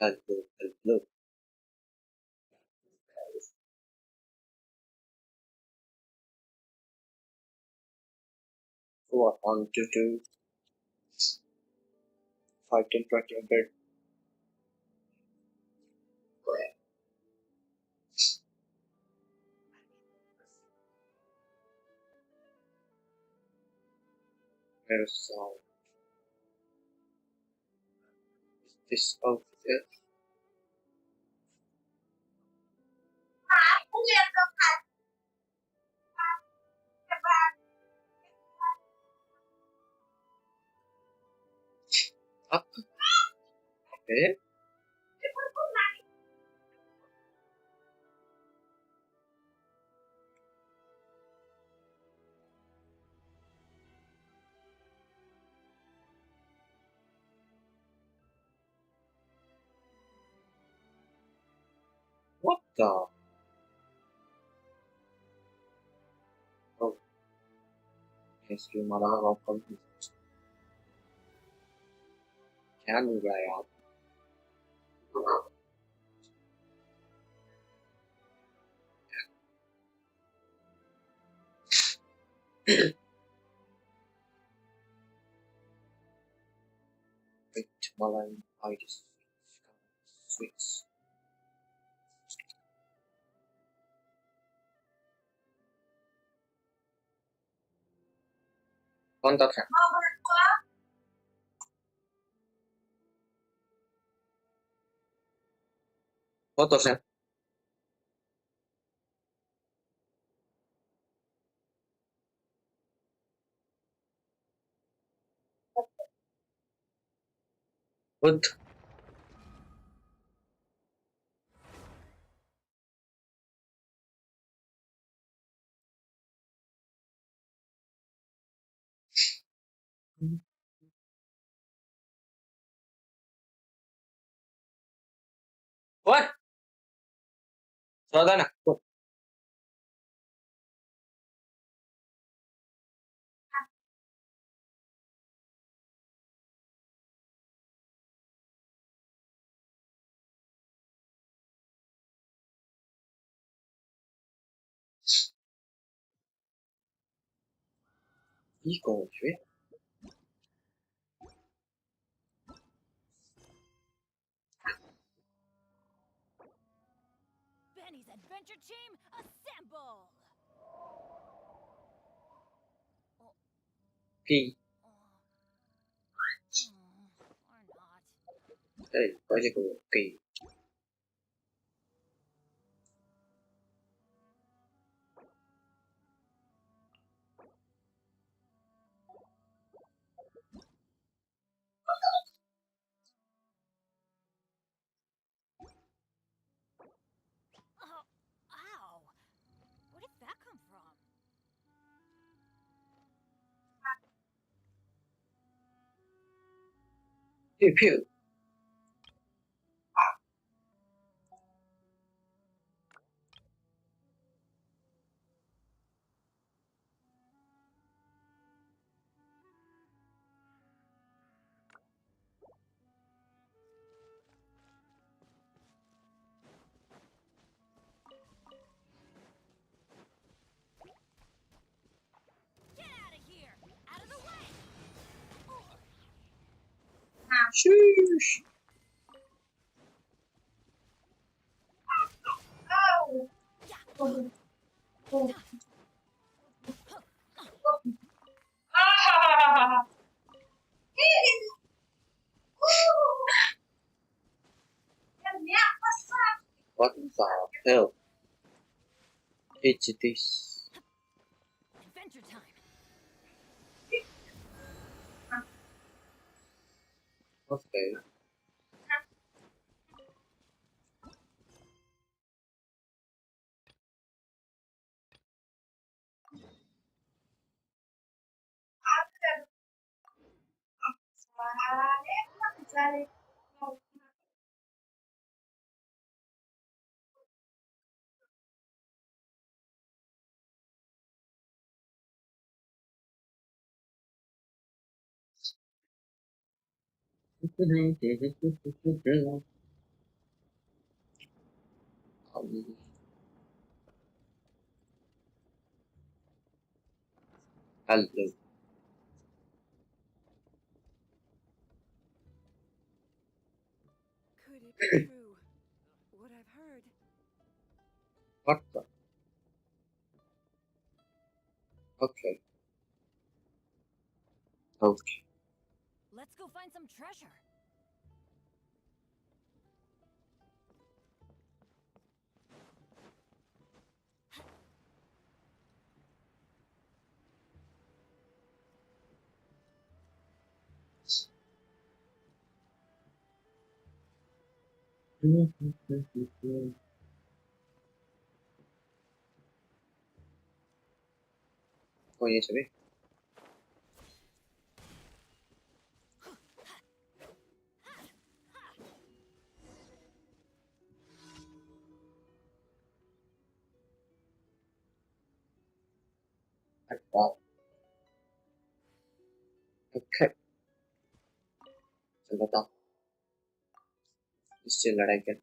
Hello. What on to do 5, 10, 20 100. There's this over there. Up. Okay. What the? Oh, yes, you malah welcome. Can you lay out? Wait, malah I just switch. Contact him. Photos him. Good. What? Saudana. Ego, right? Benny's adventure team, assemble! P. Or not. Hey, why did you go P? Oh, ow! Where did that come from? Pew pew. Get out of here! Out of the way! Sheesh. What the hell? It's this. Adventure time! Okay. Hello. Could it be true? What I've heard. What the? Okay. Okay. Let's go find some treasure. Oh, yes, baby. Wow. Okay. चलो बताओ इससे लड़ाई कर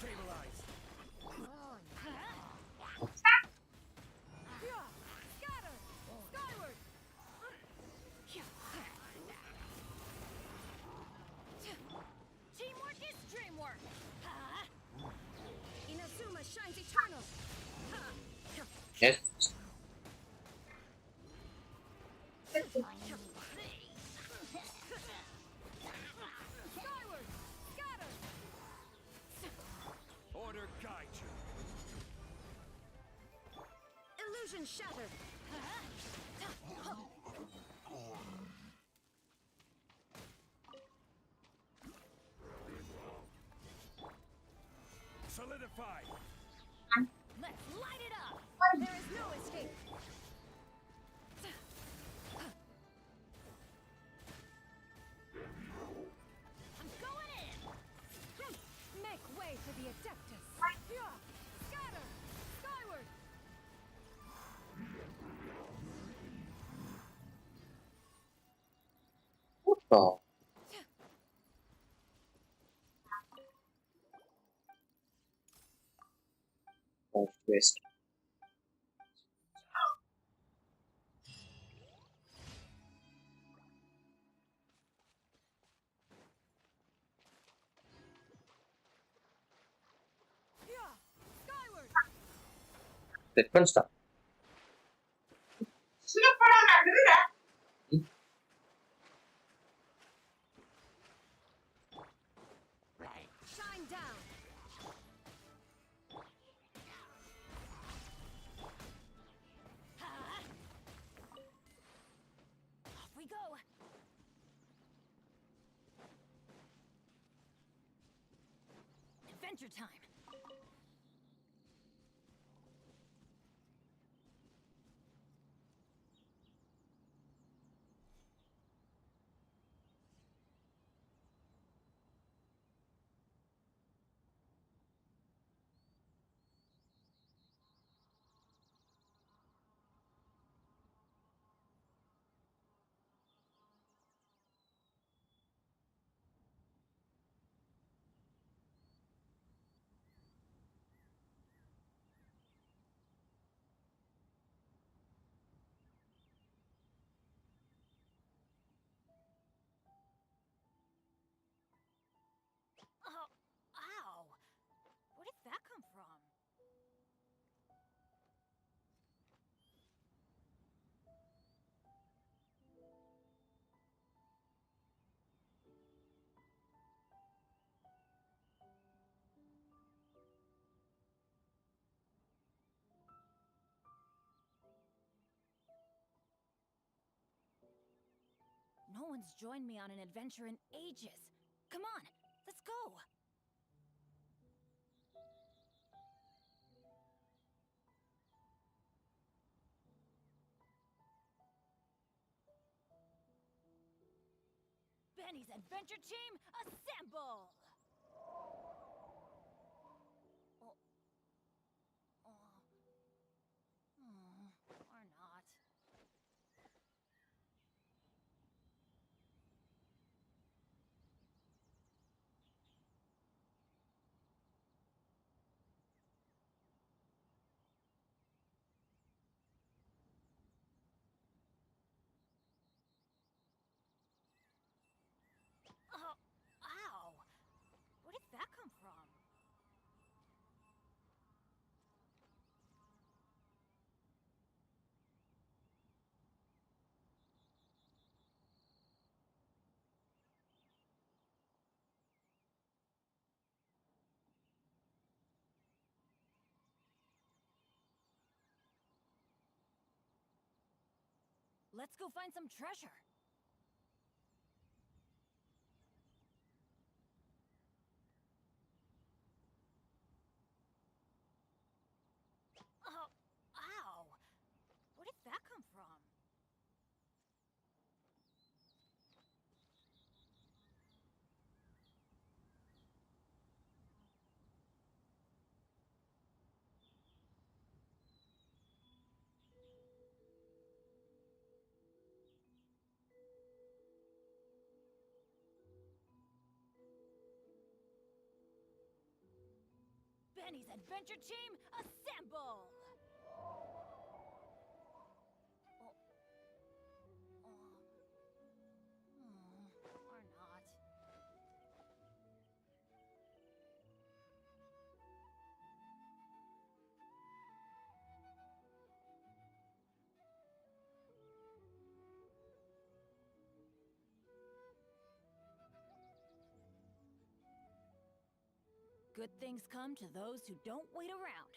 Stabilize. Scatter! Skyward! Teamwork is dreamwork. Inazuma shines eternal! yes Skyward! Scatter! Order guide you. Illusion shattered! Solidify. Let's light it up. There is no escape! I'm going in. Make way for the Adeptus! Scatter! Skyward! what the of west Skyward! the Mondstadt Shine down! Off we go. Adventure time. Oh, ow. Where did that come from? No one's joined me on an adventure in ages. Come on, let's go. Benny's adventure team, assemble! Oh. Oh. Or not. Let's go find some treasure. Oh, ow! Where did that come from? Benny's Adventure Team, assemble! Or not. Good things come to those who don't wait around.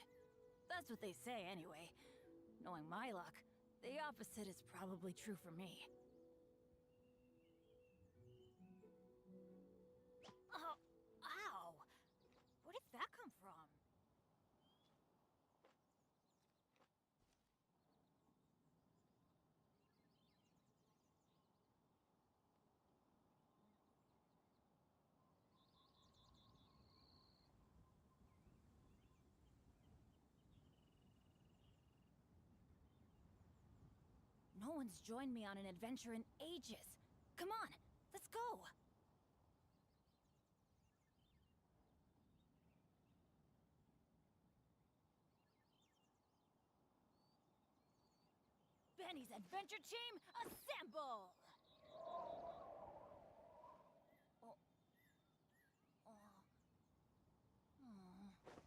That's what they say anyway. Knowing my luck, the opposite is probably true for me. Oh, ow! Where did that come from? No one's joined me on an adventure in ages. Come on, let's go! Benny's Adventure Team, assemble!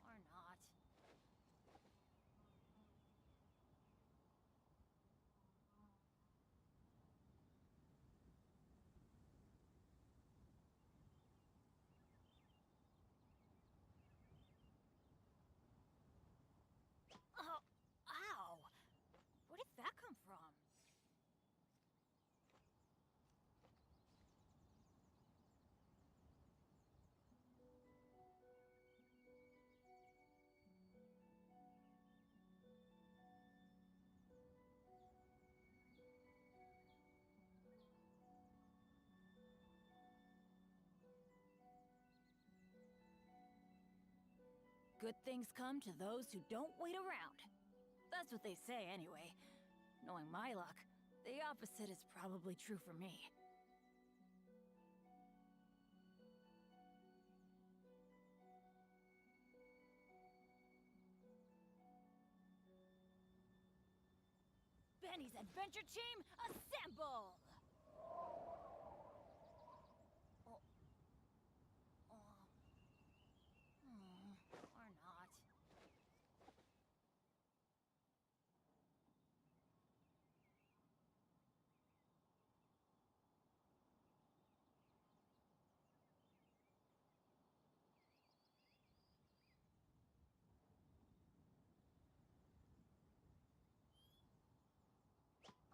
Or not. Oh, ow! Where did that come from? Good things come to those who don't wait around. That's what they say anyway. Knowing my luck, the opposite is probably true for me. Benny's Adventure Team, assemble! Or not.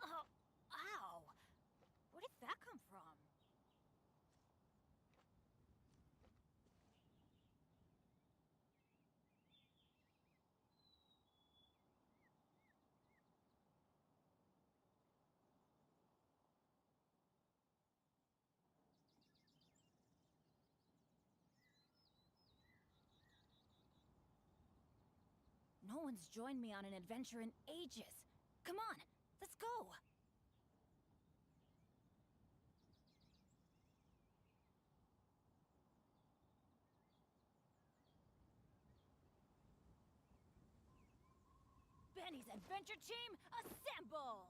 Oh, ow! Where did that come from? No one's joined me on an adventure in ages. Come on, let's go! Benny's Adventure Team, assemble!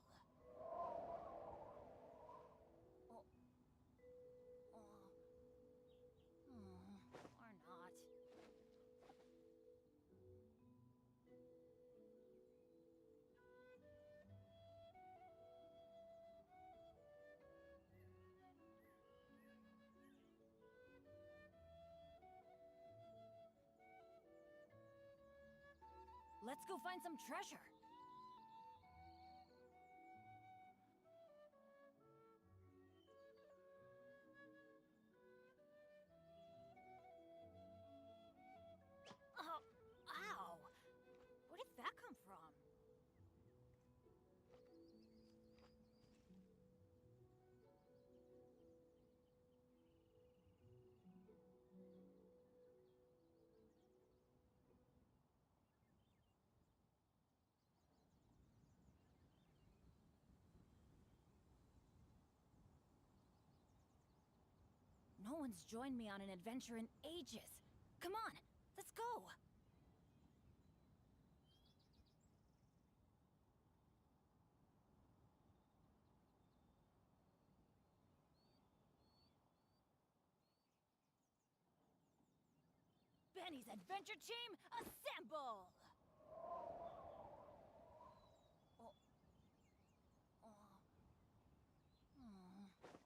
Or not. Let's go find some treasure. one's joined me on an adventure in ages. Come on, let's go! Benny's adventure team, assemble! Oh.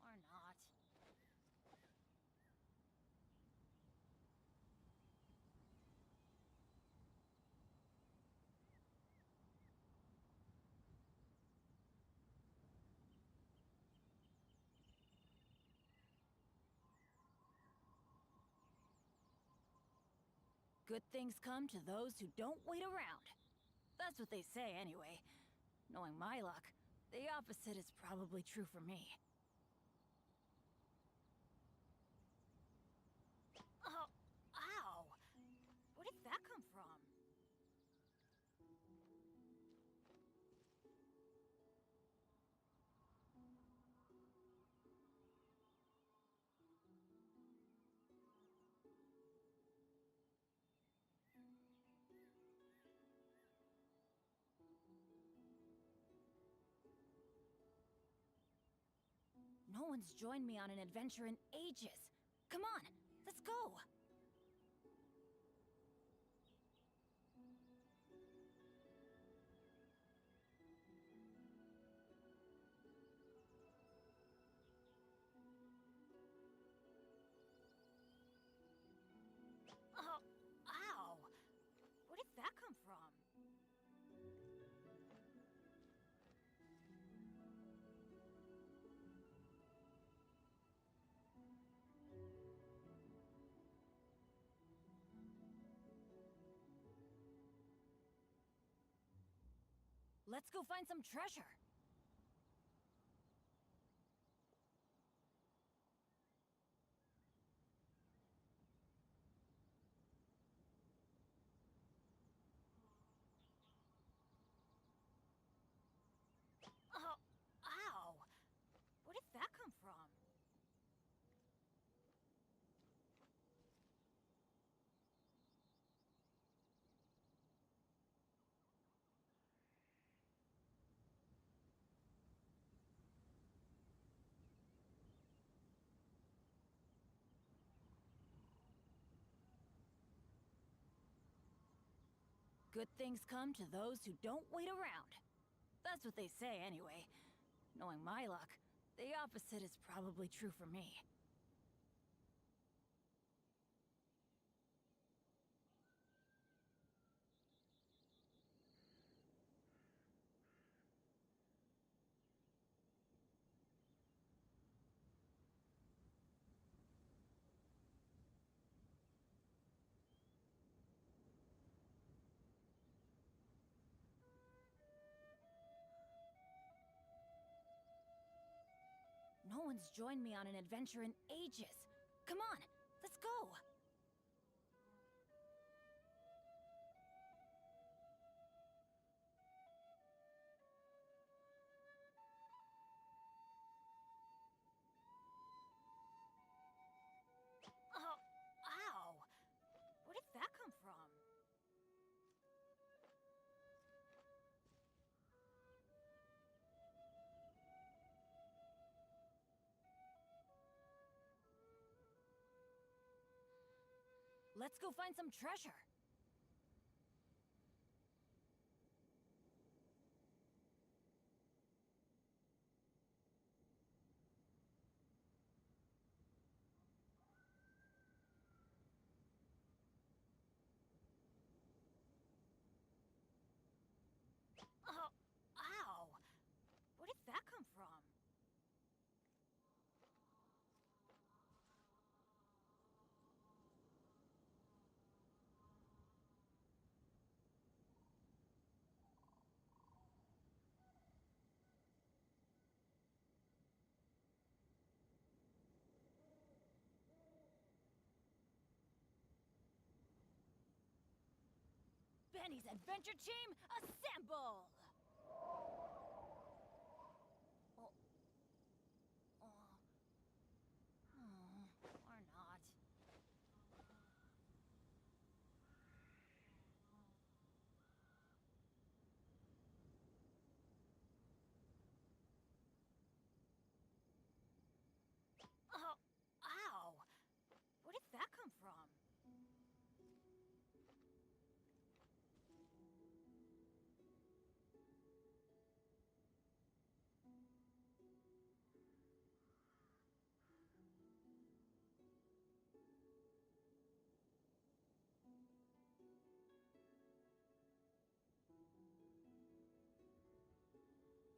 Or not. Good things come to those who don't wait around. That's what they say anyway. Knowing my luck, the opposite is probably true for me. Oh, ow! Where did that come from? No one's joined me on an adventure in ages. Come on, let's go! Oh, ow! Where did that come from? Let's go find some treasure. Oh, ow! Where did that come from? Good things come to those who don't wait around. That's what they say anyway. Knowing my luck, the opposite is probably true for me. No one's joined me on an adventure in ages. Come on, let's go! Oh, ow! Where did that come from? Let's go find some treasure. Oh, ow! Where did that come from? Benny's adventure team, assemble! Oh. Or not.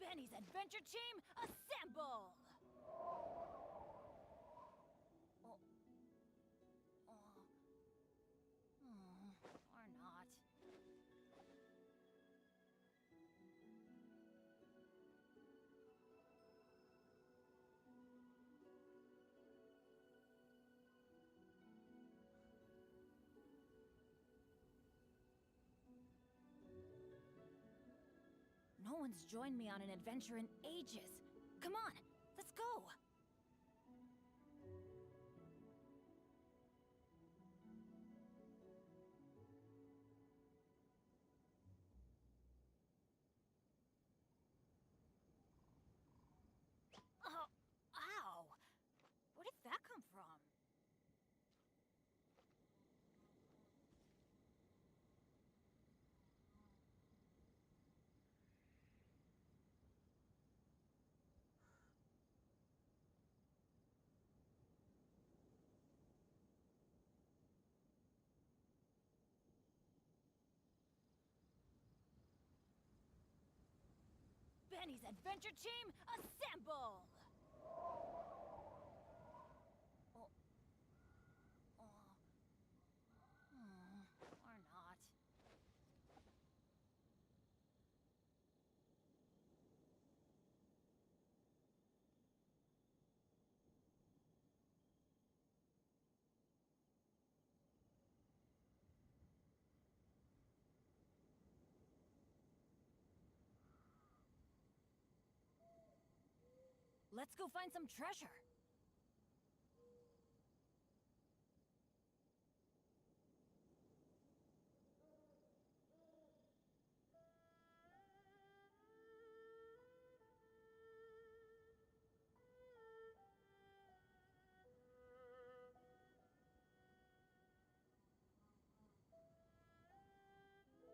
Benny's adventure team, assemble! Oh. Oh. Or not. No one's joined me on an adventure in ages. Come on, let's go! Oh, ow! Where did that come from? Benny's adventure team, assemble! Oh. Oh. Or not. Let's go find some treasure.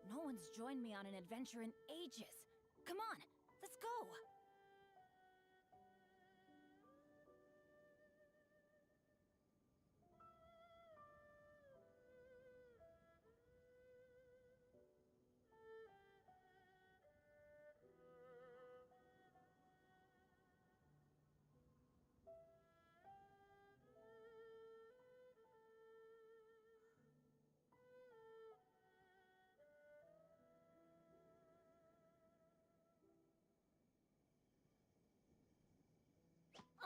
No one's joined me on an adventure in ages. Come on, let's go!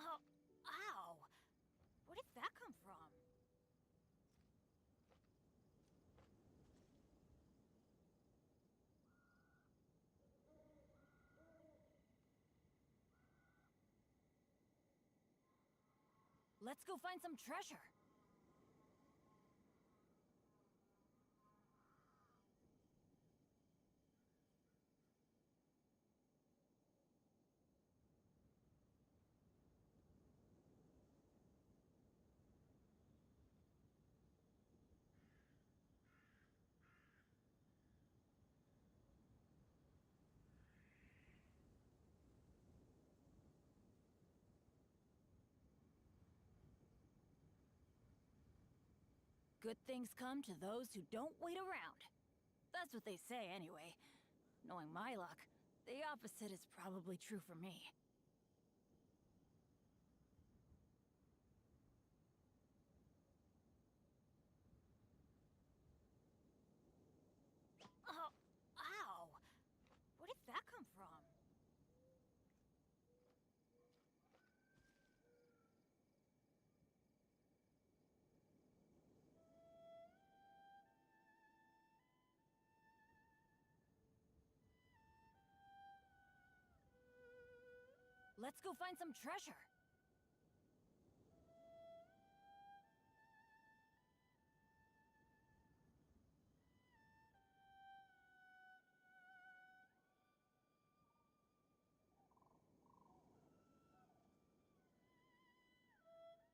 Oh, ow! Where did that come from? Let's go find some treasure. Good things come to those who don't wait around. That's what they say anyway. Knowing my luck, the opposite is probably true for me. Oh, ow! Where did that come from? Let's go find some treasure.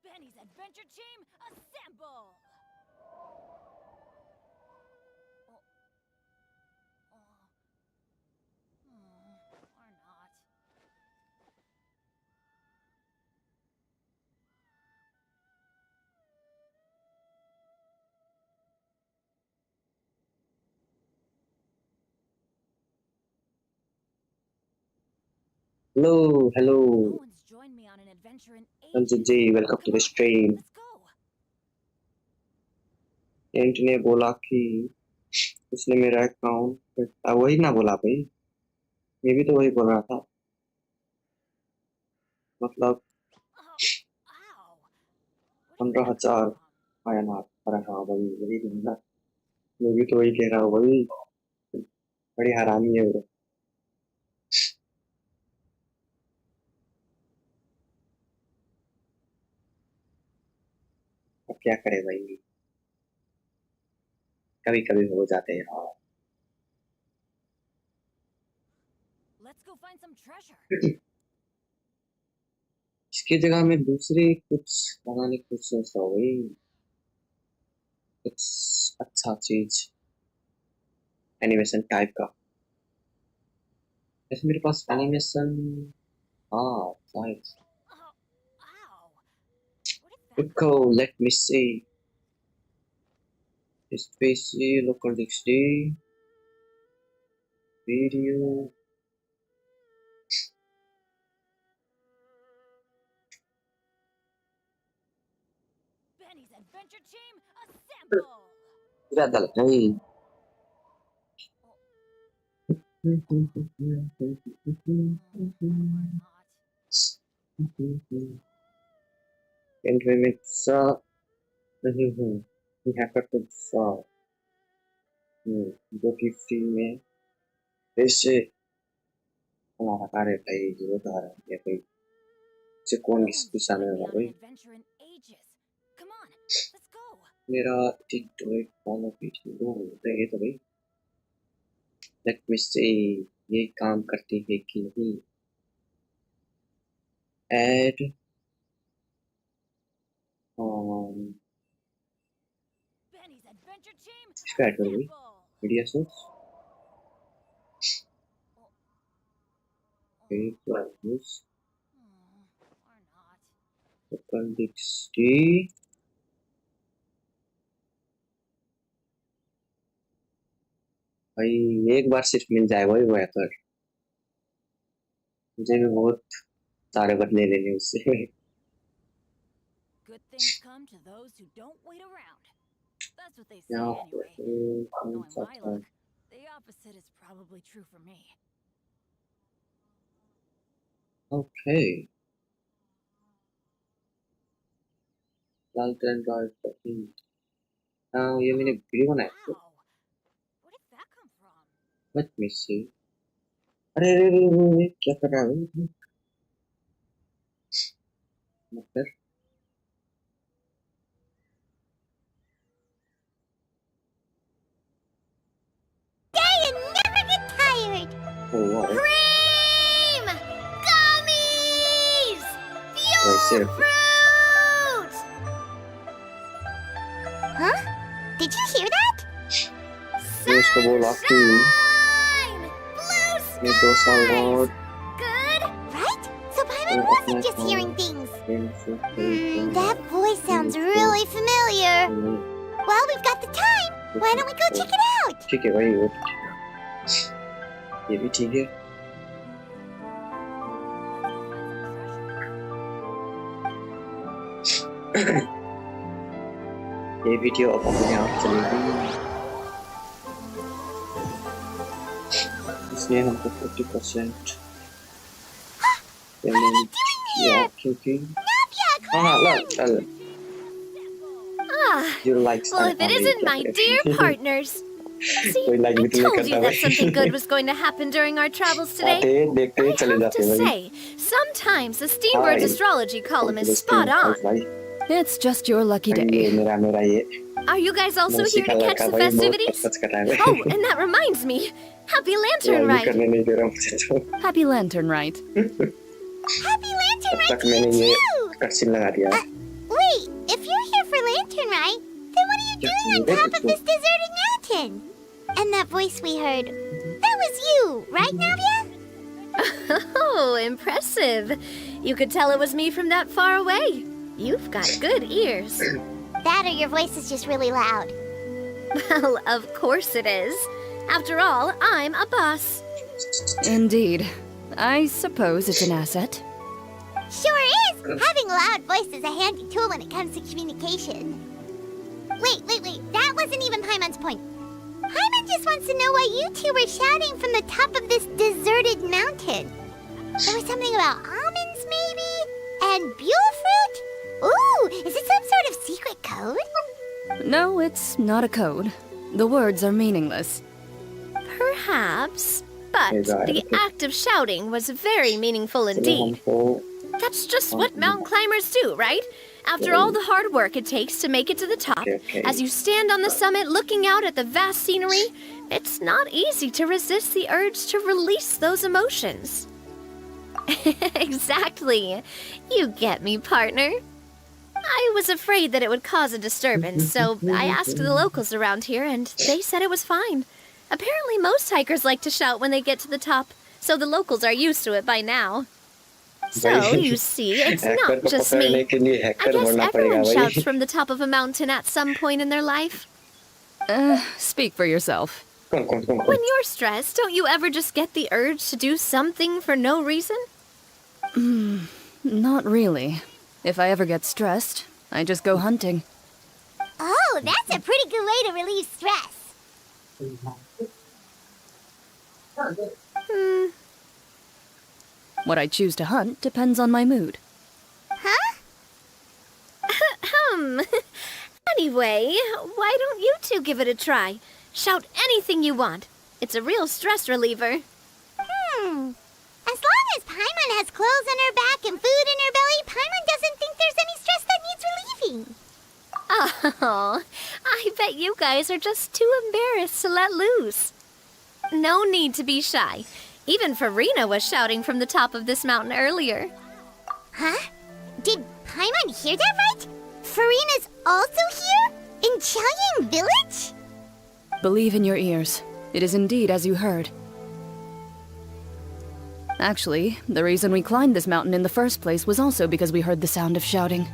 Benny's adventure team, assemble! Oh. Oh. Or not. Hello, hello. No one's joined me on an adventure in ages. Ji, welcome to Come the on, stream. let's go. एंट ने बोला कि उसने मेरा account वही ना बोला भाई, ये भी तो वही बोल रहा था, मतलब Oh, ow. Where did that 15,000 come from? आया ना पर हाँ भाई वही दूंगा, मैं भी तो वही कह रहा हूँ भाई, बड़ी हरामी है वो। अब क्या करे भाई, कभी कभी हो जाते हैं यार। Let's go find some treasure. इसकी जगह में दूसरी कुछ बनाने की कुछ सोचता हूँ भाई, कुछ अच्छा चीज एनिमेशन टाइप का। जैसे मेरे पास एनिमेशन, हाँ nice. Oh, ow. Where did that रुको, लेट मी सी, स्पेसी local dictionary video, Benny's adventure team assemble. ज्यादा लग रहा है। Or not. इंटरनेट नहीं हूँ, हैकर तो जो कि फ्री में पैसे हमारा कार्य भाई जो बता रहा है भाई, से कौन No किसकी one's सामने joined me होगा on भाई। an adventure in ages. Come on, let's go. मेरा टिकटॉक फॉलो पेज वो होता है तो भाई, लेट मी सी ये काम करती है कि नहीं। ऐड Benny's adventure team इसका ऐड करो भाई, assemble. Media source Oh, page news or not. Local dictionary. भाई एक बार सिर्फ मिल जाए वही वो हैकर, मुझे भी बहुत सारे बदले लेने उससे। Good things come to those who don't wait around. That's what they say यहाँ anyway. कौन Knowing सा my था? luck, the opposite is probably true for me. Okay, लालटेन लाइट हाँ ये मैंने वीडियो बनाया था। Wow. Where did that come from? Let me see, अरे अरे अरे अरे, क्या कर रहा है भाई? मतलब Stay and never get tired. वो है Cream! Gummies! वैसे Fuel fruits! Huh? Did you hear that? मैं उसको बोला कि Sunshine! Blue मैं 2 साल skies! बाद Good, right? So Paimon मैं wasn't अपना just hearing things. काम That voice sounds really familiar. Well, we've got the time. Why don't we go check it out? ठीक है भाई, वो ये भी ठीक है। ये वीडियो अब अपने आप चलेगी, इसलिए हमको 40% पेमेंट किया क्योंकि हाँ ला Ah, you like well, if it isn't my dear partners. See, कोई like I भी तो नहीं told you करता that something good भाई। was going to happen during our travels today. आते देखते ही I चले have जाते to हैं भाई। say, sometimes the Steambird's Hi. astrology column is Confidence spot team, on. भाई। It's just your lucky ये day. मेरा ये Are you guys also मौसी here का to catch लड़का the भाई बहुत festivities? पचपच कर रहा है Oh, and that reminds me. Happy Lantern ये Ride. करने नहीं दे रहा मुझे तो। Happy Lantern Ride. Happy Lantern तब Ride तक to मैंने you ये too. कटसिन लगा दिया। Wait, if you're here for Lantern Ride, then what are you Yes, doing on we top did. of this deserted mountain? And that voice we heard, that was you, right, Navia? Oh, impressive. You could tell it was me from that far away. You've got good ears. That or your voice is just really loud. Well, of course it is. After all, I'm a boss. Indeed. I suppose it's an asset. Sure is! Having a loud voice is a handy tool when it comes to communication. Wait. That wasn't even Paimon's point. Paimon just wants to know why you two were shouting from the top of this deserted mountain. There was something about almonds, maybe? And buell fruit? Ooh, is it some sort of secret code? No, it's not a code. The words are meaningless. Perhaps, but Hey, guys. the act of shouting was very meaningful indeed. That's just what mountain climbers do, right? After all the hard work it takes to make it to the top, Okay. as you stand on the summit looking out at the vast scenery, it's not easy to resist the urge to release those emotions. Exactly. You get me, partner. I was afraid that it would cause a disturbance, so I asked the locals around here, and they said it was fine. Apparently most hikers like to shout when they get to the top, so the locals are used to it by now. So, you see, it's not just me. I guess everyone shouts from the top of a mountain at some point in their life. Speak for yourself. When you're stressed, don't you ever just get the urge to do something for no reason? Not really. If I ever get stressed, I just go hunting. Oh, that's a pretty good way to relieve stress. What I choose to hunt depends on my mood. Huh? Anyway, why don't you two give it a try? Shout anything you want. It's a real stress reliever. As long as Paimon has clothes on her back and food in her belly, Paimon doesn't think there's any stress that needs relieving. Oh, I bet you guys are just too embarrassed to let loose. No need to be shy. Even Farina was shouting from the top of this mountain earlier. Huh? Did Paimon hear that right? Farina's also here? In Qiaoying Village? Believe in your ears. It is indeed as you heard. Actually, the reason we climbed this mountain in the first place was also because we heard the sound of shouting.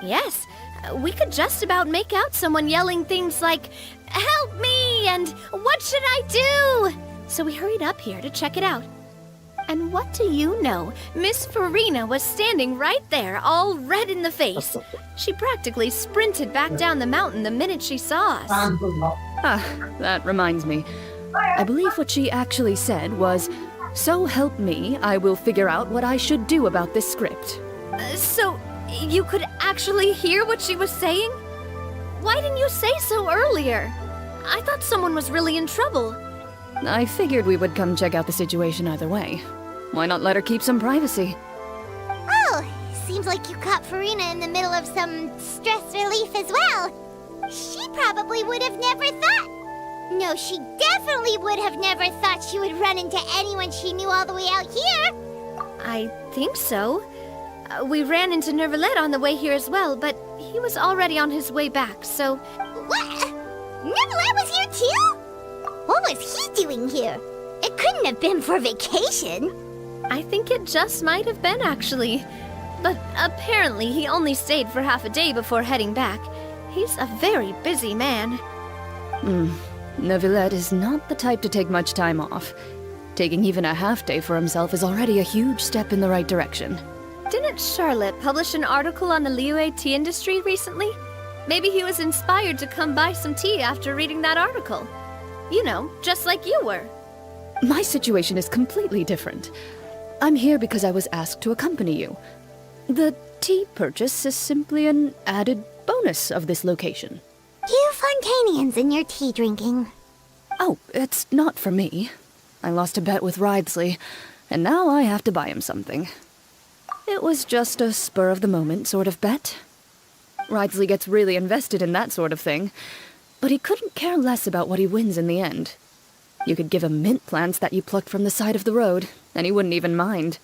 Yes, we could just about make out someone yelling things like, "Help me!" and "What should I do?" So we hurried up here to check it out. And what do you know? Miss Farina was standing right there, all red in the face. She practically sprinted back down the mountain the minute she saw us. Ah, that reminds me. I believe what she actually said was, "So help me, I will figure out what I should do about this script." So, you could actually hear what she was saying? Why didn't you say so earlier? I thought someone was really in trouble. I figured we would come check out the situation either way. Why not let her keep some privacy? Oh, seems like you caught Farina in the middle of some stress relief as well. She probably would have never thought. No, she definitely would have never thought she would run into anyone she knew all the way out here. I think so. We ran into Nervalet on the way here as well, but he was already on his way back, so... What? Nervalet was here too? What was he doing here? It couldn't have been for vacation. I think it just might have been, actually. But apparently he only stayed for half a day before heading back. He's a very busy man. Neuvillette is not the type to take much time off. Taking even a half day for himself is already a huge step in the right direction. Didn't Charlotte publish an article on the Liyue tea industry recently? Maybe he was inspired to come buy some tea after reading that article. You know, just like you were. My situation is completely different. I'm here because I was asked to accompany you. The tea purchase is simply an added bonus of this location. You Fontanians and your tea drinking. Oh, it's not for me. I lost a bet with Ridesley, and now I have to buy him something. It was just a spur-of-the-moment sort of bet. Ridesley gets really invested in that sort of thing, but he couldn't care less about what he wins in the end. You could give him mint plants that you plucked from the side of the road, and he wouldn't even mind.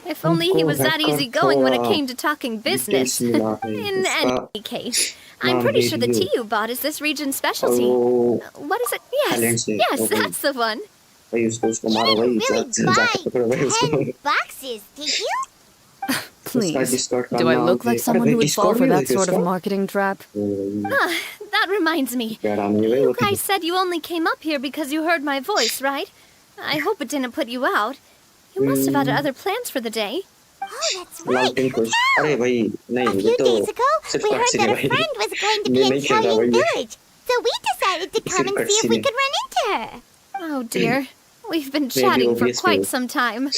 If only he was that easygoing when it came to talking business. In any case, I'm pretty sure the tea you bought is this region's specialty. What is it? Yes, that's the one. You didn't really buy 10 boxes, did you? Please, do I look like someone who would fall for that sort of marketing trap? That reminds me. You guys said you only came up here because you heard my voice, right? I hope it didn't put you out. You must have had other plans for the day. Oh, that's right. लालटेन को अरे भाई नहीं A ये few तो days ago, सिर्फ we heard cut that a भाई friend was going to be ये in नहीं खेल रहा Xiaoying भाई Village, so we decided to come and see if we could run into her. Oh dear. We've been Maybe chatting for obvious quite move. some time.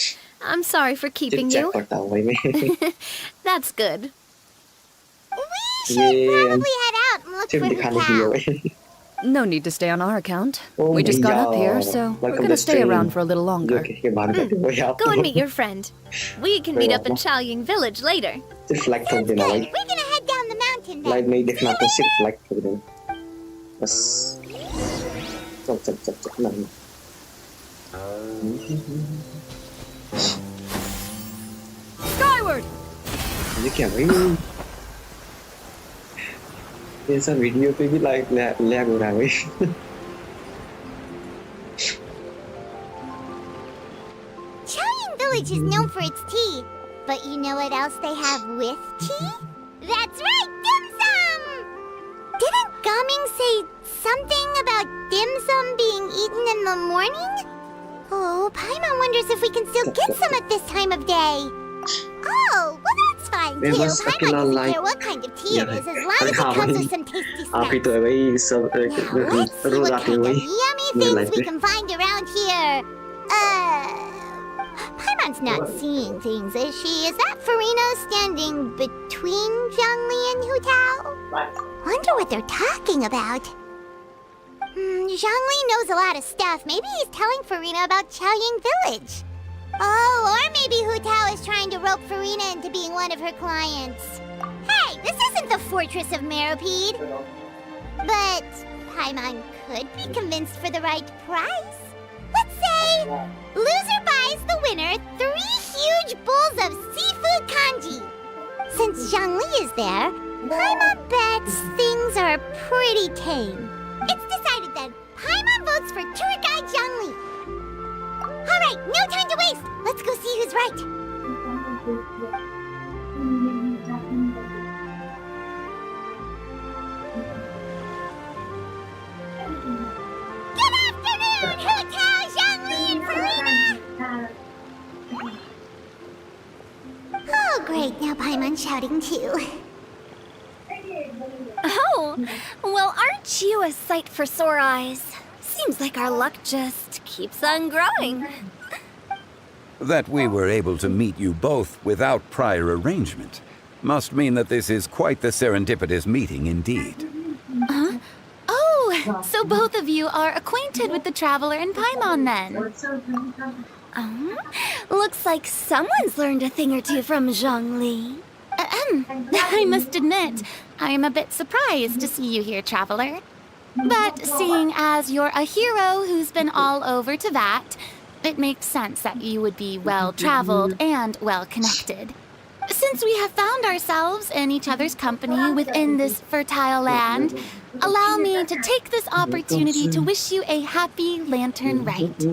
I'm sorry for keeping check you. करता हूँ भाई मैं That's good. We should probably head out and look सिर्फ for her दिखाने के लिए pal. भाई No need to stay on our account. Oh We just got my up here, God. so we're Welcome gonna to stay stream. around for a little longer. के बाहर बैठे हुए हैं आप Go and meet your friend. We can meet up in Wait, Xiaoying Village later. सिर्फ like ठोक Sounds देना good. भाई We're gonna head down the mountain live then. नहीं देखना तो सिर्फ लाइक ठोक देना बस चल चल चल चल नहीं Skyward! ये क्या भाई ये सब वीडियो पे भी लाइक लैग हो रहा है भाई Xiaoying Village is known for its tea, but you know what else they have with tea? That's right, dim sum! Didn't Gaming say something about dim sum being eaten in the morning? Oh, Paimon wonders if we can still get some at this time of day. Oh, well that's fine It too. was Paimon fucking doesn't online. care what kind of tea it Yeah. is, as long as it हाँ comes भाई with some tasty आप ही snacks. तो है भाई सब Now, let's see rose what आते हैं kind of भाई yummy मेरे things लाइफ we में can find around here. Paimon's not seeing things, is she? Is that Farina standing between Zhongli and Hu Tao? Wonder what they're talking about. Zhongli knows a lot of stuff. Maybe he's telling Farina about Xiaoying Village. Oh, or maybe Hu Tao is trying to rope Farina into being one of her clients. Hey, this isn't the Fortress of Meropide. But Paimon could be convinced for the right price. Let's say loser buys the winner 3 huge bowls of seafood kanji. Since Zhongli is there, Paimon bets things are pretty tame. It's decided then. Paimon votes for tour guide Zhongli. All right, no time to waste. Let's go see who's right. Good afternoon, Hu Tao, Zhongli, and Farina! Oh, great. Now Paimon's shouting too. Oh, well, aren't you a sight for sore eyes? Seems like our luck just keeps on growing. That we were able to meet you both without prior arrangement must mean that this is quite the serendipitous meeting indeed. Oh, so both of you are acquainted with the Traveler and Paimon then? Looks like someone's learned a thing or two from Zhongli. I must admit, I am a bit surprised to see you here, Traveler. But seeing as you're a hero who's been all over Teyvat, it makes sense that you would be well-traveled and well-connected. Since we have found ourselves in each other's company within this fertile land, allow me to take this opportunity to wish you a happy lantern rite.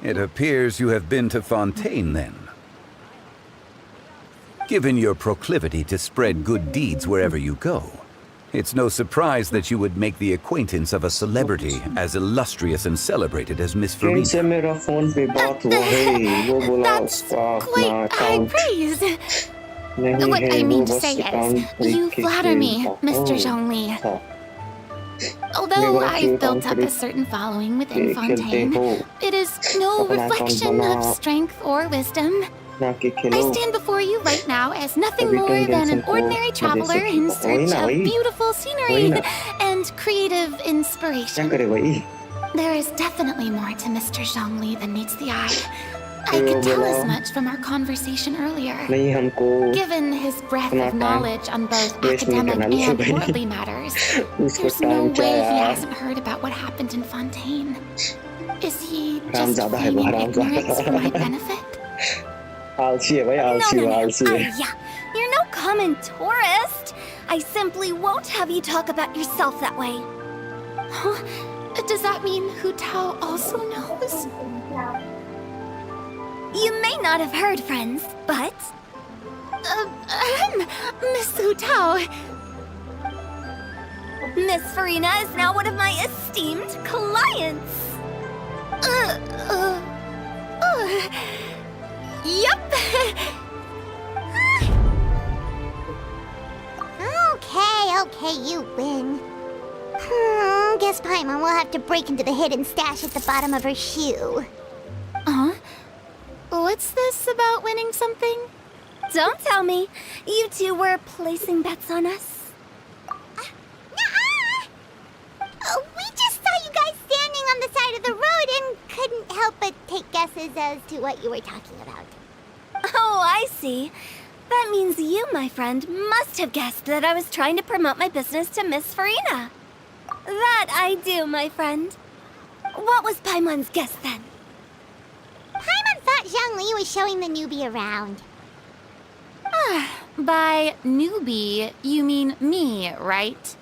It appears you have been to Fontaine then. Given your proclivity to spread good deeds wherever you go, it's no surprise that you would make the acquaintance of a celebrity as illustrious and celebrated as Miss friend से Farina. मेरा phone पे बात हुआ है वो बोला That's उसका अपना quite high अकाउंट praise. नहीं What है I वो mean to बस say is, अकाउंट you के flatter me, खेलता Mr. हूँ। Zhongli. हाँ, Although मेरा I've built account up पे a certain following within खेलते Fontaine, हो it is no अपना account reflection of बना strength or wisdom. ना कि I Khelo stand before you right now as nothing अभी more तुम than Genshin an को ordinary मजे traveler से in खेलता वही search ना of वही beautiful वही scenery ना and creative क्या inspiration. करे वही There is definitely more to Mr. Zhongli than meets the eye. I तो could tell बोला as much from our conversation earlier. नहीं हमको Given his breadth अपना of time knowledge on both waste नहीं academic करना लिए and भाई worldly matters, उसको there's no टाइम way चाहिए he यार hasn't heard about what happened in Fontaine. Is he हराम just ज्यादा है वो feigning हराम ignorance for my ज्यादा benefit? आलसी है भाई No, आलसी no, है no. आलसी Oh, है yeah. You're no common tourist. I simply won't have you talk about yourself that way. Huh? Does that mean Hu Tao also knows? You may not have heard, friends, but Miss Hu Tao. Miss Farina is now one of my esteemed clients. Yup. Okay, you win. Guess Paimon will have to break into the hidden stash at the bottom of her shoe. What's this about winning something? Don't tell me. You two were placing bets on us. Nuh-uh! We just saw you guys standing on the side of the road and couldn't help but take guesses as to what you were talking about. Oh, I see. That means you, my friend, must have guessed that I was trying to promote my business to Miss Farina. That I do, my friend. What was Paimon's guess then? Paimon thought Zhongli was showing the newbie around. By newbie, you mean me, right?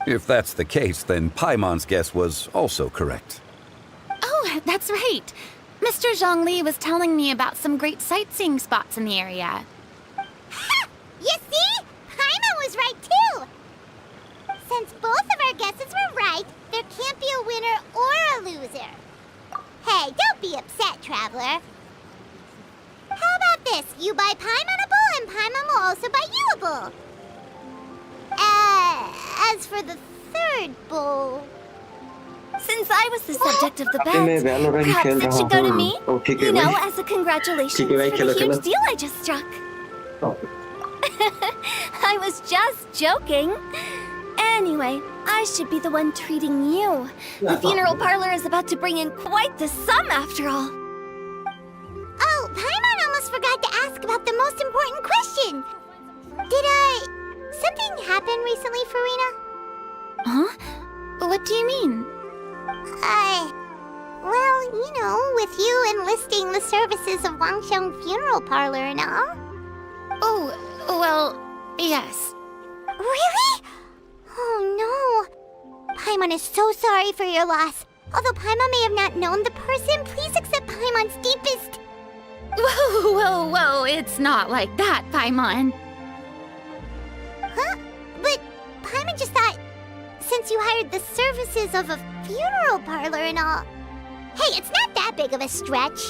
If that's the case, then Paimon's guess was also correct. Oh, that's right. Mr. Zhongli was telling me about some great sightseeing spots in the area. Ha! You see? Paimon was right too! Since both of our guesses were right, there can't be a winner or a loser. Hey, don't be upset, Traveler. How about this? You buy Paimon a bowl, and Paimon will also buy you a bowl. As for the third bowl... Since I was the subject of the मैं bet, Valorant perhaps खेल it रहा should go to हूँ। me? Oh, ठीक है You know, भाई। as a congratulations ठीक है भाई, for Khelo, the huge Khelo. deal I just struck. Oh. I was just joking. Anyway, I should be the one treating you. The funeral parlor is about to bring in quite the sum after all. Oh, Paimon almost forgot to ask about the most important question. Did, something happen recently, Farina? Huh? What do you mean? Well, you know, with you enlisting the services of Wangsheng Funeral Parlor and all. Oh, well, yes. Really? Oh no. Paimon is so sorry for your loss. Although Paimon may have not known the person, please accept Paimon's deepest... Whoa, it's not like that, Paimon. Huh? But Paimon just thought, since you hired the services of a funeral parlor and all... Hey, it's not that big of a stretch.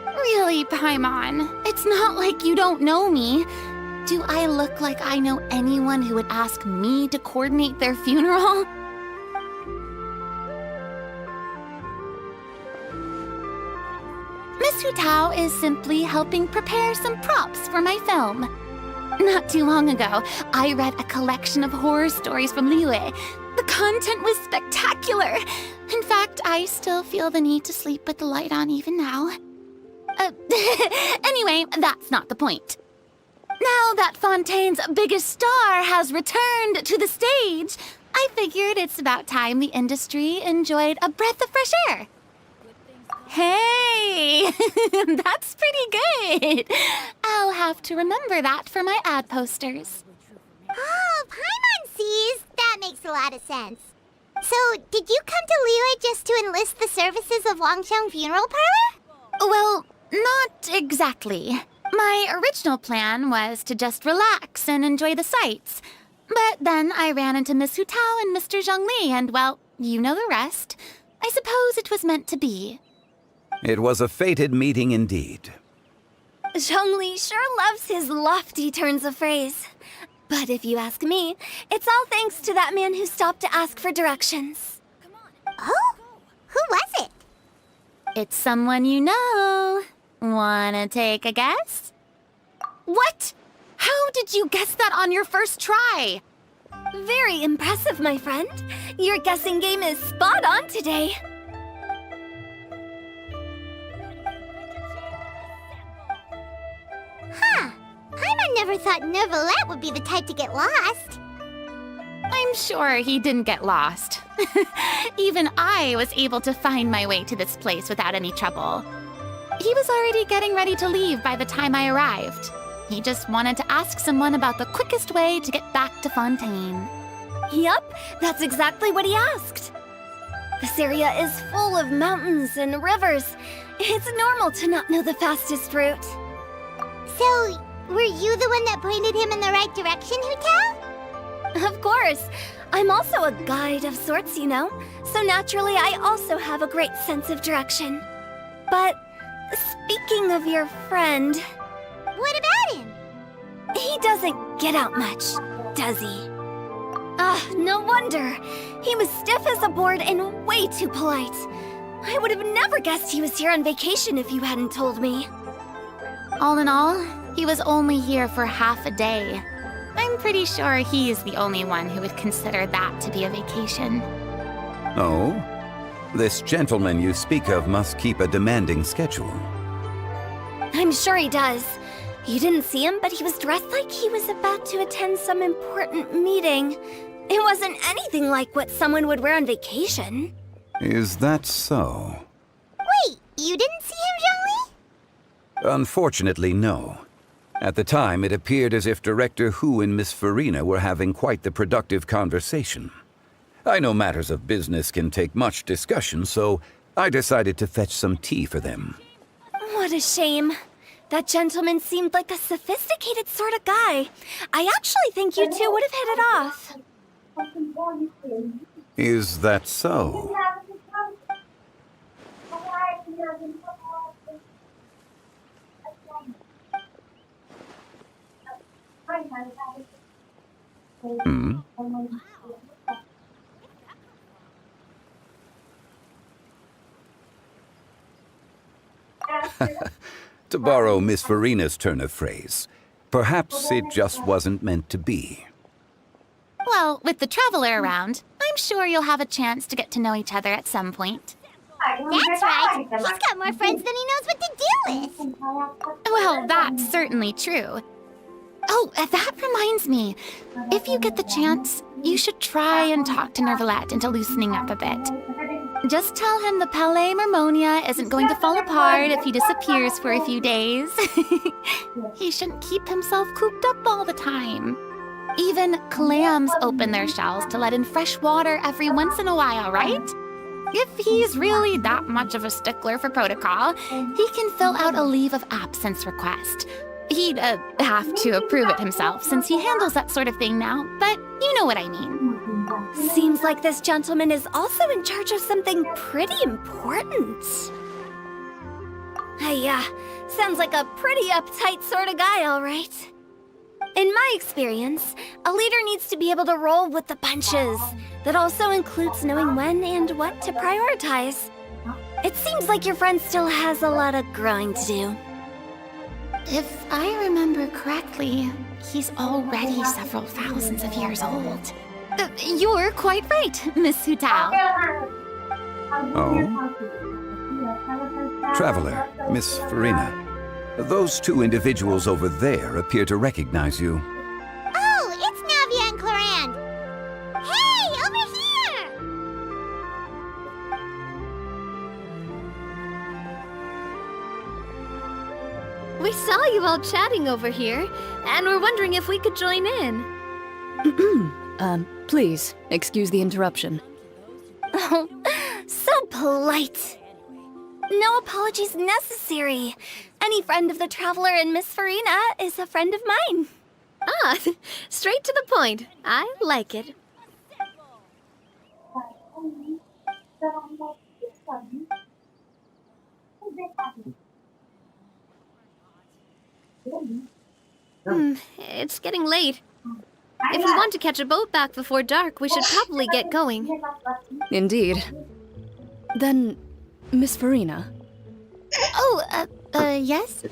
Really, Paimon, it's not like you don't know me. Do I look like I know anyone who would ask me to coordinate their funeral? Miss Hu Tao is simply helping prepare some props for my film. Not too long ago, I read a collection of horror stories from Liyue. The content was spectacular. In fact, I still feel the need to sleep with the light on even now. Anyway, that's not the point. Now that Fontaine's biggest star has returned to the stage, I figured it's about time the industry enjoyed a breath of fresh air. Hey, that's pretty good. I'll have to remember that for my ad posters. Oh, Paimon sees. That makes a lot of sense. So, did you come to Liyue just to enlist the services of Wangsheng Funeral Parlor? Well, not exactly. My original plan was to just relax and enjoy the sights. But then I ran into Miss Hu Tao and Mr. Zhongli, and well, you know the rest. I suppose it was meant to be. It was a fated meeting indeed. Zhongli sure loves his lofty turns of phrase. But if you ask me, it's all thanks to that man who stopped to ask for directions. Oh? Who was it? It's someone you know. Wanna take a guess? What? How did you guess that on your first try? Very impressive, my friend. Your guessing game is spot on today. Huh. Paimon never thought Neuvillette would be the type to get lost. I'm sure he didn't get lost. Even I was able to find my way to this place without any trouble. He was already getting ready to leave by the time I arrived. He just wanted to ask someone about the quickest way to get back to Fontaine. Yup, that's exactly what he asked. This area is full of mountains and rivers. It's normal to not know the fastest route. So, were you the one that pointed him in the right direction, Hu Tao? Of course. I'm also a guide of sorts, you know. So naturally, I also have a great sense of direction. But Speaking of your friend, What about him? he doesn't get out much, does he? No wonder. He was stiff as a board and way too polite. I would have never guessed he was here on vacation if you hadn't told me. All in all, he was only here for half a day. I'm pretty sure he's the only one who would consider that to be a vacation. Oh? This gentleman you speak of must keep a demanding schedule. I'm sure he does. You didn't see him, but he was dressed like he was about to attend some important meeting. It wasn't anything like what someone would wear on vacation. Is that so? Wait, you didn't see him, Zhongli? Unfortunately, no. At the time, it appeared as if Director Hu and Miss Farina were having quite the productive conversation. I know matters of business can take much discussion, so I decided to fetch some tea for them. What a shame. That gentleman seemed like a sophisticated sort of guy. I actually think you two would have hit it off. Is that so? Hmm? To borrow Miss Farina's turn of phrase, perhaps it just wasn't meant to be. Well, with the traveler around, I'm sure you'll have a chance to get to know each other at some point. That's right. He's got more friends than he knows what to do with. Well, that's certainly true. Oh, that reminds me. If you get the chance, you should try and talk to Nervalette into loosening up a bit. Just tell him the Palais Mermonia isn't going to fall apart if he disappears for a few days. He shouldn't keep himself cooped up all the time. Even clams open their shells to let in fresh water every once in a while, right? If he's really that much of a stickler for protocol, he can fill out a leave of absence request. He'd have to approve it himself since he handles that sort of thing now, but you know what I mean. Seems like this gentleman is also in charge of something pretty important. Sounds like a pretty uptight sort of guy, all right. In my experience, a leader needs to be able to roll with the punches. That also includes knowing when and what to prioritize. It seems like your friend still has a lot of growing to do. If I remember correctly, he's already several thousands of years old. You're quite right, Miss Hu Tao. Oh? Traveler, Miss Farina. Those two individuals over there appear to recognize you. Oh, it's Navia and Clarand. Hey, over here! We saw you all chatting over here, and we're wondering if we could join in. Please, excuse the interruption. Oh, so polite. No apologies necessary. Any friend of the Traveler and Miss Farina is a friend of mine. Ah, straight to the point. I like it. It's getting late. If we want to catch a boat back before dark, we should probably get going. Indeed. Then, Miss Farina, Yes?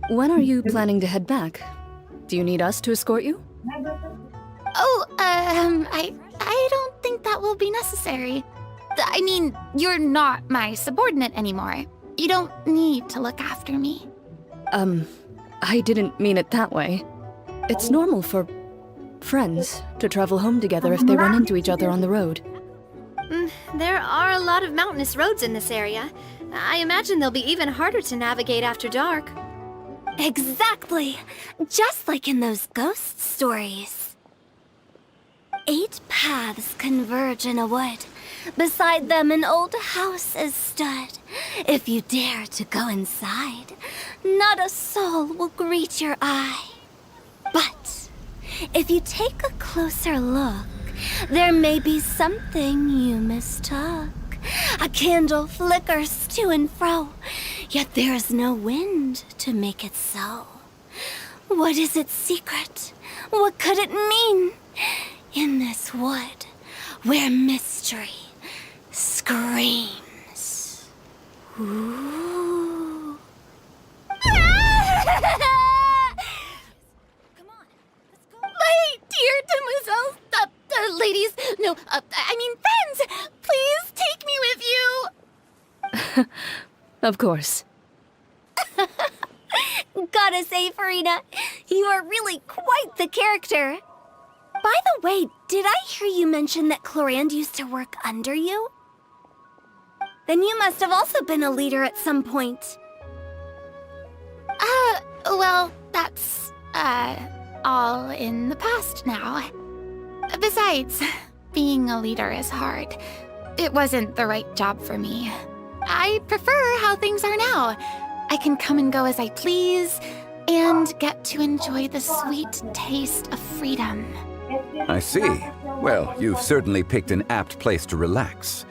when are you planning to head back? Do you need us to escort you? I don't think that will be necessary. I mean, you're not my subordinate anymore. You don't need to look after me. I didn't mean it that way. It's normal for friends to travel home together if they run into each other on the road. There are a lot of mountainous roads in this area. I imagine they'll be even harder to navigate after dark. Exactly! Just like in those ghost stories. 8 paths converge in a wood. Beside them an old house is stood. If you dare to go inside, not a soul will greet your eye. But if you take a closer look, there may be something you mistook. A candle flickers to and fro. Yet there is no wind to make it so. What is its secret? What could it mean? In this wood, where mystery screams. Ooh. My dear demoiselles, ladies, no, I mean friends, please take me with you. Of course. Gotta say, Farina, you are really quite the character. By the way, did I hear you mention that Clorand used to work under you? Then you must have also been a leader at some point. Well, that's, all in the past now. Besides, being a leader is hard. It wasn't the right job for me. I prefer how things are now. I can come and go as I please, and get to enjoy the sweet taste of freedom. I see. Well, you've certainly picked an apt place to relax.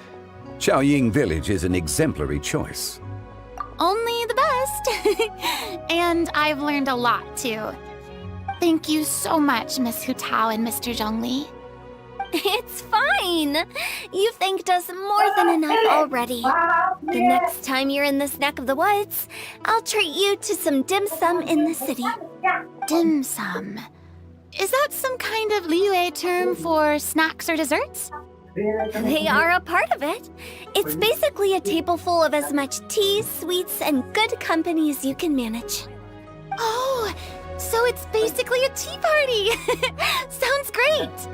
Xiaoying Village is an exemplary choice. Only the best. And I've learned a lot, too. Thank you so much, Miss Hu Tao and Mr. Zhongli. It's fine. You've thanked us more than enough already. The next time you're in this neck of the woods, I'll treat you to some dim sum in the city. Dim sum. Is that some kind of Liyue term for snacks or desserts? They are a part of it. It's basically a table full of as much tea, sweets, and good company as you can manage. Oh, so it's basically a tea party. Sounds great.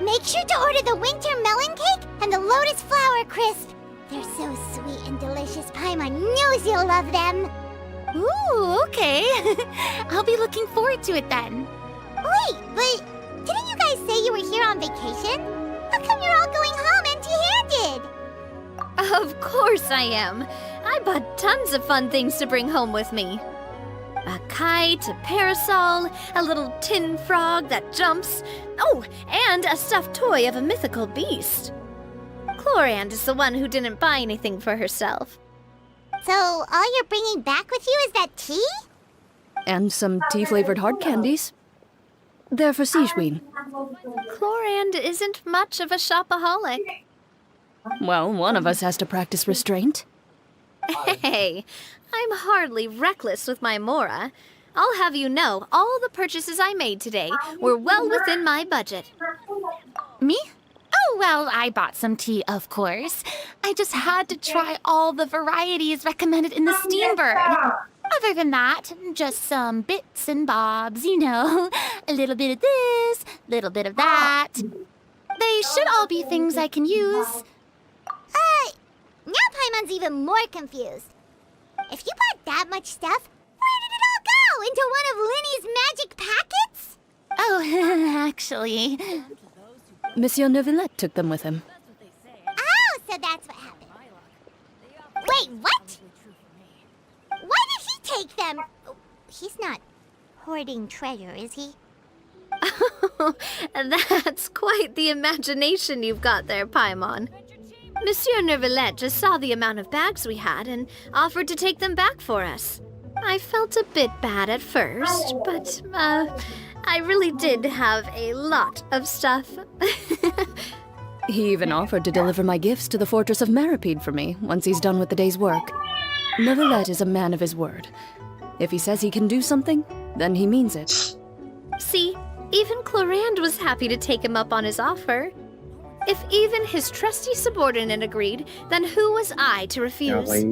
Make sure to order the winter melon cake and the lotus flower crisp. They're so sweet and delicious. Paimon knows you'll love them. Ooh, okay. I'll be looking forward to it then. Wait, but didn't you guys say you were here on vacation? How come you're all going home empty-handed? Of course I am. I bought tons of fun things to bring home with me. A kite, a parasol, a little tin frog that jumps. Oh, and a stuffed toy of a mythical beast. Clorand is the one who didn't buy anything for herself. So all you're bringing back with you is that tea? And some tea-flavored hard candies. They're for Sijuin. Clorand isn't much of a shopaholic. Well, one of us has to practice restraint. Hey, I'm hardly reckless with my Mora. I'll have you know, all the purchases I made today were well within my budget. Me? Oh, well, I bought some tea, of course. I just had to try all the varieties recommended in the Steambird. Other than that, just some bits and bobs, you know. A little bit of this, little bit of that. They should all be things I can use. Now Paimon's even more confused. If you bought that much stuff, where did it all go? Into one of Linny's magic packets? Oh, actually. Monsieur Neuvillette took them with him. Oh, so that's what happened. Wait, what? Why did he take them? Oh, he's not hoarding treasure, is he? That's quite the imagination you've got there, Paimon. Monsieur Neuvillette just saw the amount of bags we had and offered to take them back for us. I felt a bit bad at first, but, I really did have a lot of stuff. He even offered to deliver my gifts to the Fortress of Maripede for me once he's done with the day's work. Neuvillette is a man of his word. If he says he can do something, then he means it. See, even Clorand was happy to take him up on his offer. If even his trusty subordinate agreed, then who was I to refuse?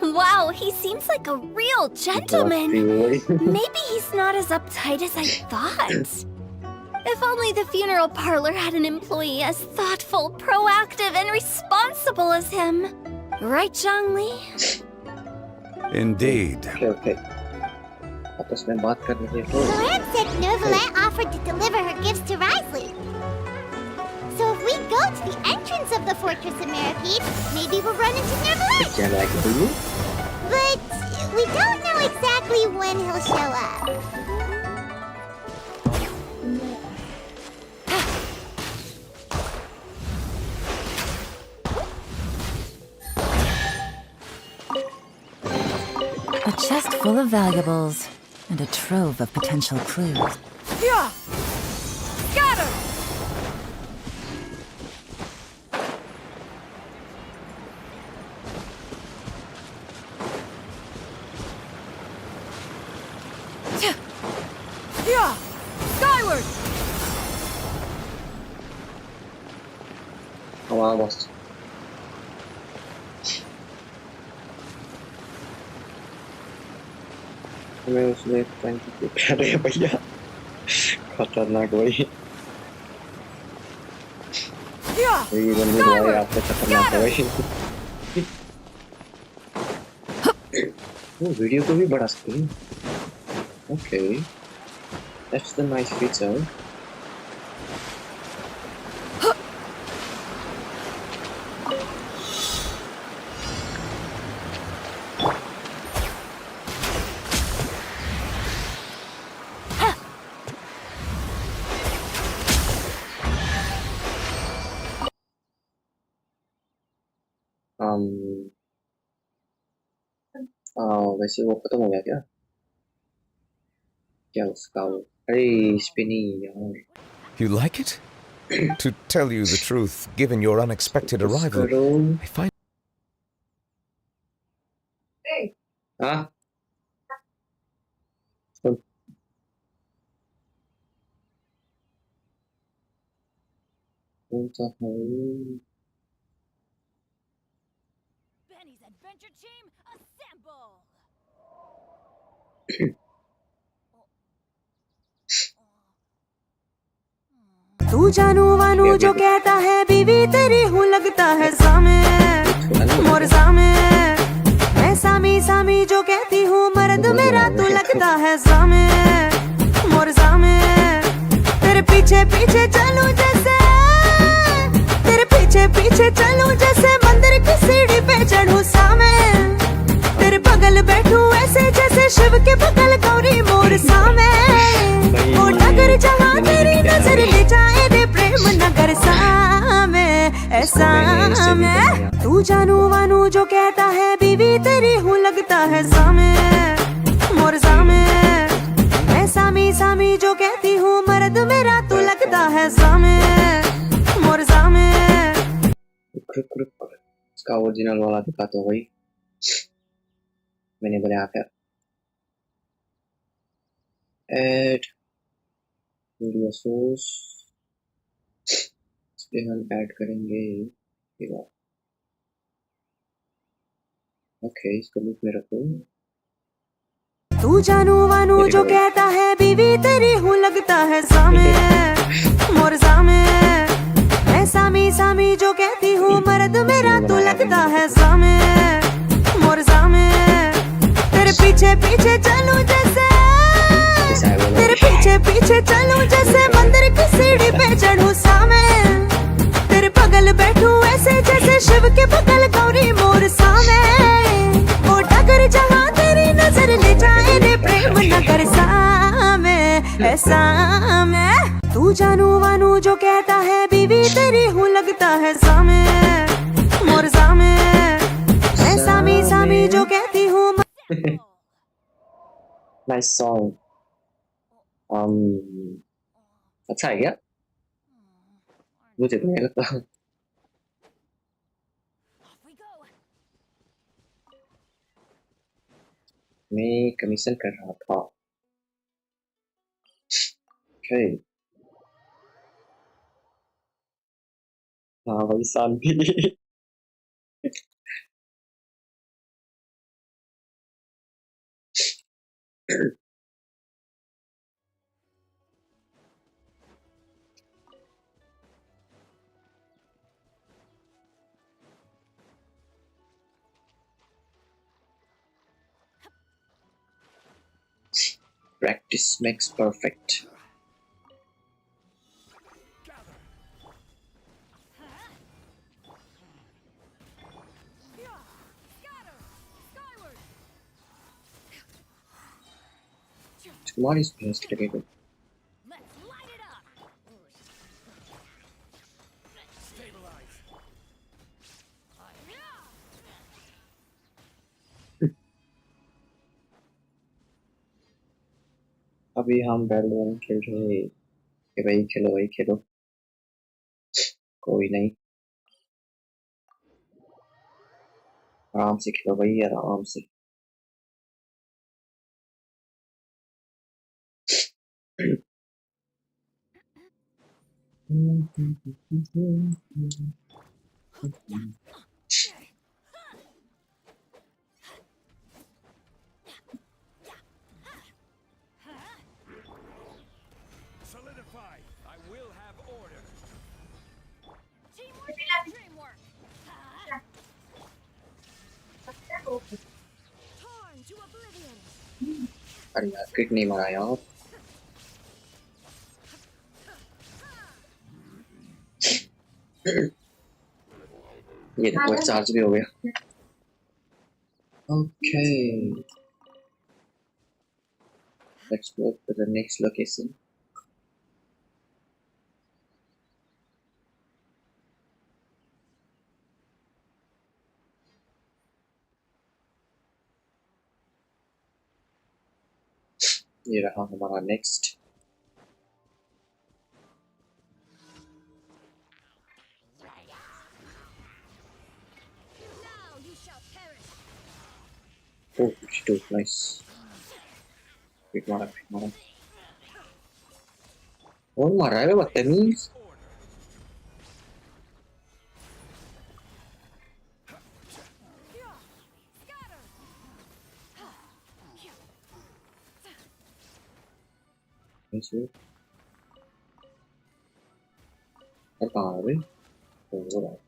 Wow, he seems like a real gentleman. Maybe he's not as uptight as I thought. If only the funeral parlor had an employee as thoughtful, proactive, and responsible as him. Right, Zhongli? Indeed. Okay. Tapos may baat ka niya. Clorand said Neuvillette offered to deliver her gifts to Risley. So if we go to the entrance of the Fortress of Maripede, maybe we'll run into Neuvillette. Diyan lagi dulu. But we don't know exactly when he'll show up. A chest full of valuables and a trove of potential clues. Yeah! Scatter! Yeah! Skyward! Oh, almost. मैं उसमें 20 कर रहे हैं भैया खतरनाक भाई ये बंदी भाई आपसे खतरनाक है भाई वो वीडियो को भी बढ़ा सकते हैं okay that's the nice feature वैसे वो खत्म हो गया क्या क्या उसका वो अरे इस पे नहीं यार You like it? To tell you the truth, given your unexpected arrival, I find... हाँ सुन कौन सा है Benny's adventure team, assemble! तू जानू वानू जो कहता है बीवी तेरी हूँ लगता है सामे मोर सामे मैं सामी सामी जो कहती हूँ मर्द मेरा तू लगता है सामे मोर सामे तेरे पीछे पीछे चलूं जैसे तेरे पीछे पीछे चलूं जैसे मंदिर की सीढ़ी पे चढ़ूं सामे तेरे बगल बैठूं ऐसे जैसे शिव के बगल गौरी मोर सामे वो नगर जहाँ तेरी नजर ले जाए दे प्रेम नगर सामे ऐसा मैं तू जानू वानू जो कहता है बीवी तेरी हूँ लगता है सामे मोर सामे मैं सामी सामी जो कहती हूँ मर्द मेरा तू लगता है सामे मोर सामे इसका ओरिजिनल वाला दिखाता हूँ भाई मैंने बनाया फिर ऐड वीडियो सोर्स इस पे हम ऐड करेंगे ओके इसको लूप में रखो तू जानू वानू जो कहता है बीवी तेरी हूँ लगता है सामे मोर सामे मैं सामी सामी जो कहती हूँ मर्द मेरा तू लगता है सामे मोर सामे तेरे पीछे पीछे चलूं जैसे तेरे पीछे पीछे चलूं जैसे मंदिर की सीढ़ी पे चढ़ूं सामे तेरे बगल बैठूं ऐसे जैसे शिव के बगल गौरी मोर सामे वो डगर जहाँ तेरी नजर ले जाए दे प्रेम नगर सामे ऐसा मैं तू जानू वानू जो कहता है बीवी तेरी हूँ लगता है सामे मोर सामे मैं सामी सामी जो कहती हूँ नाइस सॉन्ग अच्छा है क्या मुझे तो नहीं लगता मैं कमीशन कर रहा था ओके हाँ भाई शांति Practice makes perfect. What is best to get? अभी हम बैलून खेल रहे हैं कि भाई खेलो कोई नहीं आराम से खेलो भाई आराम से Solidify. I will have order. Teamwork is dreamwork. Torn to oblivion. अरे यार क्रिट नहीं मारा यार ये देखो चार्ज भी हो गया okay let's go to the next location ये रहा हमारा next Now you shall perish. oh too nice क्रिट मारा कौन मार रहा है बदतमीज Eso. Acabare. Ora.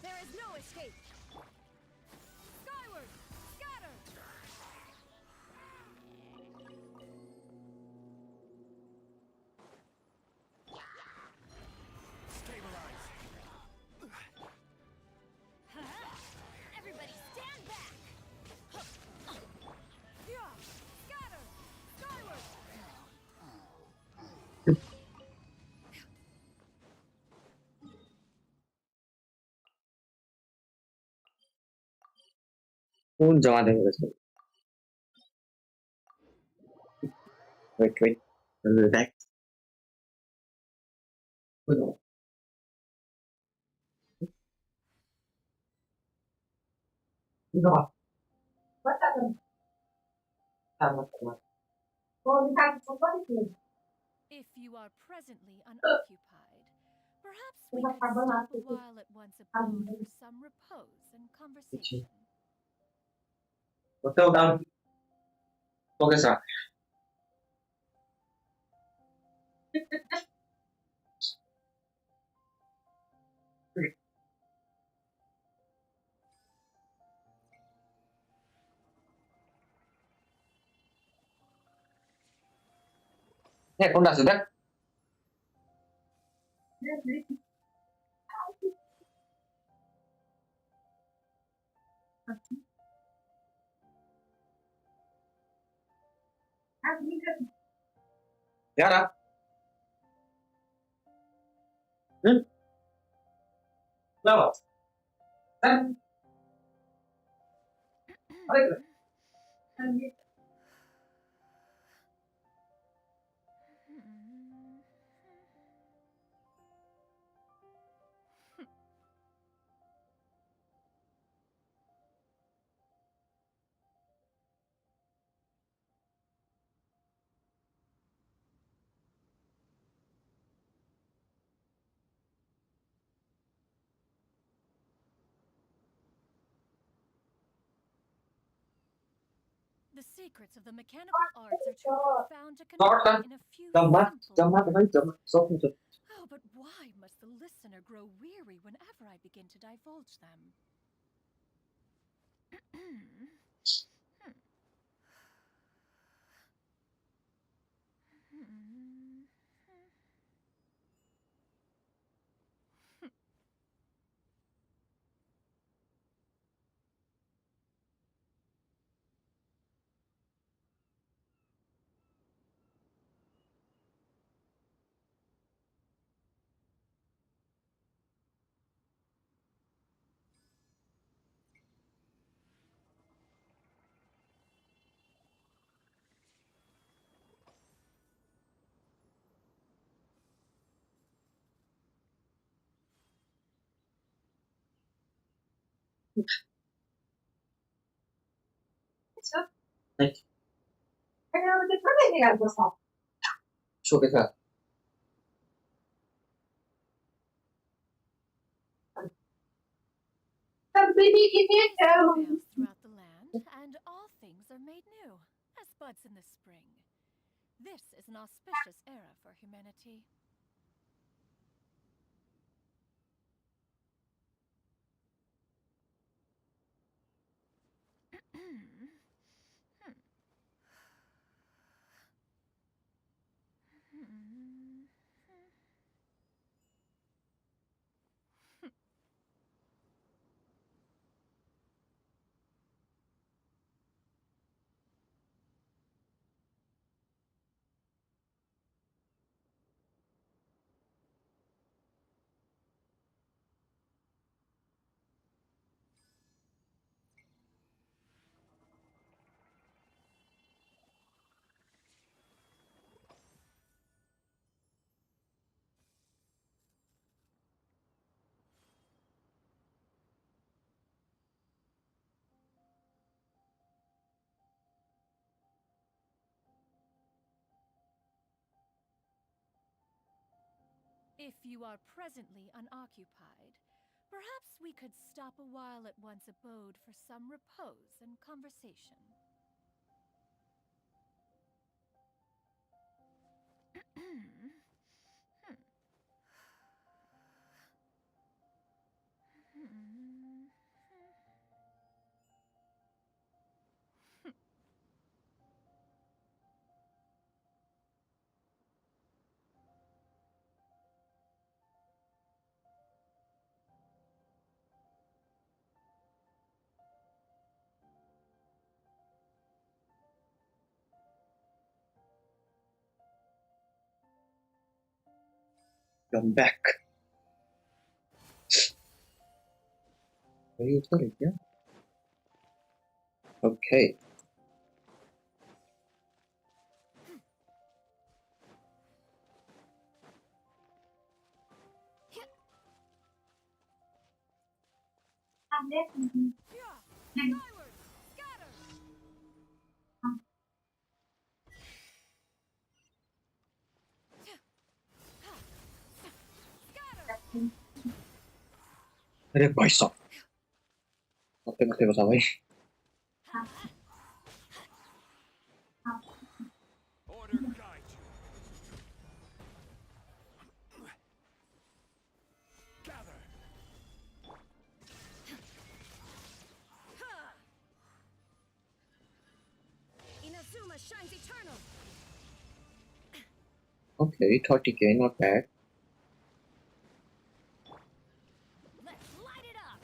There is no escape. Skyward, scatter. Stabilize. Everybody stand back. Scatter, skyward. कौन जमा देंगे इसको wait I'll be back No. What happened? If you are presently unoccupied, perhaps we could stop a while at one's abode for some repose and conversation. Hotel down. Focus on. Kung nasa sudah. Yara. Lawat. The secrets of the mechanical arts are too profound to convey in a few simple Soft. Oh, but why must the listener grow weary whenever I begin to divulge them? Like, show के साथ Prevails throughout the land, and all things are made new, as buds in the spring. This is an auspicious era for humanity. If you are presently unoccupied, perhaps we could stop a while at one's abode for some repose and conversation. come back. Are you sorry? Yeah. Okay. Skyward! Scatter! Scatter! अरे भाई साहब मत मत बता भाई Order guide you. Gather. Inazuma shines eternal! Okay, 30k, not bad. Let's light it up!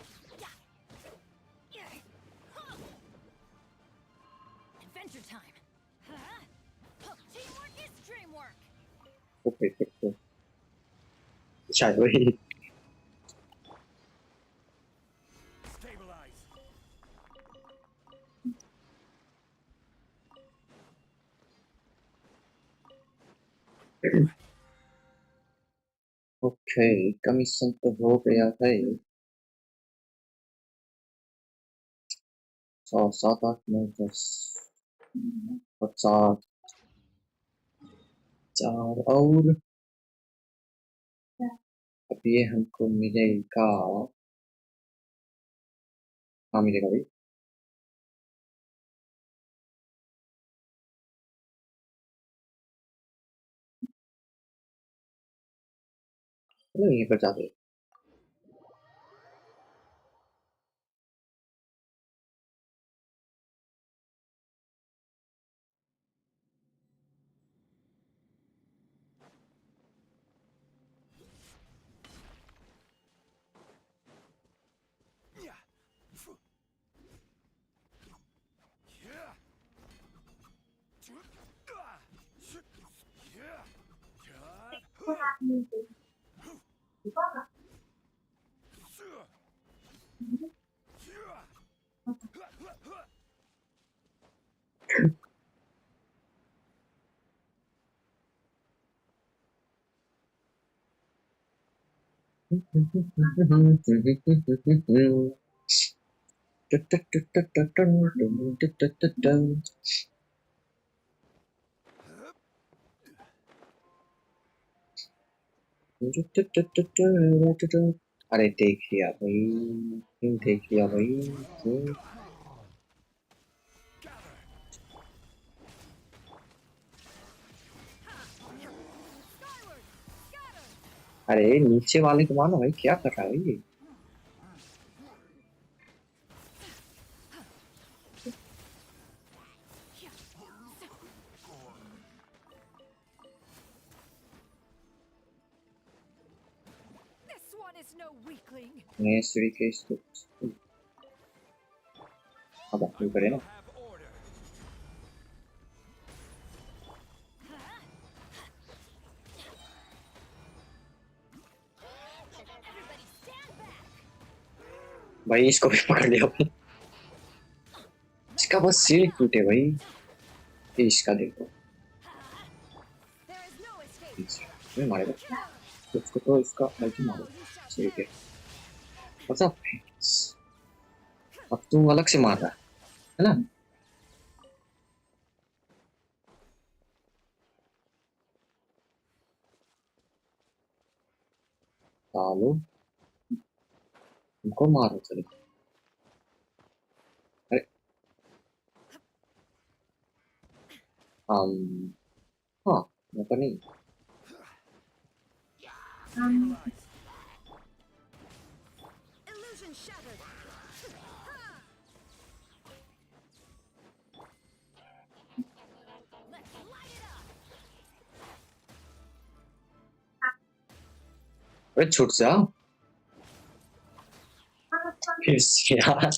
Adventure time! Teamwork is dreamwork! Okay, okay. शायद वही Stabilize. Okay, commission तो हो गया है 100 7 8 9 10 50 4 और अब ये हमको मिलेगा हाँ मिलेगा भाई चलो यहीं पर जाते हैं Yeah. Yeah. अरे देख लिया भाई, देख लिया भाई। अरे नीचे वाले को मानो भाई, क्या कर रहा है ये? नए सीढ़ी के इसको अब अपनी करे ना। भाई इसको भी पकड़ लिया भाई, इसका बस सिर टूटे भाई। इसका देखो, ये मारेगा उसको तो, इसका मल्टी मारो सिर के। मतलब अब तू अलग से मार रहा है ना। सालो उनको मारो चले। अरे हाँ मौका नहीं। अरे छूट जा फिर से यार।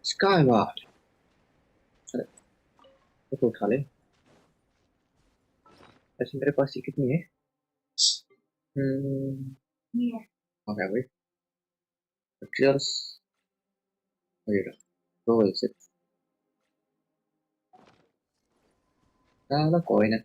स्काईवार्ड तो उठा ले। ऐसे मेरे पास ये कितनी है? आ गया भाई materials वगैरह तो ऐसे ना कोई ना।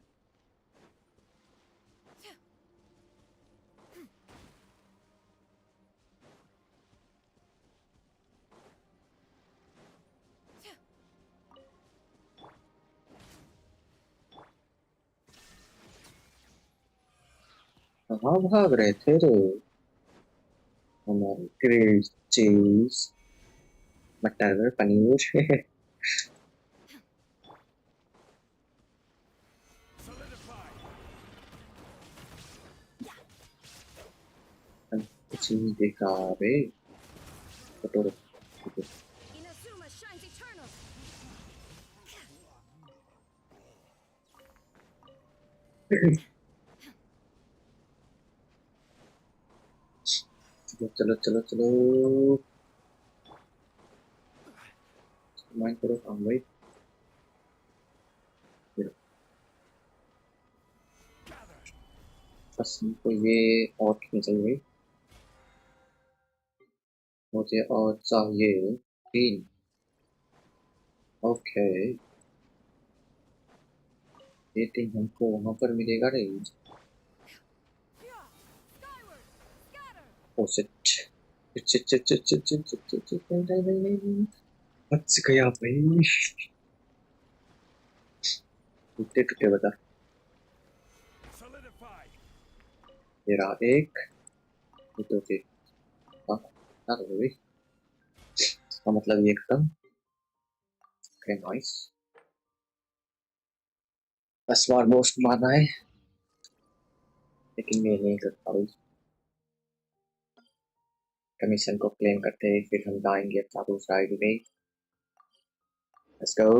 कहाँ भाग रहे थे रे हमारे ग्रिल्ड चीज मटर पनीर। कुछ नहीं देखा रे कटोरे। चलो चलो चलो चलो माइंड करो काम भाई। बस हमको ये और नहीं चाहिए, मुझे और चाहिए 3। ओके ये 3 हमको वहां पर मिलेगा range. Oh shit shit shit shit shit shit shit shit नहीं बच गया भाई। टूटे टूटे बता। ये रहा एक तो के हाँ ना तो भाई इसका मतलब ये खत्म। ओके नाइस बस बार बॉस मारना है। लेकिन मैं नहीं कर पाऊँ। कमीशन को क्लेम करते हैं फिर हम जाएंगे अपना दूसरा आईडी में। Let's go.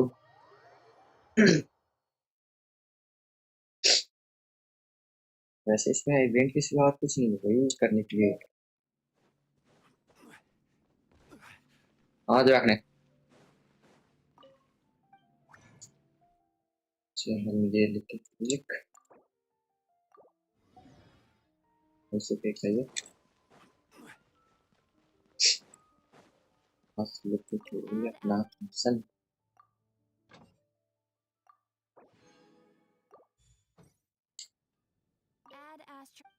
वैसे इसमें इवेंट के सिवा और कुछ नहीं है भाई करने के लिए। आज रखने हम ये लिख उसे देख लिया अपना सन। Add astro.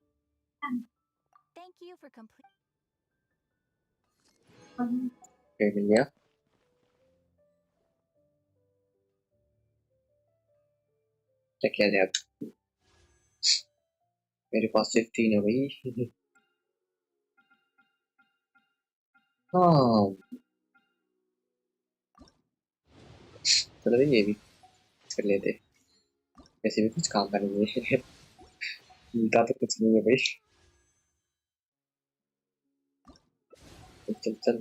Thank you for complete. मिल गया। क्या किया जाए अब? मेरे पास सिर्फ 3 है भाई। हाँ चलो भाई ये भी कर लेते। वैसे भी कुछ काम करने है। मिलता तो कुछ नहीं है भाई। चल चल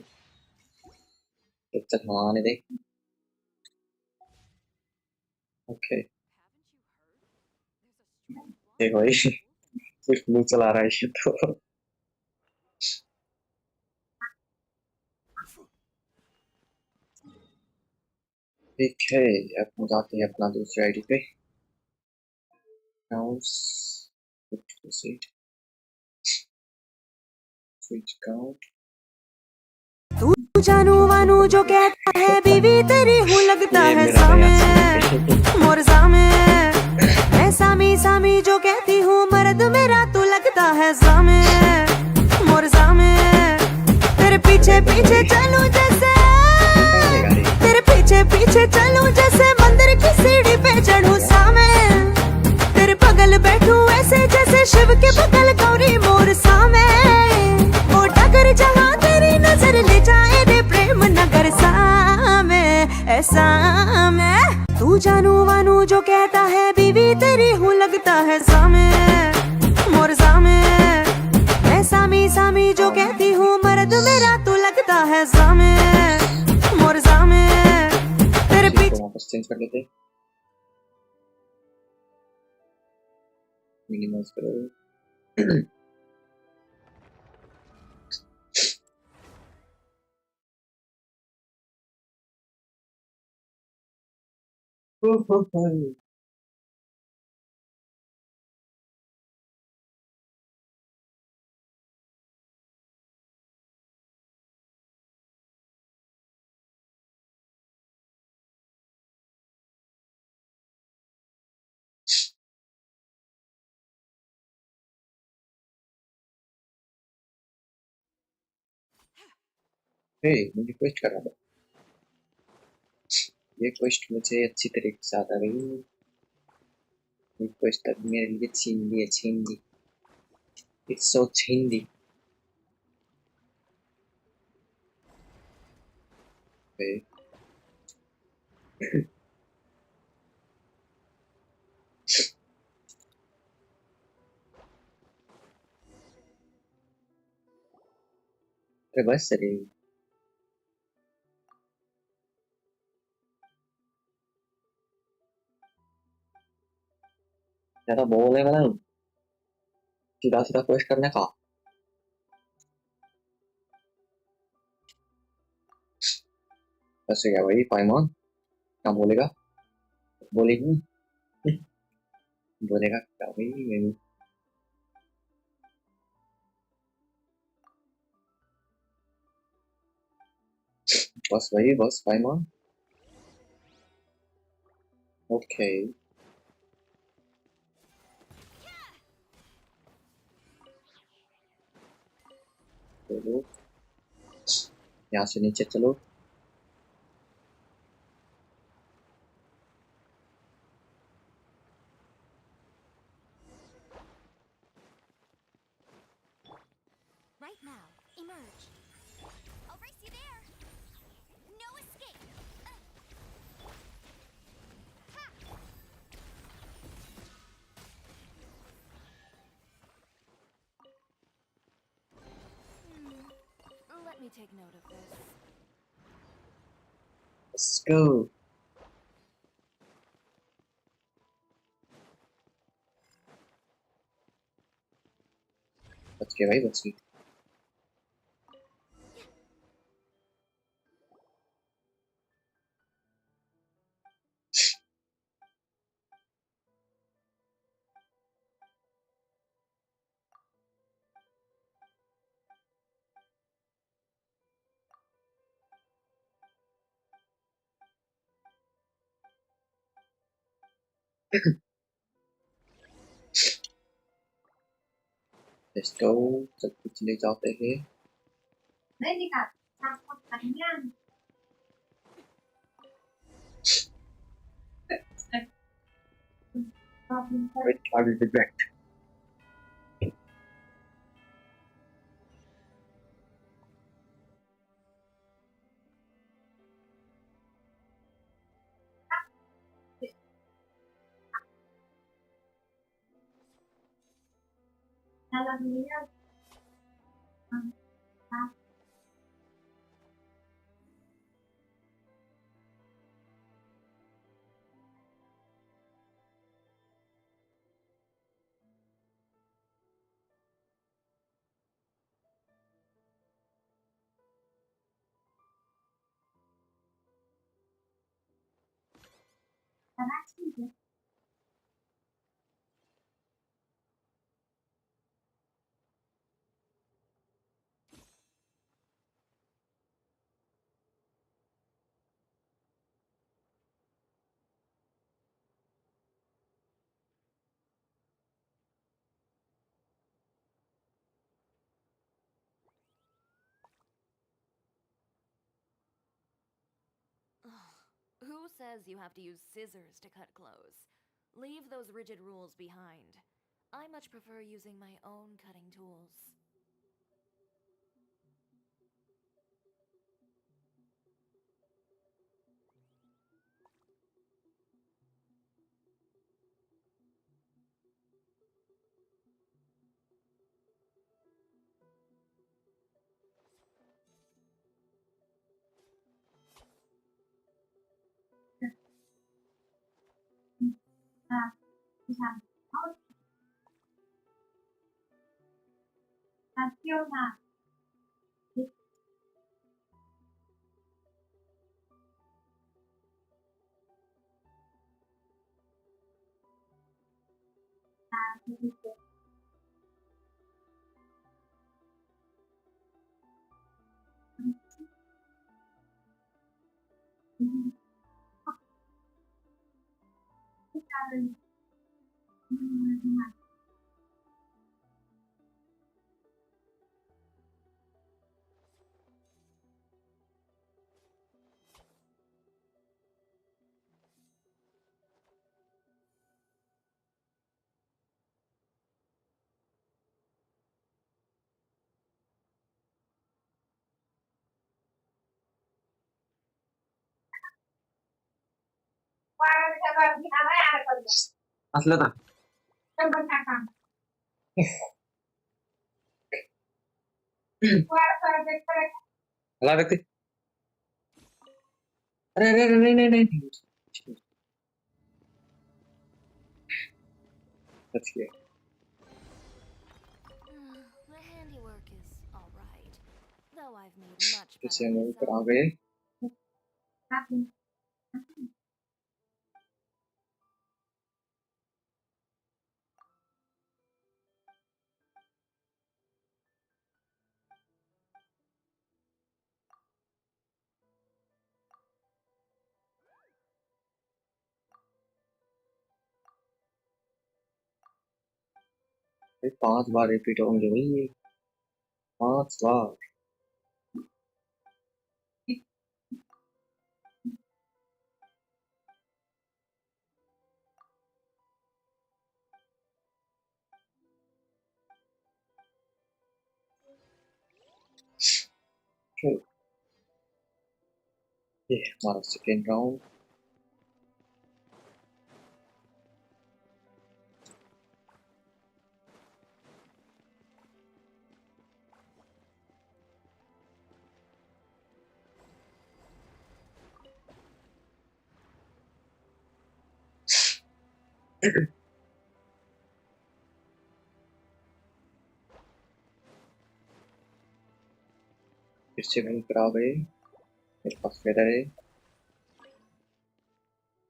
चल चल हाँ आने दे। ओके देखो भाई सिर्फ मुंह चला रहा है ये तो। ठीक है अब हम जाते हैं अपना दूसरे आईडी पे। Switch count. तू जानू वानू जो कहता है बीवी तेरी हूँ लगता है सामे मोर सामे। मैं सामी सामी जो कहती हूँ मर्द मेरा तू लगता है सामे मोर सामे। तेरे पीछे पीछे चलूं जैसे तेरे पीछे पीछे चलूं जैसे मंदिर की सीढ़ी पे चढ़ूं सामे। तेरे बगल बैठूं ऐसे जैसे शिव के बगल गौरी मोर सामे। वो डगर जहाँ तेरी नजर ले जाए रे प्रेम नगर सामे ऐसा मैं। तू जानू वानू जो कहता है बीवी तेरी हूँ लगता है सामे मोर सामे। मैं सामी सामी जो कहती हूँ मर्द मेरा तू लगता है सामे मोर सामे। तेरे पीछे वापस चेंज कर लेते। मिनिमाइज करो। मुझे क्वेस्ट करा दो। ये क्वेस्ट मुझे अच्छी तरीके से आता है। ये क्वेस्ट तक मेरे लिए छीन ली है छीन ली। इट्स सो छीन ली। अरे बस सही ज्यादा बोल है मतलब सीधा सीधा क्वेश्चन करने का। बस क्या भाई पाइमॉन क्या बोलेगा बोलेगी। बोलेगा क्या भाई मैं बस भाई बस पाइमॉन। ओके चलो यहाँ से नीचे चलो। Right now, emerge. I'll race you there. No escape. take note of this. Let's go. बच गए भाई, बच गए. Let's go. सब कुछ ले जाते हैं. Wait, I will be back. Who says you have to use scissors to cut clothes? Leave those rigid rules behind. I much prefer using my own cutting tools. असलं था. हला रखते. अरे अरे अरे नहीं नहीं नहीं. बच गए. The handiwork is alright, though I've made much फिर better से हम ऊपर आ myself. गए. भाई 5 बार रिपीट होंगे भाई ये. 5 बार. ये हमारा सेकेंड राउंड. फिर से वहीं पर आ गए। मेरे पास फेदर है,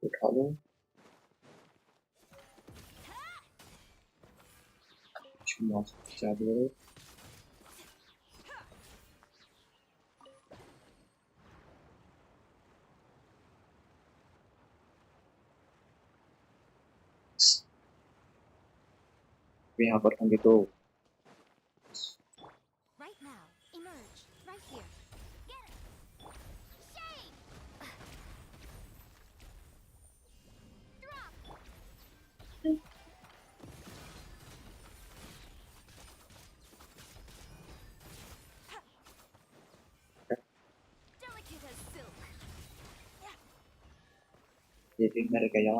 उठा लो। चालू। यहाँ पर होंगे तो Right now, emerge. Right here. Get it! Shame! Drop! Delicate as silk. ये भी मर गया।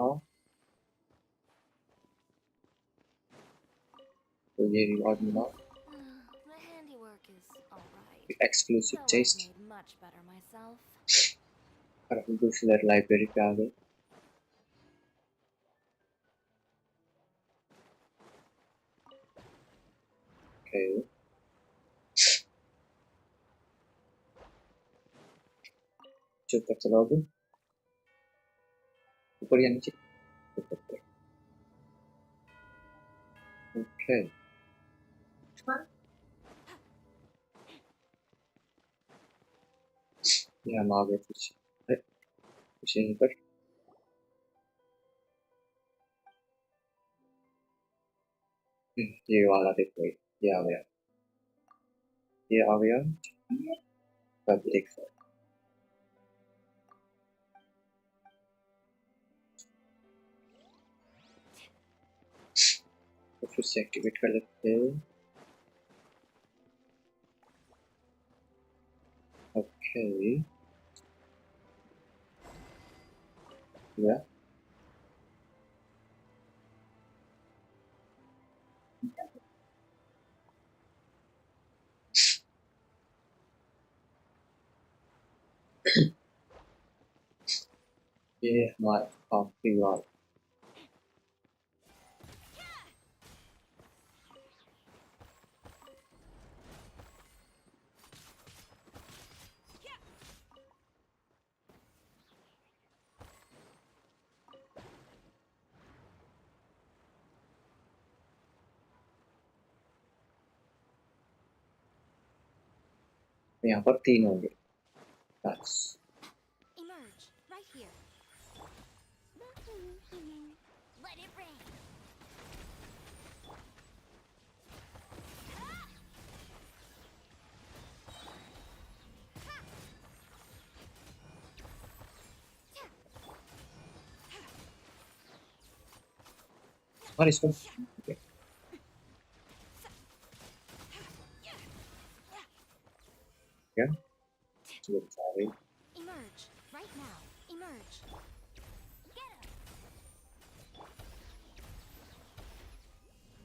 तो ये रिवॉर्ड मिला। The handiwork is alright. Exclusive Though I've chest. made much better myself. और हम दूसरी लाइब्रेरी पे आ गए। ओके, चुप कर चलाओगे ऊपर या नीचे? ऊपर पे। ओके, ये हम आ गए कुछ। अरे, कुछ यहीं पर। ये वाला देखो, ये आ गया, ये आ गया। सब एक साथ। तो फिर से एक्टिवेट कर लेते हैं। ओके, या ये हमारा काफी वाला। यहाँ पर 3 होंगे। बस Emerge. Right here. Let it rain. और इसको okay. क्या? चलो सारे Emerge. Right now. Emerge. Get him.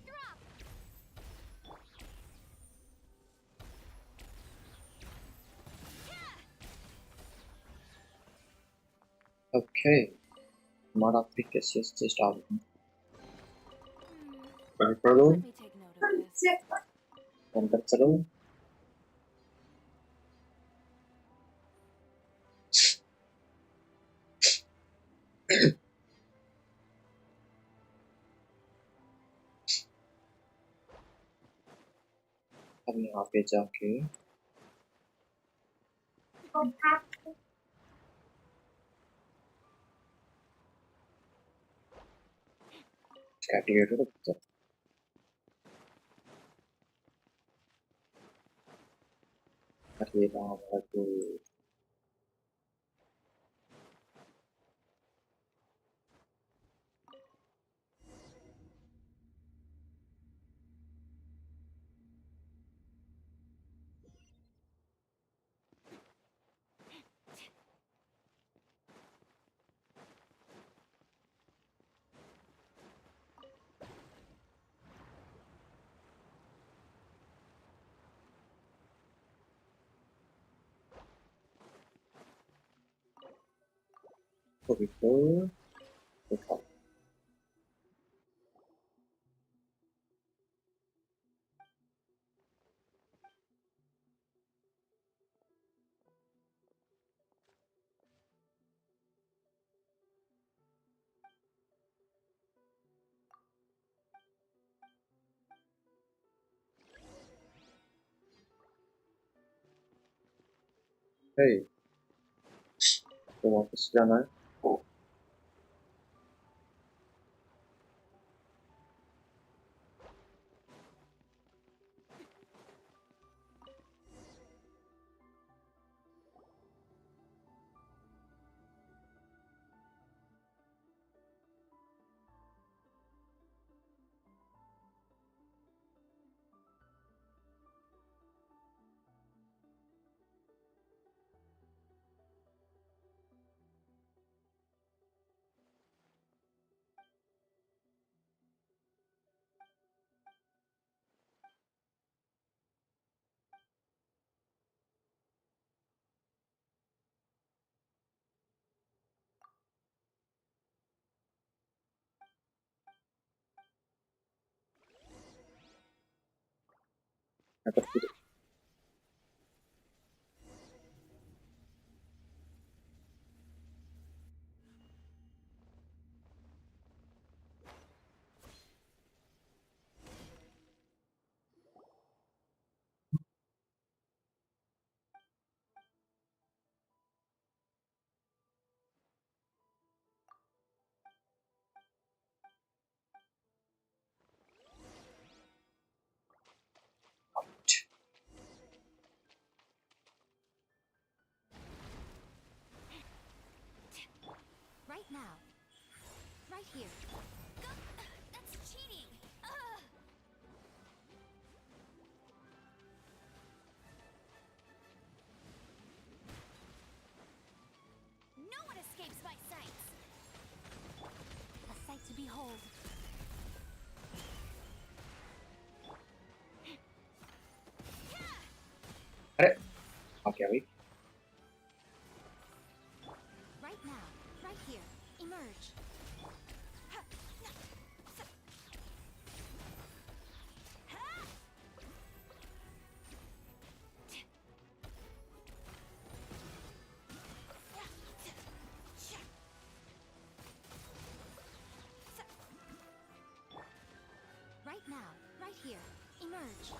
Drop. Okay, हमारा कैसे स्टार्ट करो। Let me take note of this. अंदर चलो। अब यहाँ पे जाके कैटेगरी रखते हैं। अरे राम तो उठा। Hey,ここ私じゃない？なんか来る。Right now. Right here. That's cheating! No one escapes my sights! A sight to behold. あれ？オッケー、Right now. Right here. Emerge. Right now, right here. Emerge.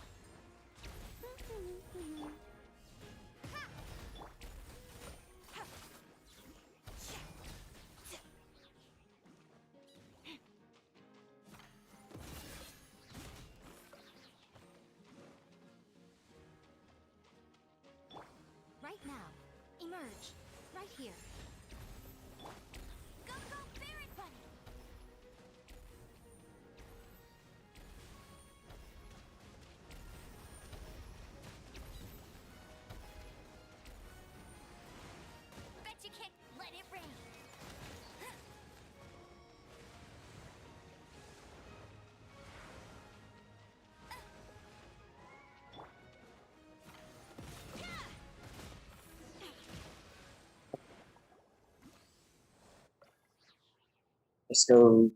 Right now. Emerge. Right here. Go, go, Barret Bunny! Bet you can't let it rain! Let's go.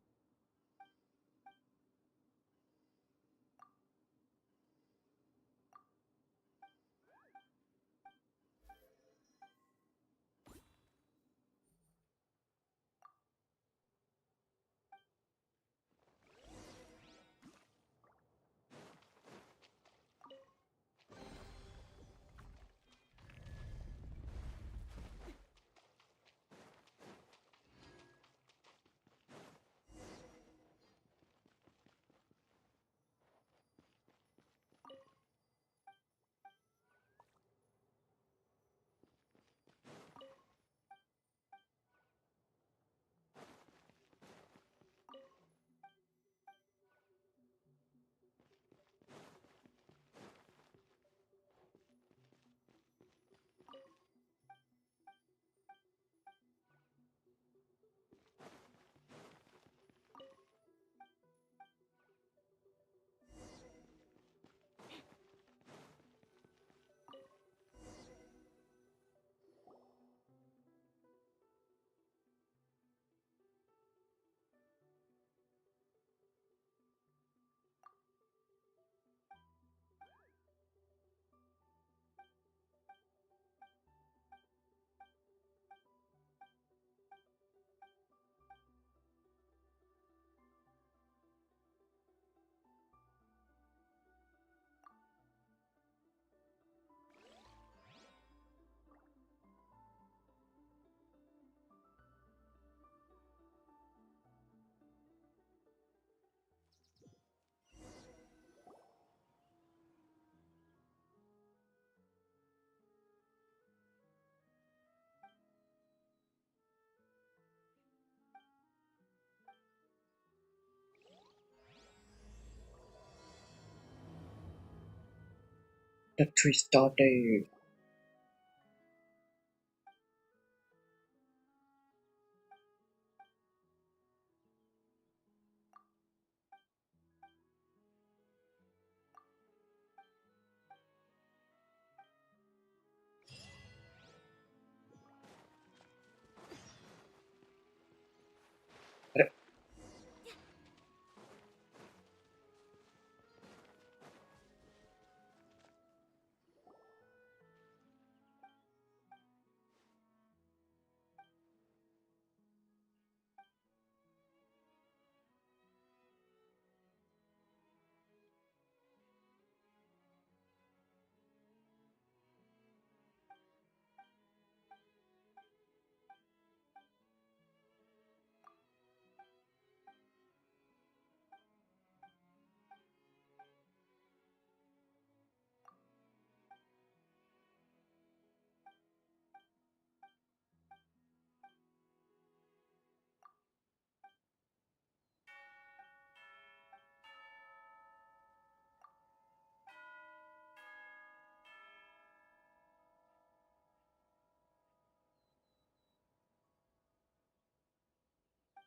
The tree started.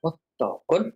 What the god?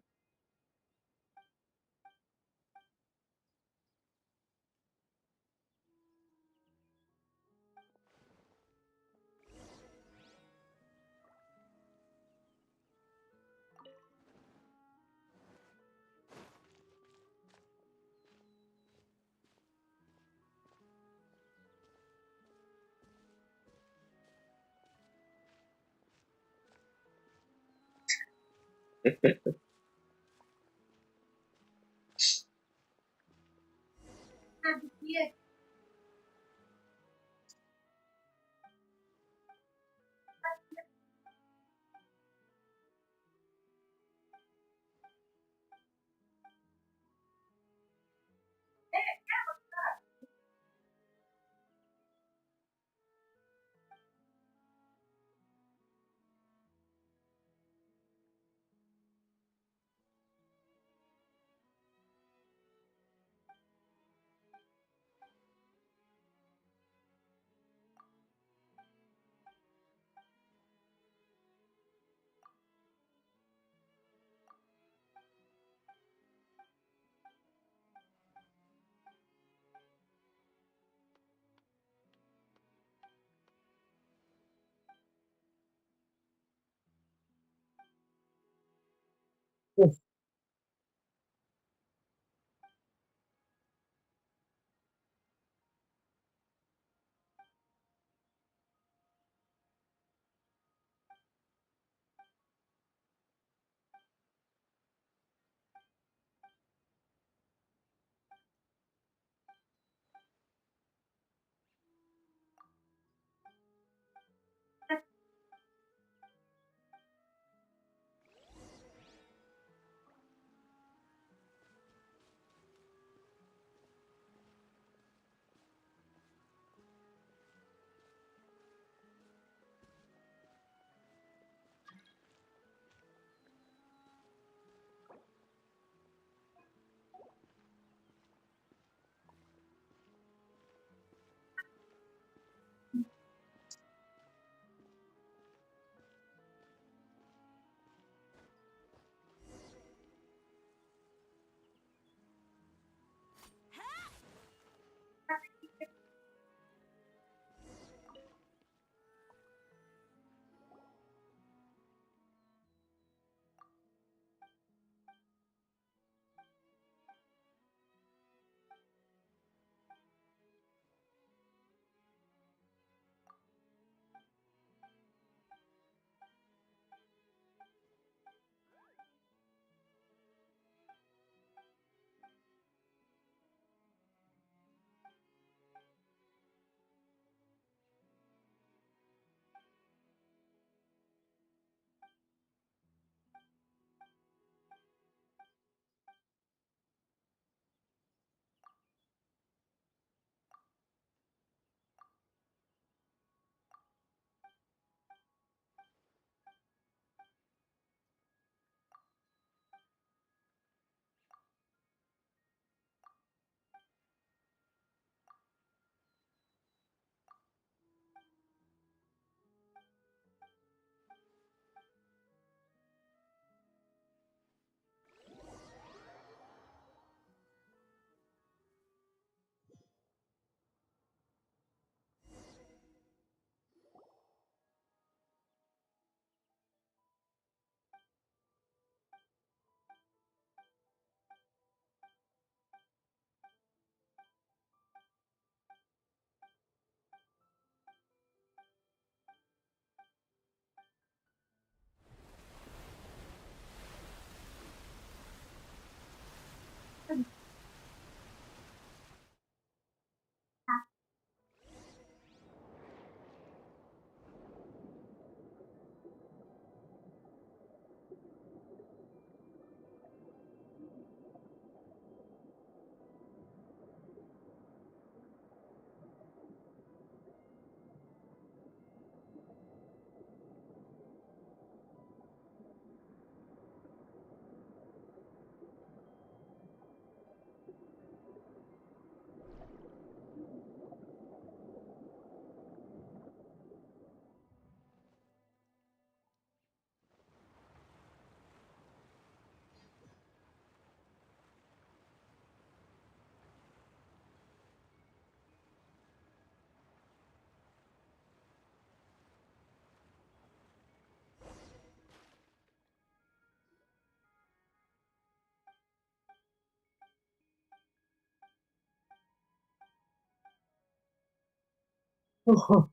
Oh,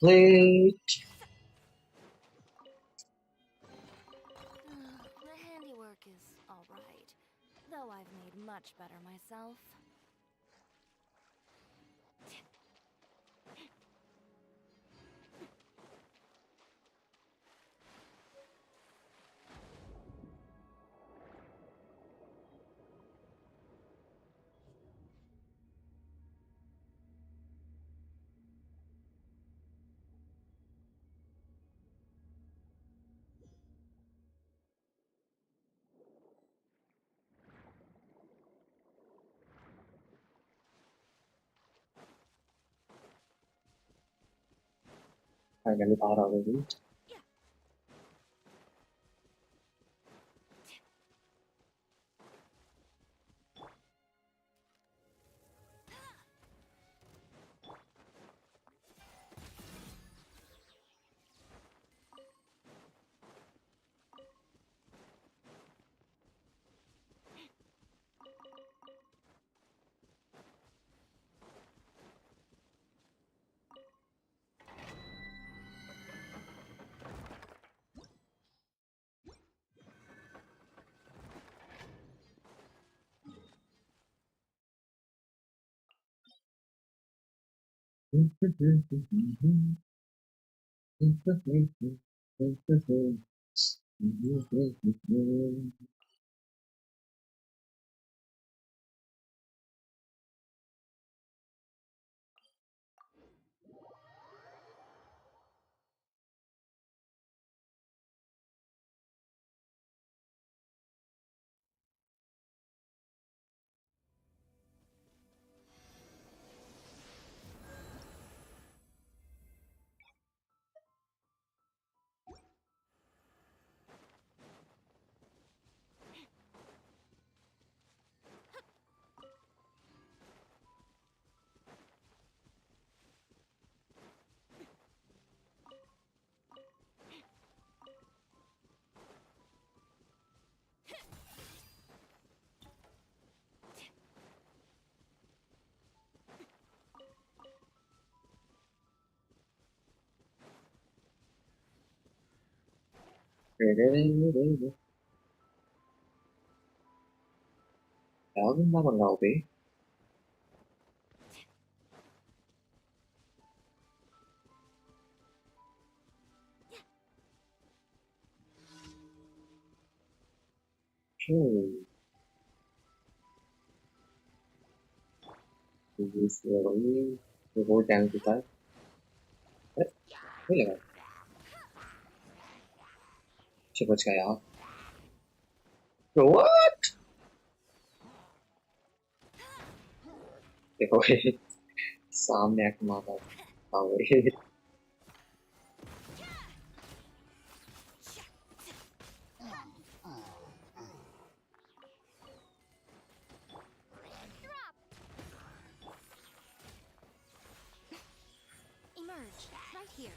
plate. The handiwork is all right, though I've made much better myself. Finally power already. Đó nó còn ngầu tí. Rồi vô trang thì phải. Đấy, thế là super sky out. What? Để coi sao nè mà tao Emerge, right here.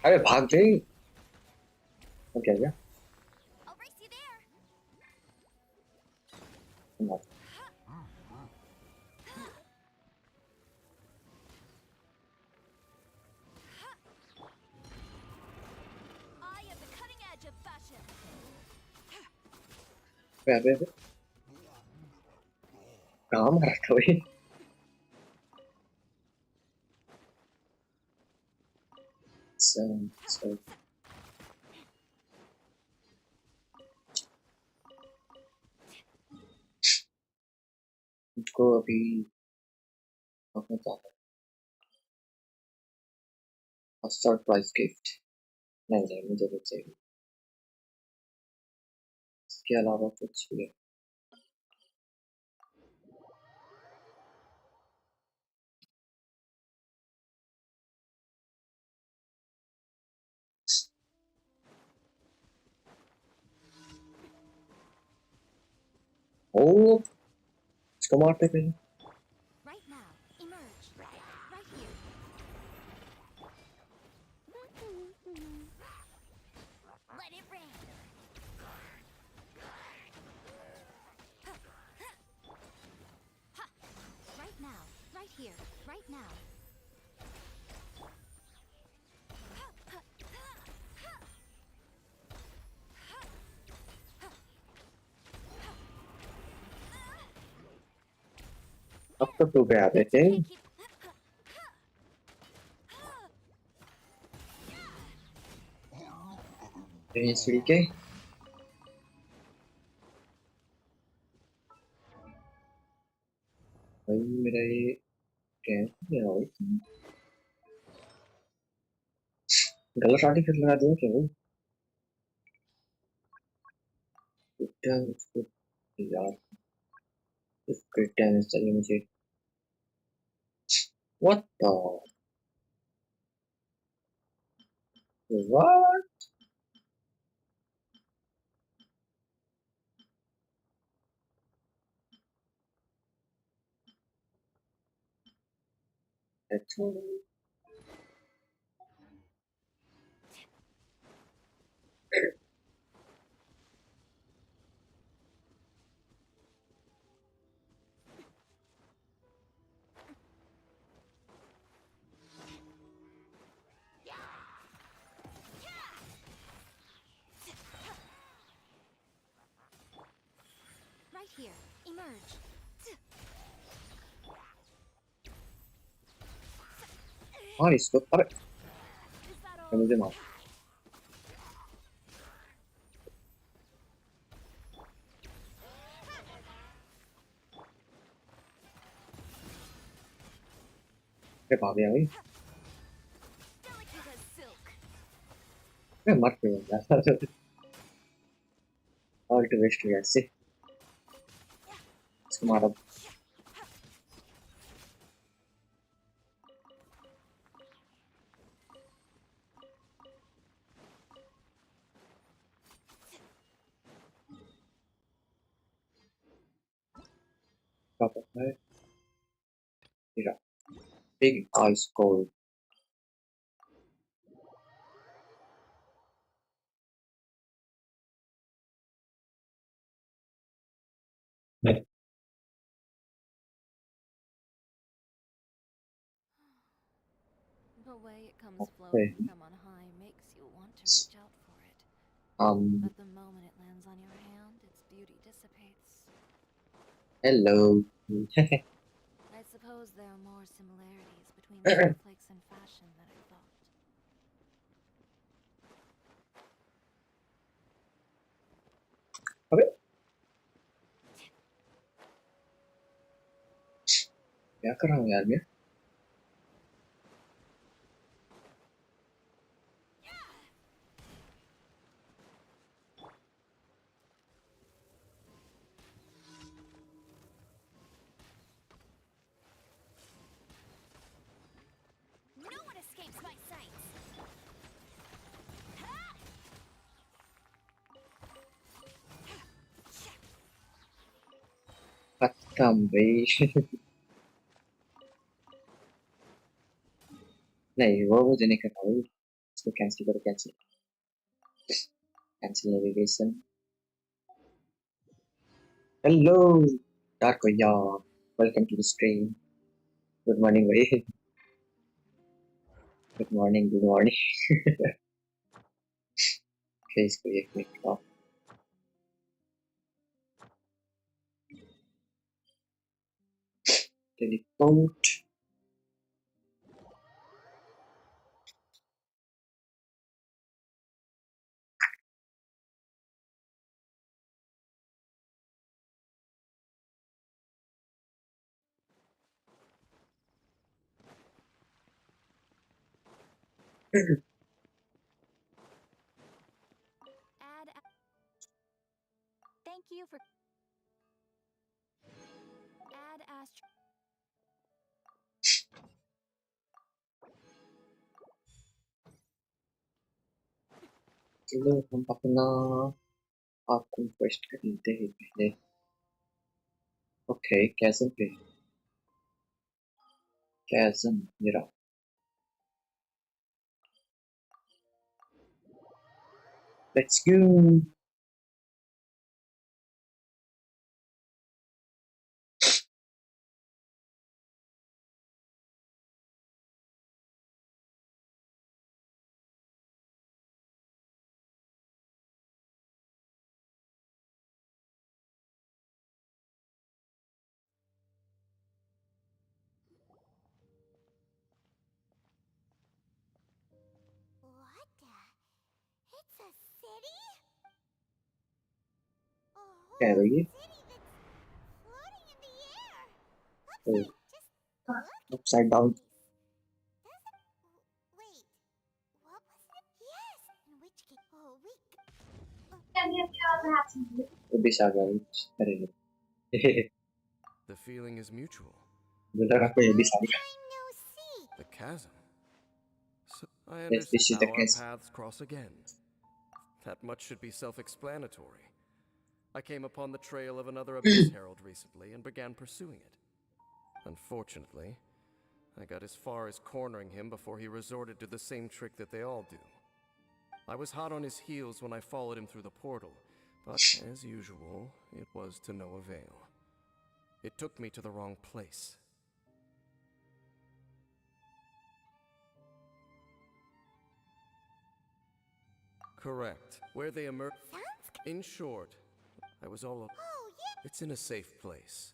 अरे भाग दे वो क्या गया I'll race you there. I am the cutting edge of fashion. về có mà thôi so को अभी अपने चाहता हूँ सरप्राइज गिफ्ट नहीं मुझे तो चाहिए के अलावा कुछ भी है? ओ, इसको मारते पहले। Right now, emerge. Right here. Let it rain. Right now, right here, right now. अब तो तू गया देखे। सीढ़ी के भाई मेरा ये कैसे है भाई? गलत आर्टिफिस लगा दिया क्या भाई? क्या उसको यार इस क्रिट डैमेज चाहिए मुझे। What the what? Actually, Right here, emerge. हाँ इसको अरे मुझे मार। अरे भाग गया भाई। Delicate as silk. मैं मर गया यार। ऑल्ट वेस्ट गया इससे। इसको मारा। क्या पता है? मेरा big ice cold. The way it comes Okay. floating from on high makes you want to reach out for it. But the moment it lands on your hand, its beauty dissipates. Hello. I suppose there are more similarities between snowflakes and fashion than I thought. अबे क्या कर रहा हूँ यार मैं? No one escapes my sights. खत्म भाई। नहीं वो मुझे नहीं करना भाई। इसको कैंसिल करो cancel. Cancel navigation. Hello dark भैया। Welcome to the stream. Good morning भाई। Good morning good morning. Face को एक मिनट का teleport. Thank you for Ad Ast. चलो हम अपना आप कंक्वेस्ट करते हैं पहले. Okay, chasm पे. Chasm, मेरा. Let's go. What the? It's a city? A whole क्या है ये? city that's floating in the air. Oh, Just look at upside down. this. Wait, what was it? Yes! In which case, oh, we... वो भी saga अरे The feeling is mutual. मुझे लगा कोई भी saga. Time no see. The chasm. So I Yes, this is understand the how our case. paths cross again. That much should be self-explanatory. I came upon the trail of another Abyss Herald recently and began pursuing it. Unfortunately, I got as far as cornering him before he resorted to the same trick that they all do. I was hot on his heels when I followed him through the portal, but as usual, it was to no avail. It took me to the wrong place. Correct. Where they emerged. In short, I was all up. Oh, yeah. It's in a safe place.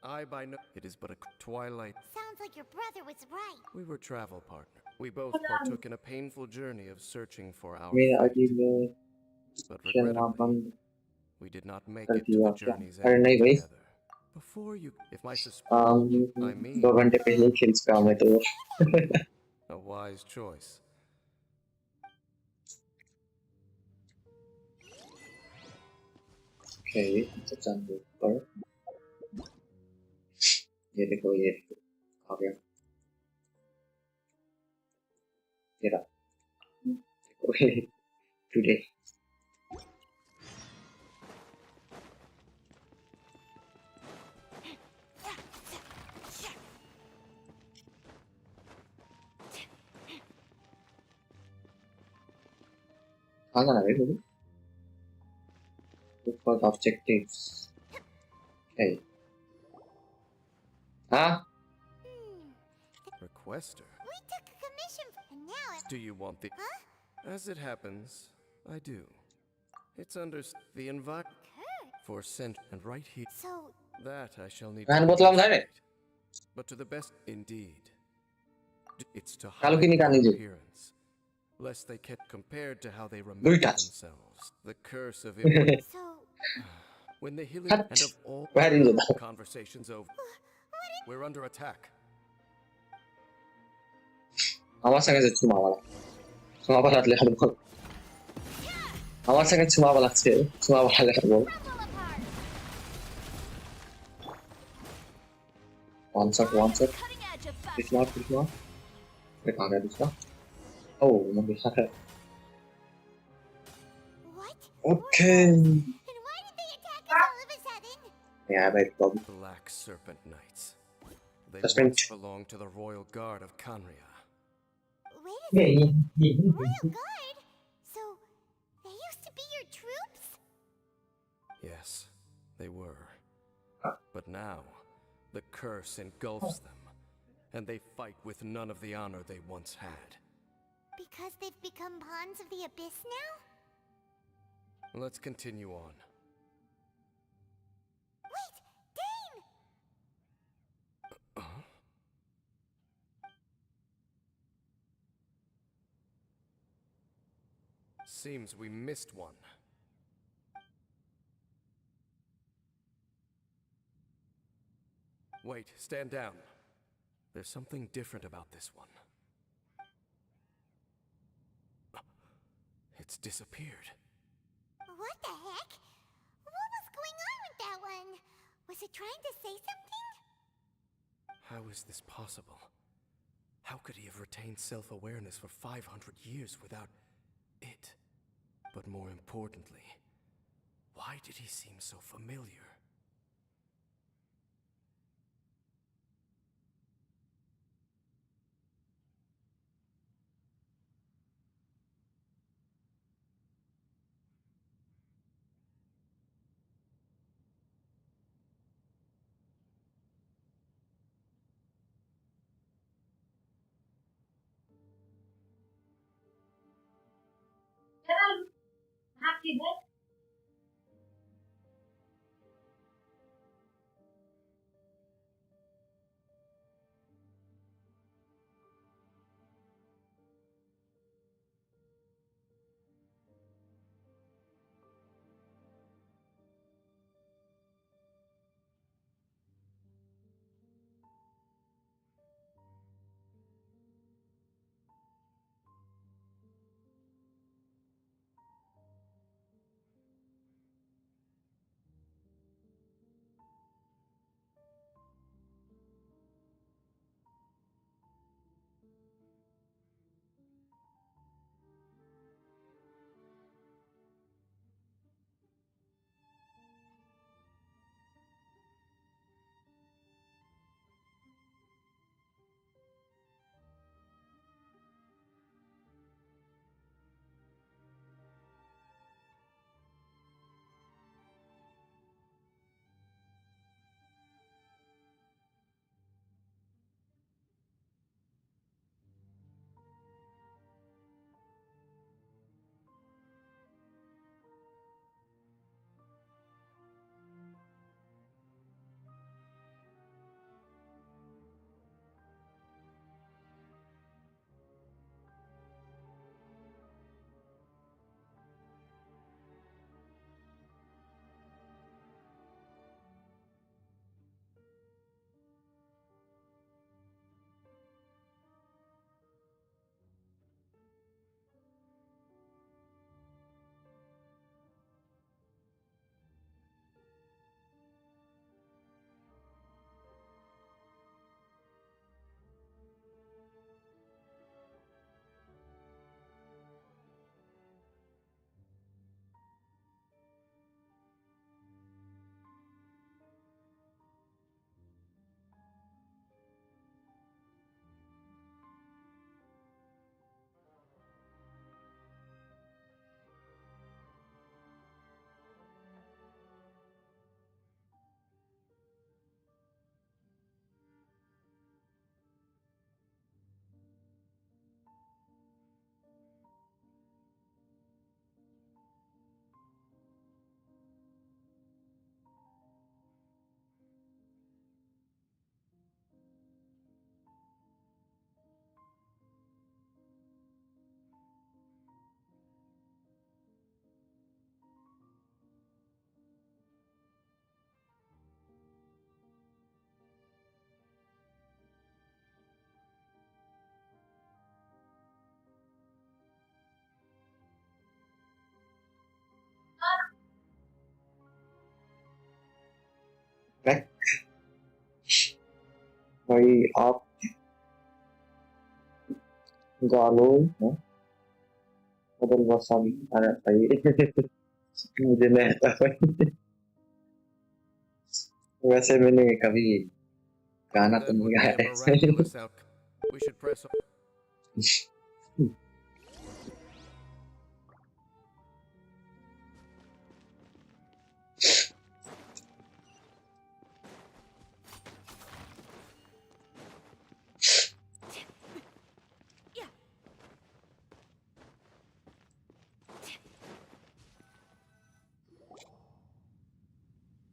I by no. It is but a twilight. Sounds like your brother was right. We were travel partners. We both partook in a painful journey of searching for our मैं fate. अभी मैं But खेलना regrettably, बंद we did not make कर it to दिया the क्या? journey's अरे end नहीं भाई. together. Before you, if my suspicion, I mean, 2 घंटे पहले खेल चुका मैं तो. a wise choice. Okay, तो चंद पर ये देखो आ गया. ये रहा. Okay, today. कहाँ जाना है भाई? Look for the objectives. Okay. हाँ? Requester. We took a commission and now it... Do you want the? Huh? As it happens, I do. It's under the invite Kurt. for sent and right here. So, That I shall need. मैंने बहुत लंबा है. But to the best, indeed. It's to कालो hide की their निकालनी चाहिए. appearance, lest they get compared to how they Good remember touch. themselves. The curse of it. so... When the healing Cut. and of all Very good. conversations over, we're under attack. 아마상에서 주마와라. 주마와라를 하는 거. 아마상에 주마와라지. 주마와라를 하는 거. One shot. This one. 왜 가게 됐어? 어우, 너무 잘해. What? Okay. And why did they attack us all of a sudden? Yeah, babe, Bob. Black Serpent Knights. They Suspend. once belonged to the Royal Guard of Kanria. Wait a second. Royal Guard? So, they used to be your troops? Yes, they were. But now, the curse engulfs them, and they fight with none of the honor they once had. Because they've become pawns of the Abyss now? Let's continue on. Wait! Dane! Seems we missed one. Wait, stand down. There's something different about this one. It's disappeared. What the heck? trying to say something? How is this possible? How could he have retained self-awareness for 500 years without it? But more importantly, why did he seem so familiar? Back. भाई आप गालो हो बदल wasabi अरे भाई मुझे नहीं आता भाई वैसे मैंने कभी गाना तो That नहीं would be गाया a है miraculous outcome. We should press on.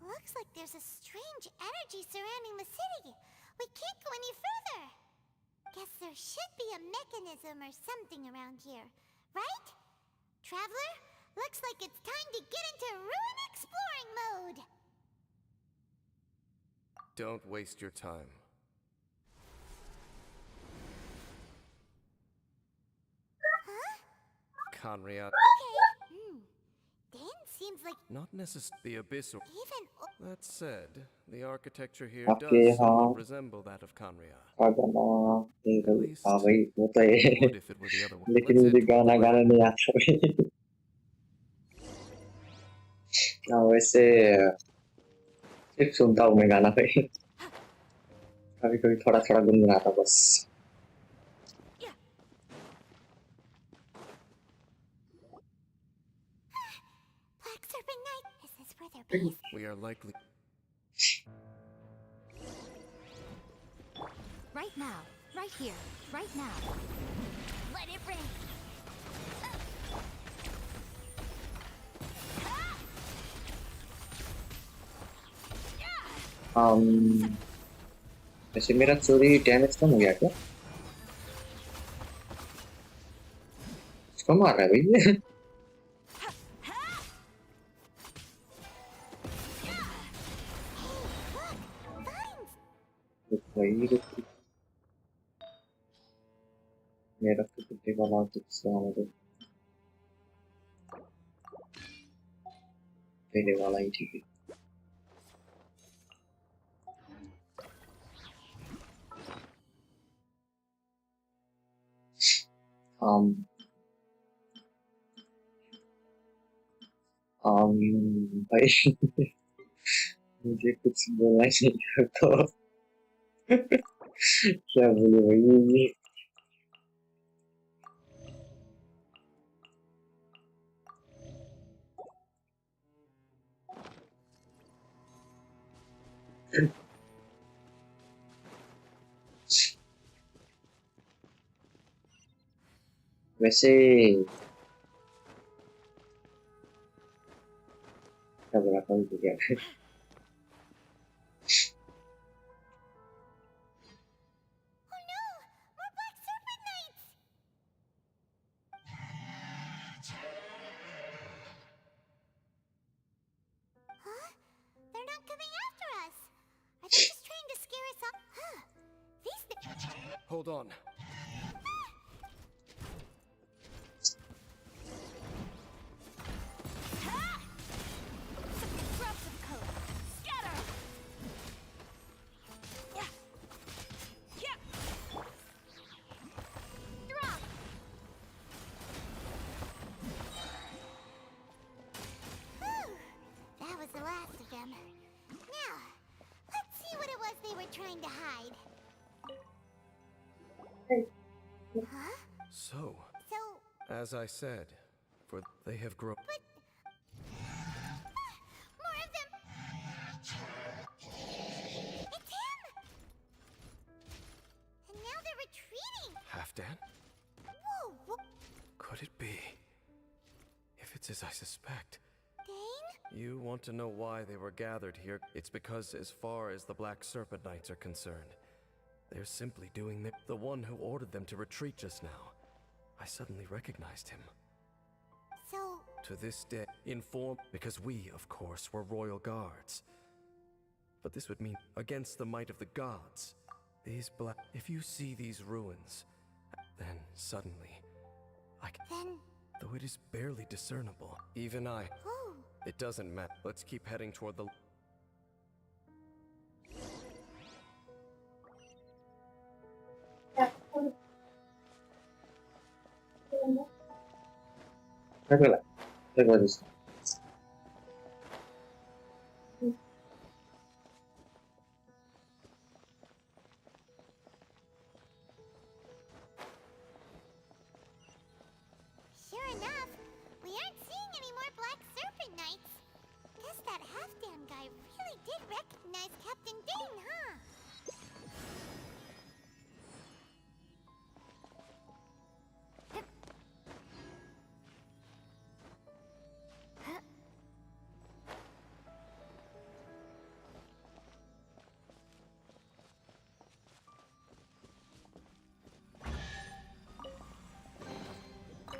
Looks like there's a strange energy surrounding the city. We can't go any further. Guess there should be a mechanism or something around here, right? Traveler, looks like it's time to get into ruin exploring mode. Don't waste your time. Huh? Conriat. Okay. Dan seems like Not necessarily the abyss or... even. That said, the architecture here आपके does हाँ somewhat resemble that of Conria. का गाना नहीं At भाई least, हाँ भाई वो तो है would if it were the other way. लेकिन Let's मुझे head toward गाना the गाना lab. नहीं आता भाई हाँ वैसे सिर्फ सुनता हूँ मैं गाना भाई कभी कभी थोड़ा थोड़ा गुनगुनाता बस Black Serpent Knight. Is this where their base? We are likely... Right now. Right here. Right now. Let it rain. वैसे मेरा चोरी डैमेज कम हो गया क्या इसको मार रहा है भाई भाई मेरा तो कुत्ते वाला तो पहले वाला ही ठीक है भाई मुझे कुछ बोलना चाहिए तो क्या बोले भाई वैसे क्या बोला था मुझे क्या Oh no! More Black Serpent Knights! Huh? They're not coming after us. Are they just trying to scare us off? Huh? Hold on. Drops of code. Scatter! Yeah. Yeah. Drop! Whew. That was the last of them. Now, let's see what it was they were trying to hide. Huh? So, So, as I said, for they have grown... more of them! It's him! And now they're retreating! Halfdan? Whoa! Could it be? If it's as I suspect. Dane? You want to know why they were gathered here? It's because as far as the Black Serpent Knights are concerned, they're simply doing the one who ordered them to retreat just now. I suddenly recognized him. So, To this day, because we, of course, were royal guards. But this would mean against the might of the gods. If you see these ruins, then suddenly, then... though it is barely discernible, even I... Oh! It doesn't matter. Let's keep heading toward the... Look at this. Sure enough, we aren't seeing any more Black Serpent Knights. Guess that Halfdan guy really did recognize Captain Dane, huh?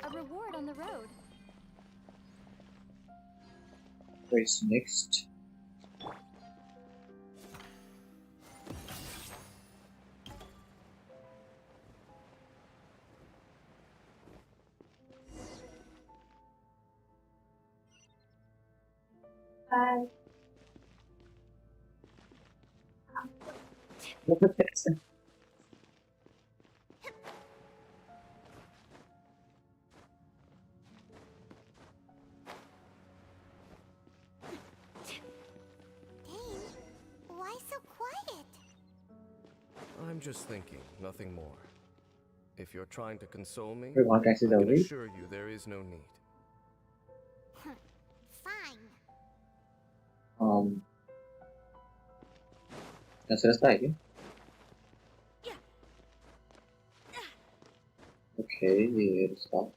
A reward on the road. Where's next? Dane, why so quiet? I'm just thinking, nothing more. If you're trying to console me, Everyone can see I the can way. assure you there is no need. Fine. Yang selesai ya? Okay, stop.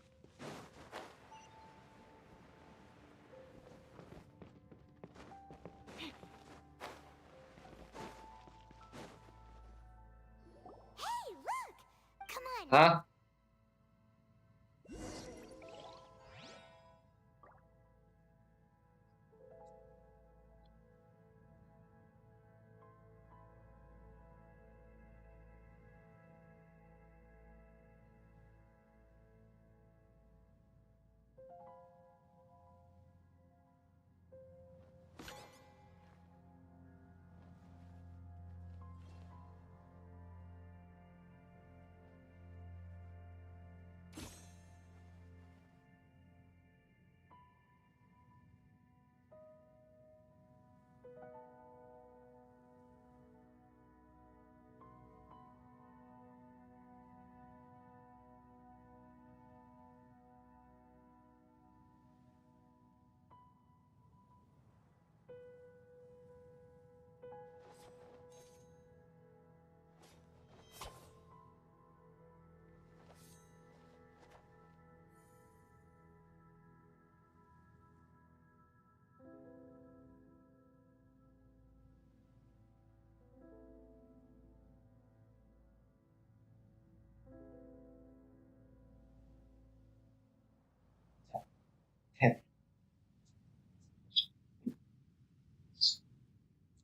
Hey, look! Come on. Hah?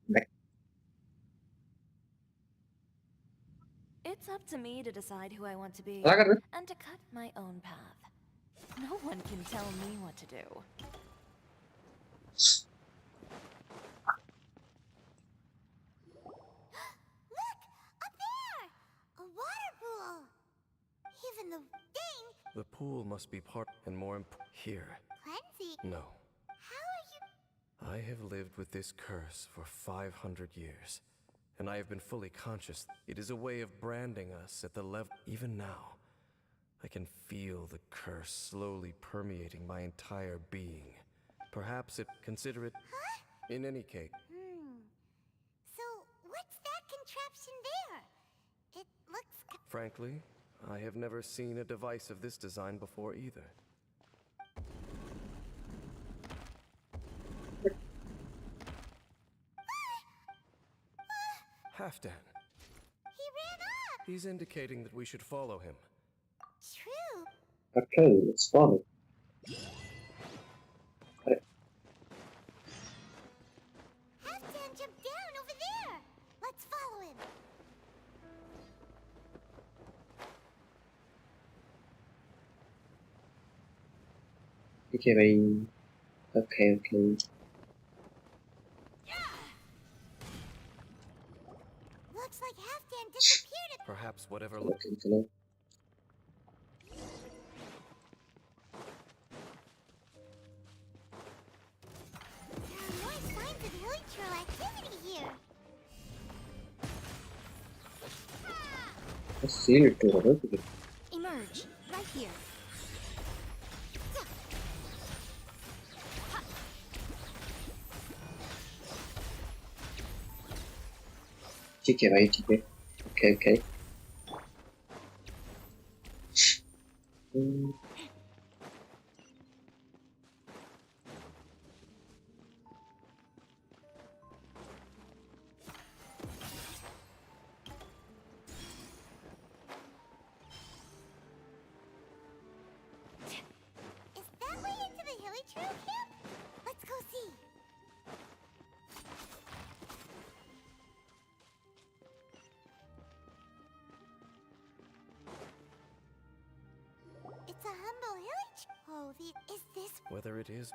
Back. It's up to me to decide who I want to be, Silakan, Bro. and to cut my own path. No one can tell me what to do. Look! Up there! A water pool! Even the thing The pool must be part and more here. cleansing. No. How are you? I have lived with this curse for 500 years, and I have been fully conscious. It is a way of branding us at the level. Even now, I can feel the curse slowly permeating my entire being. Perhaps consider it. Huh? In any case, So, what's that contraption there? It looks. frankly, I have never seen a device of this design before either. Halfdan. He ran up! He's indicating that we should follow him. True. Okay, let's follow. Halfdan jumped down over there! Let's follow him! Okay, bye. Okay. Looks like Halfdan disappeared at. Perhaps whatever. Hello. There are more signs of hilly activity here. Let's see it over. Emerge, right here. ठीक है भाई, ठीक है. Okay. Is that way into the hilly trail camp? Let's go see. It's a humble hilly. Oh, is this? Whether it is.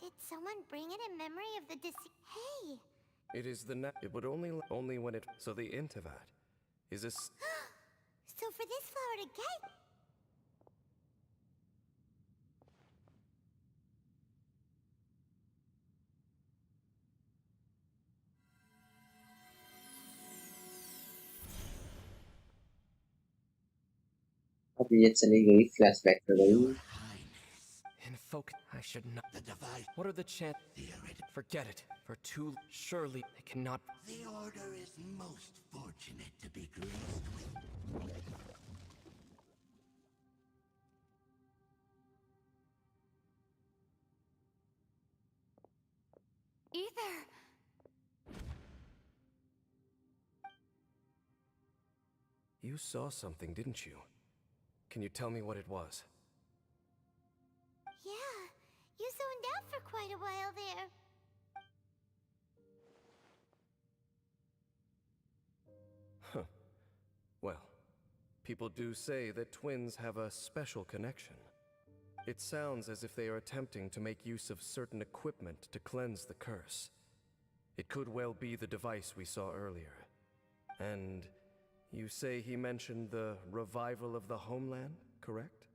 Did someone bring it in memory of the Hey! It is the it would only when it so the Teyvat is a So for this flower to get... अब ये चली गई flashback पे गई. in folk. I should not. The device. What are the chant? Forget it. For too surely I cannot. The Order is most fortunate to be graced with. Either. You saw something, didn't you? Can you tell me what it was? Yeah, you zoned out for quite a while there. Huh. Well, people do say that twins have a special connection. It sounds as if they are attempting to make use of certain equipment to cleanse the curse. It could well be the device we saw earlier. And you say he mentioned the revival of the homeland, correct?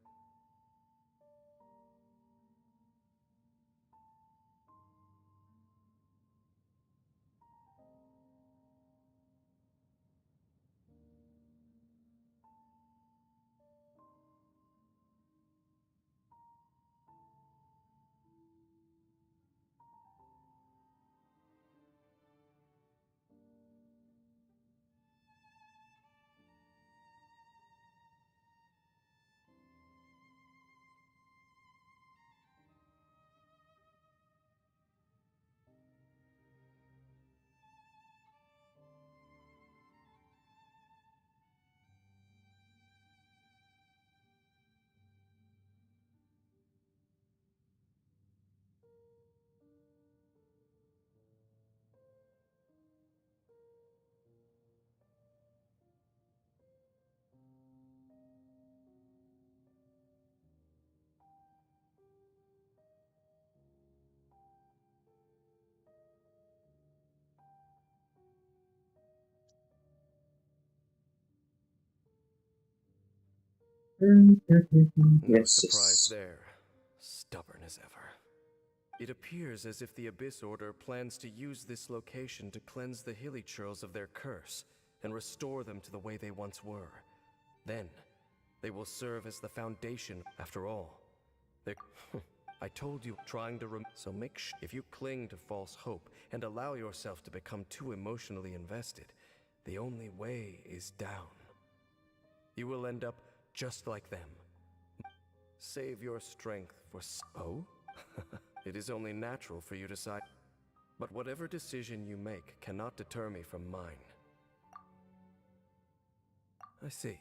No surprise there. Stubborn as ever. It appears as if the Abyss Order plans to use this location to cleanse the Hilly-Churls of their curse and restore them to the way they once were. Then, they will serve as the foundation. After all, they're... I told you, trying to so make sure if you cling to false hope and allow yourself to become too emotionally invested, the only way is down. You will end up just like them. Save your strength for oh? It is only natural for you to side. But whatever decision you make cannot deter me from mine. I see.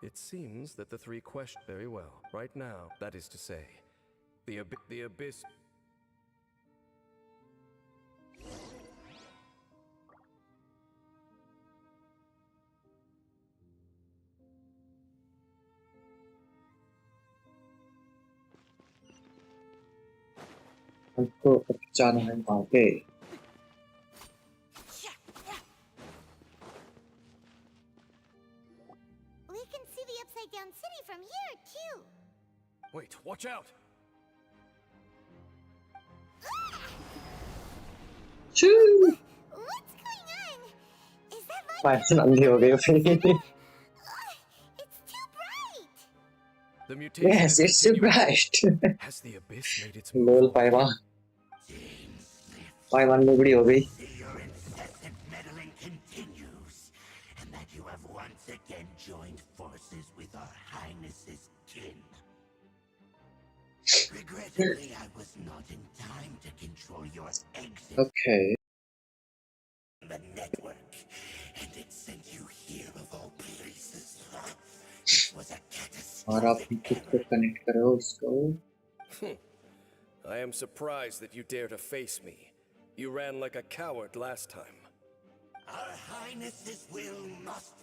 It seems that the three questions very well. Right now, that is to say, the abyss. हमको जाना है वहाँ पे. We can see the upside down city from here too. Wait, watch out! Choo! What's going on? Is that like... Paisa अंधी हो गई फिर. It's too bright. The mutation Yes, it's too bright. Has the abyss made its Lol, Paiva. Paiva nobody हो गई. Your incessant meddling continues, and that you have once again joined forces with our Highness's kin. Regrettably, I was not in time to control your exit. Okay. The network, and it sent you here of all places. It was a और आप catastrophic खुद को connect करो उसको. I am surprised that you dare to face me. You ran like a coward last time. Our Highness's will must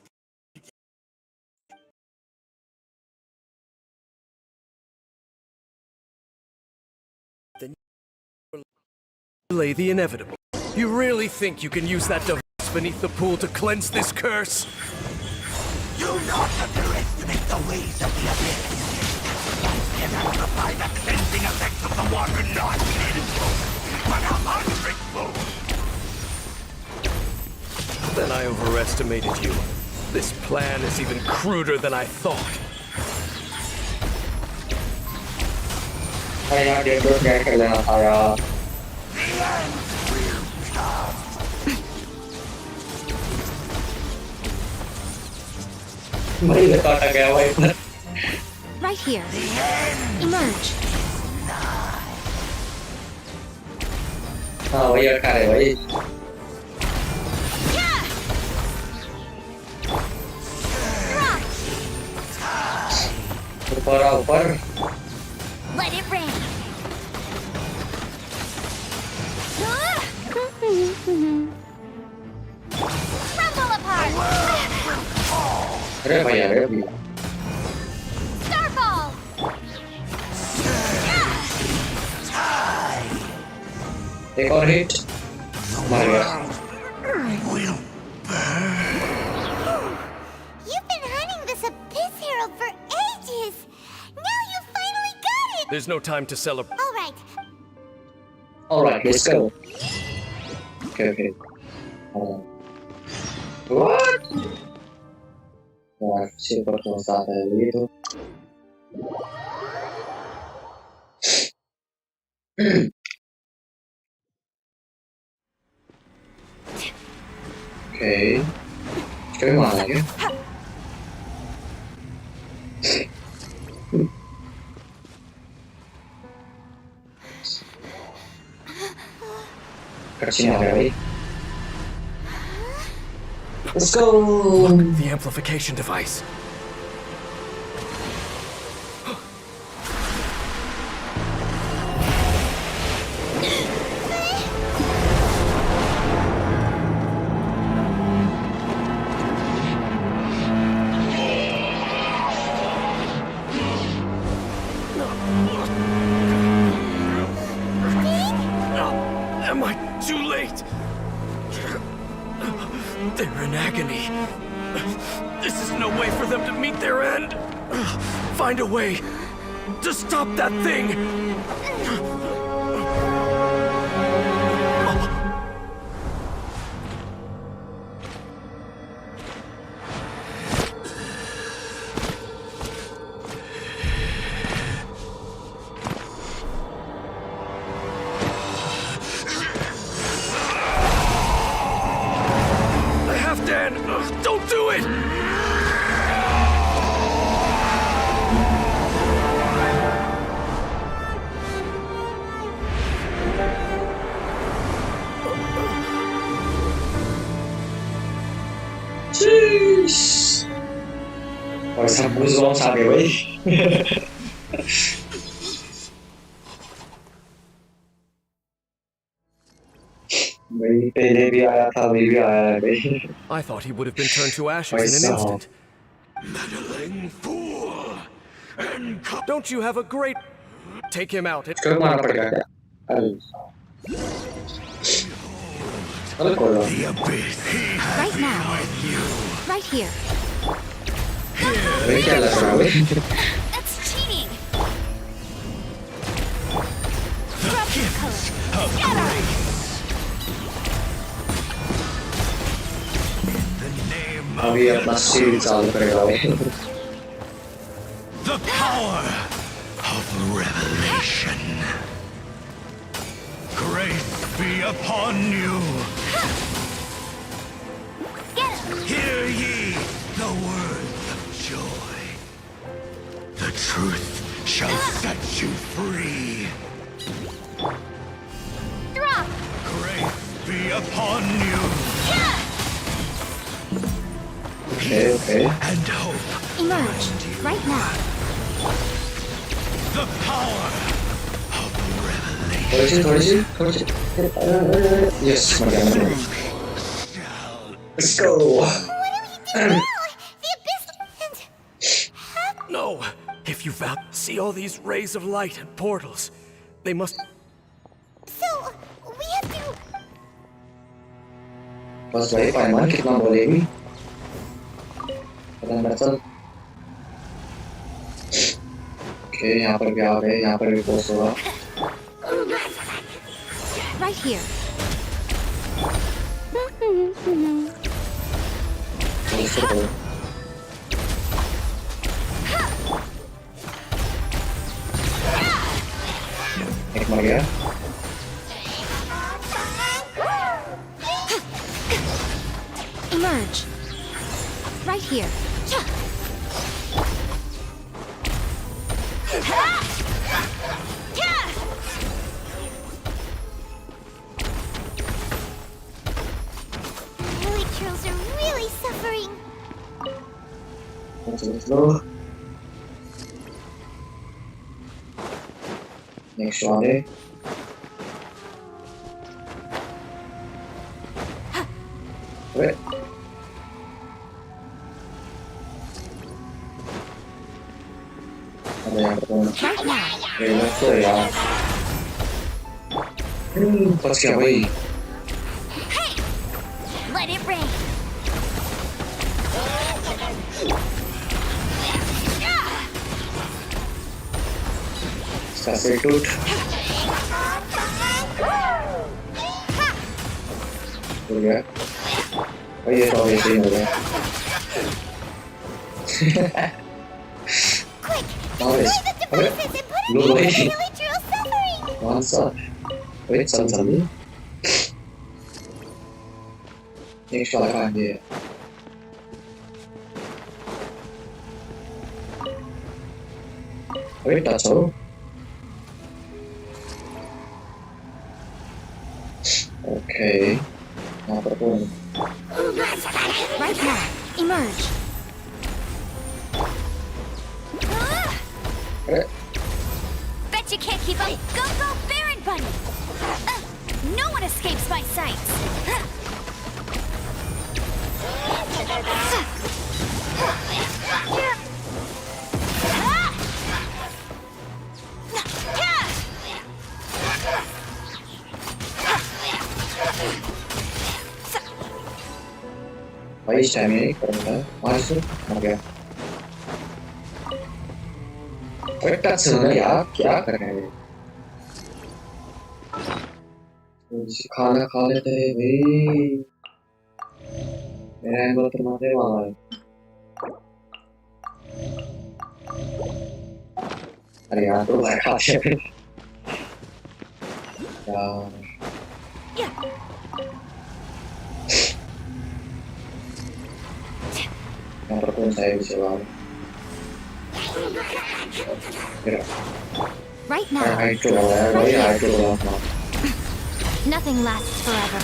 delay the inevitable. You really think you can use that device beneath the pool to cleanse this curse? Do not underestimate the ways of the abyss. Can amplify the cleansing effects of the water not tenfold, but 100-fold. Then I overestimated you. This plan is even cruder than I thought. Kayak dia tuh kayak kalian saya. Mari kita kayak awal. Right here. Emerge. Oh iya kare baik. Upar. Let it rain. Crumble apart. Apa ya? Starfall. Take on hit. Maria. You've been hunting this abyss herald for ages. Now you finally got it. There's no time to celebrate. All right. Let's go. Okay. What? Wah, siapa tuh itu? Okay. Sekarang mana lagi? Kerja lagi. Let's go. Look, the amplification device. Am I too late? They're in agony. This is no way for them to meet their end. Find a way to stop that thing. Don't do it! Jeez. Or some goosebumps sabi ba eh? I thought he would have been turned to ashes in an instant. Meddling fool! And Don't you have a great... Take him out. Kemana pergi? the abyss. Right now. Right here. That's cheating. The gifts of grace. The name of the power of revelation. Grace be upon you. Hear ye the words of joy. The truth shall set you free. Drop. Grace be upon you. Okay. And hope. Emerge. Right now. The power of revelation. Yes, let's go. No! If you see all these rays of light and portals, they must... So, we have to बस भाई पाइमान कितना बोलेगी पता नहीं चल okay यहाँ पर क्या आ गए यहाँ पर भी बॉस होगा Right here. एक मर गया Emerge. Right here. Village trolls are really suffering. slow next one eh wait ada yang bertemu let's go ya pas siapa ini Let it rain. substitute हो गया और ये तो ऐसे ही हो गया nice लो भाई Mondstadt wait suddenly next वाला कहाँ है wait that's all okay now perform Right now. Emerge. Bet you can't keep up. Go, go, Baron Bunny! No one escapes my sights. भाई स्टैमिना ही करता है मार मर गया अरे टच ना यार क्या कर रहे हैं खाना खा लेते हैं भाई मेरा एंगल तो मारने वाला है अरे यार तो भाई खा शे यार यहाँ पर कौन सा है विषय वाला Right now. हाइट तो वाला है भाई हाइट तो वाला Nothing lasts forever.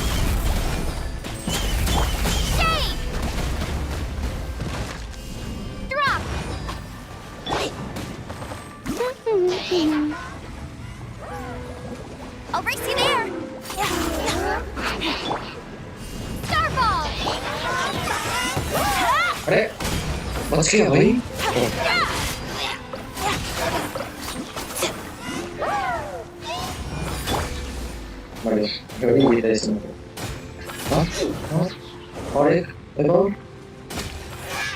Shame! Drop! I'll race you there! Starball! अरे बच गया भाई मर गया गड़ी भी था इसमें हाँ हाँ और एक और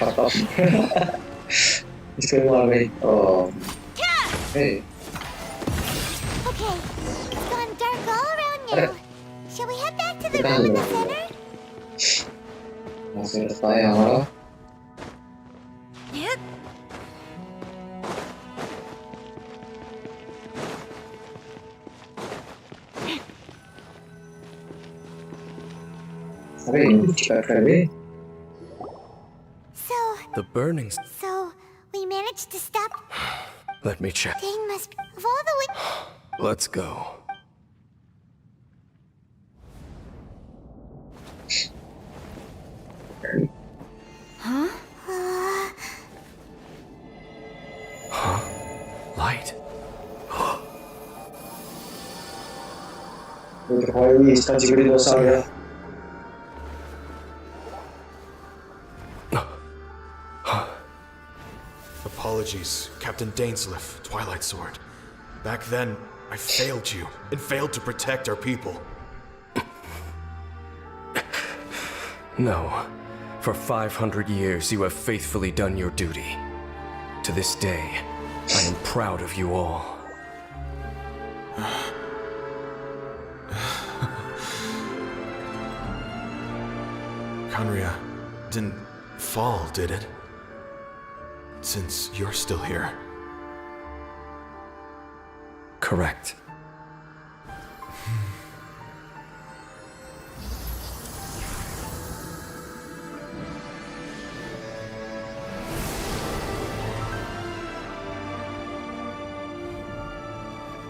पता इसके मार गई hey Okay, it's gone dark all around now. Shall we head back to the room in the center? यहाँ से रास्ता है हमारा अरे चेक कर बे The burnings. So we managed to stop. Let me check. Thing must of all the way. Let's go. Huh? Huh? Light. तो भाई इसका जिगरी दोस्त आ गया Apologies, Captain Dainsleif, Twilight Sword. Back then, I failed you and failed to protect our people. No. For 500 years, you have faithfully done your duty. To this day, I am proud of you all. Conria didn't fall, did it? Since you're still here. Correct.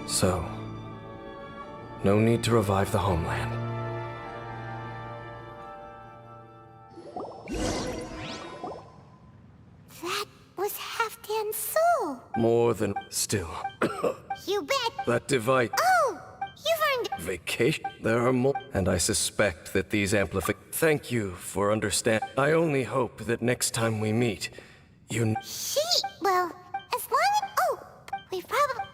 So, no need to revive the homeland. That was Halfdan's soul. More than still. You bet. That device. Oh, you've earned Vacation. There are more. And I suspect that these Thank you for understand. I only hope that next time we meet, you. Well, as long as... Oh, we've probably...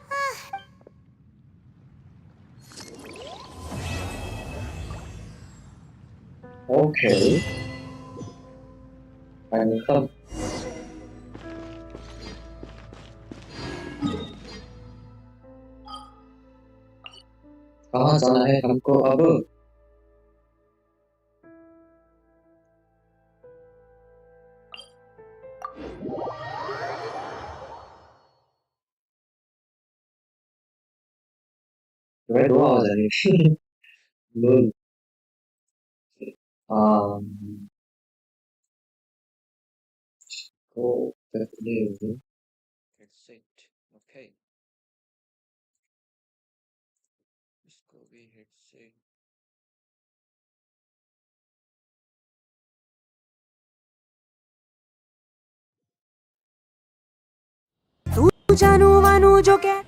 Okay. Mantap. कहाँ जाना है हमको अब? Where do I जाने? Lol. Go that live. That's it. Okay. Let's go over here to say. तू जानू वानू जो कह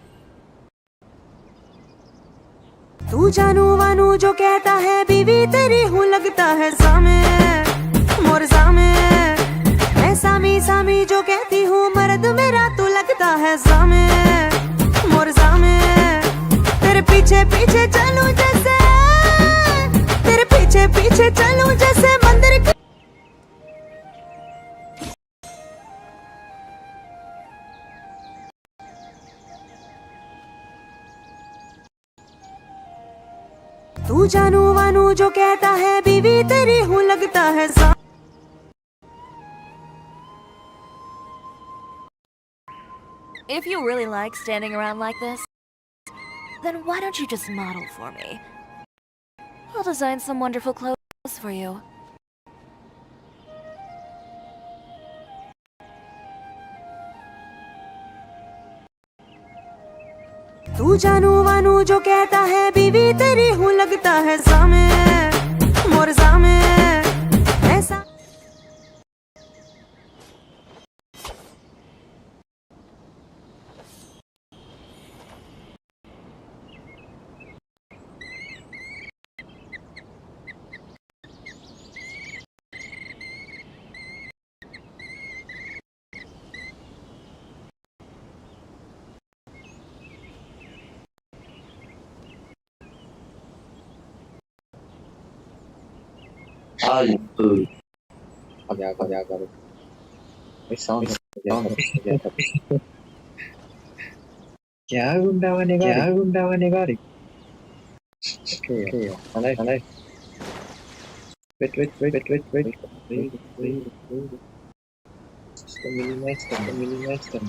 तू जानू वानू जो कहता है बीवी तेरी हूँ लगता है सामे मोर सामे मैं सामी सामी जो कहती हूँ मर्द मेरा तू लगता है सामे मोर सामे तेरे पीछे पीछे चलूं जैसे तेरे पीछे पीछे चलूं जैसे मंदिर की तू जानू वानू जो कहता है बीवी तेरी हूँ लगता है सा If you really like standing around like this, then why don't you just model for me? I'll design some wonderful clothes for you. तू जानू वानू जो कहता है बीवी तेरी हूँ लगता है सामे मोर सामे ऐसा Agak. Sound. क्या गुंडा बनेगा रे? Okay. Alay. Wait. Just minimize them.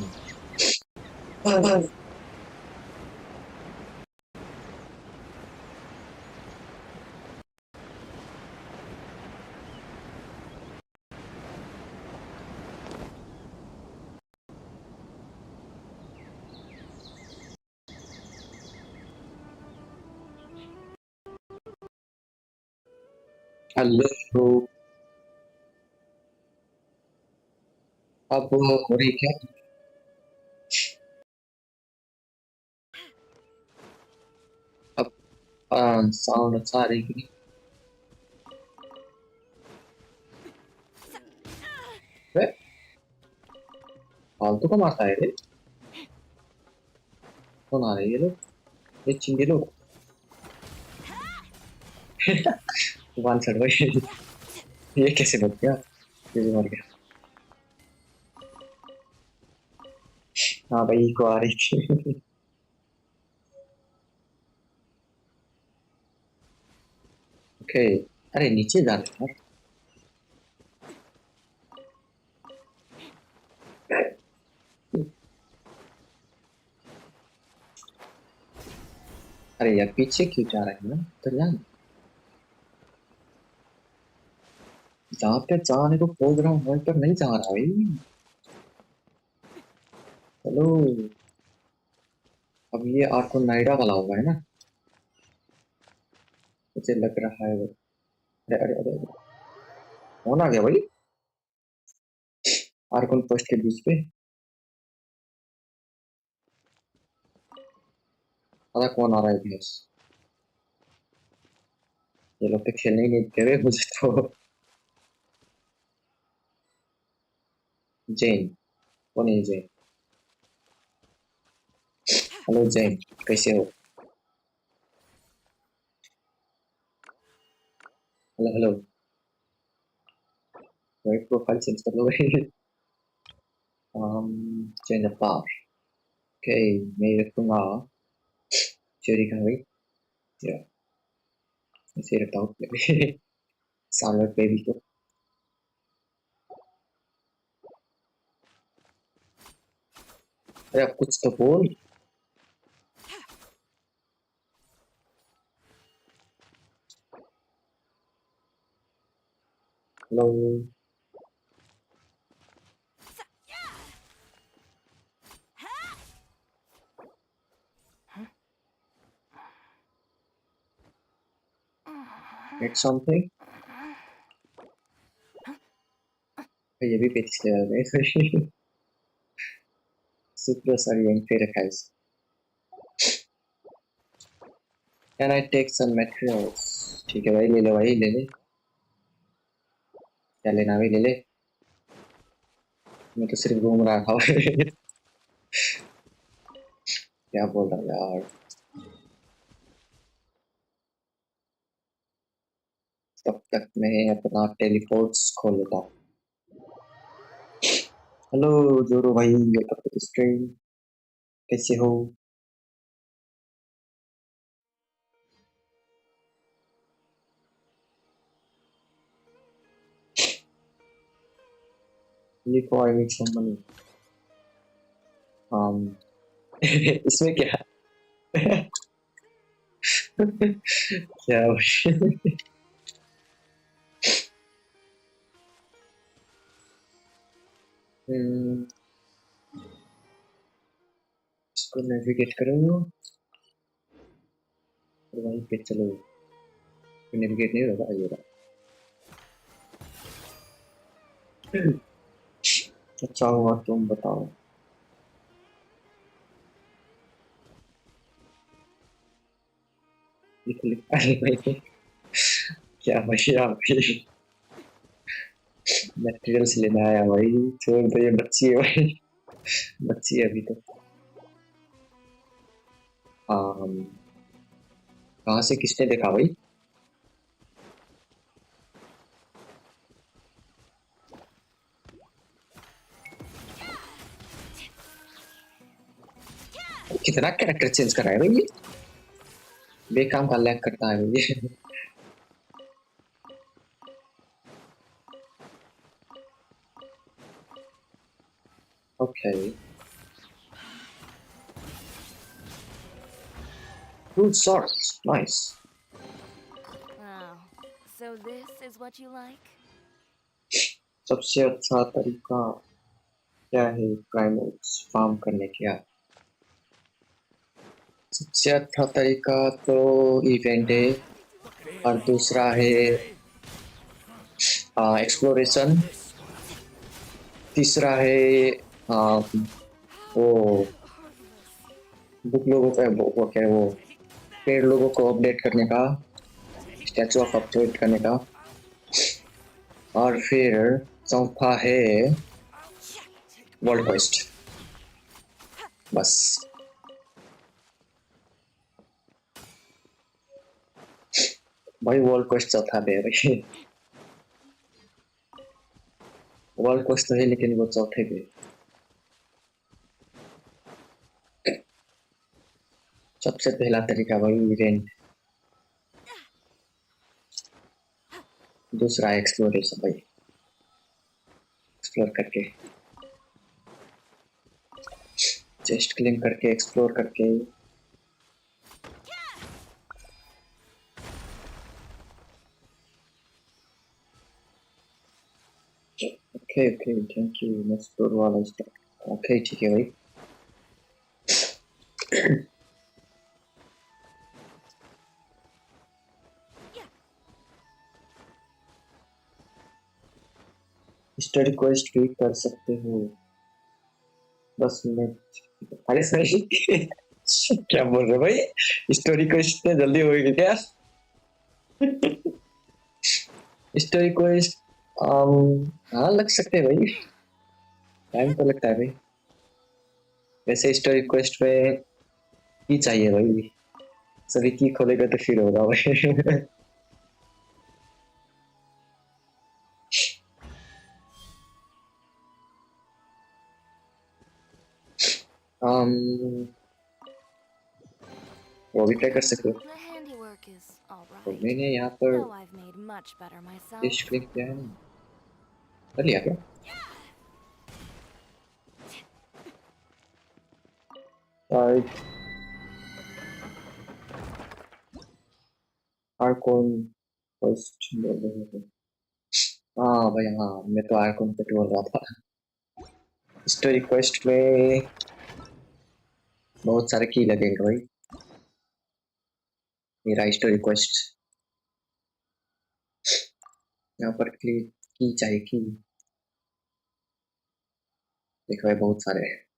Hello अब हो रही क्या अब साउंड अच्छा आ रही कि नहीं फालतू का मारता है रे कौन आ रहे हैं ये लोग ये चिंगे लोग वन साइड भाई ये कैसे बच गया? ये भी मर गया। हाँ भाई इको आ रही थी। ओके। अरे नीचे जा रहे हैं यार। अरे यार पीछे क्यों जा रहे हैं ना, तो जान जहाँ पे जाने को खोज रहा हूँ वहीं पर नहीं जा रहा भाई। चलो। अब ये आपको नायडा वाला होगा है ना, मुझे लग रहा है। अरे अरे अरे अरे। कौन आ गया भाई आर्कन पोस्ट के बीच पे? पता कौन आ रहा है भैंस? ये लोग तो खेलने ही नहीं दे रहे मुझे तो। जैन। कौन है जैन? हेलो जैन, कैसे हो? Hello hello. भाई प्रोफाइल चेंज कर लो भाई। चेंज द पार। ओके। मैं रखूंगा चोरी का भाई। या ऐसे रखता हूँ। सामने बेबी को। अरे अब कुछ तो बोल। हेलो। Get something. ये भी पिछले वाले। सुपर सारी पे रखा है। Can I take some materials? ठीक है भाई ले लो भाई ले ले। क्या लेना भाई ले ले। मैं तो सिर्फ घूम रहा था। क्या बोल रहा हूँ यार। तब तक मैं अपना टेलीपोर्ट्स खोल लेता हूँ। हेलो जोरो भाई, वेलकम टू द स्ट्रीम। कैसे हो? ये को आई नीड सम मनी। इसमें क्या? क्या भाई? हम्म, इसको नेविगेट करो और वहीं पे चलो। नेविगेट नहीं होगा ये रहा। अच्छा हुआ तुम बताओ। लिख लिख अरे भाई क्या भाई आप भी मटेरियल्स लेना आया भाई। छोड़ दो ये बच्ची है भाई। बच्ची है अभी तो। कहाँ से किसने देखा भाई? कितना कैरेक्टर चेंज करा है भाई ये? बेकाम का लैग करता है भाई ये। Okay. Good swords, nice. Oh, so this is what you like? सबसे अच्छा तरीका क्या है प्राइमल्स फार्म करने का? सबसे अच्छा तरीका तो इवेंट है और दूसरा है एक्सप्लोरेशन। तीसरा है वो बुक लोगों का वो क्या है वो पेड़ लोगों को अपडेट करने का, स्टैचू ऑफ अपडेट करने का। और फिर चौथा है वर्ल्ड क्वेस्ट। बस भाई वर्ल्ड क्वेस्ट चौथा दे भाई। वर्ल्ड क्वेस्ट तो है लेकिन वो चौथे पे सबसे पहला तरीका वही इवेंट दूसरा एक्सप्लोरेशन भाई एक्सप्लोर करके चेस्ट क्लीन करके एक्सप्लोर करके okay okay thank you explore वाला स्टार्ट ओके ठीक है भाई स्टडी क्वेस्ट भी कर सकते हो 10 मिनट अरे सही क्या बोल रहे हो भाई स्टोरी क्वेस्ट इतने जल्दी होगी क्या स्टोरी क्वेस्ट हाँ लग सकते हैं भाई टाइम तो लगता है भाई वैसे स्टोरी क्वेस्ट में की चाहिए भाई सभी की खोलेगा तो फिर होगा भाई वो भी ट्राई कर सकते हो तो मैंने यहाँ पर टेस्ट क्लिक किया है ना कर लिया क्या आर्कोन फर्स्ट बोल रहे थे हाँ भाई हाँ मैं तो आर्कोन पे बोल रहा था स्टोरी क्वेस्ट में बहुत सारे की लगेंगे भाई मेरा स्टोरी क्वेस्ट यहाँ पर की चाहिए की देखो भाई बहुत सारे हैं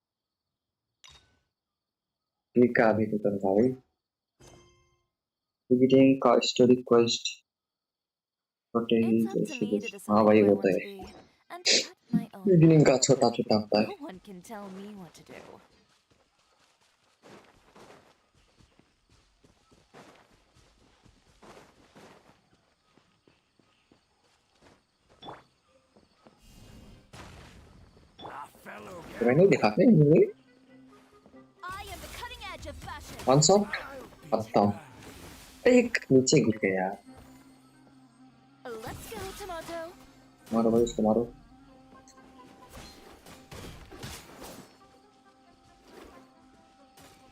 क्लिक का अभी तो करता भाई बिगिनिंग का स्टोरी क्वेस्ट हाँ भाई वो तो है बिगिनिंग का छोटा छोटा होता है तो नहीं दिखाते हैं वन शॉट आता हूँ एक नीचे गिर गया मारो भाई उसको मारो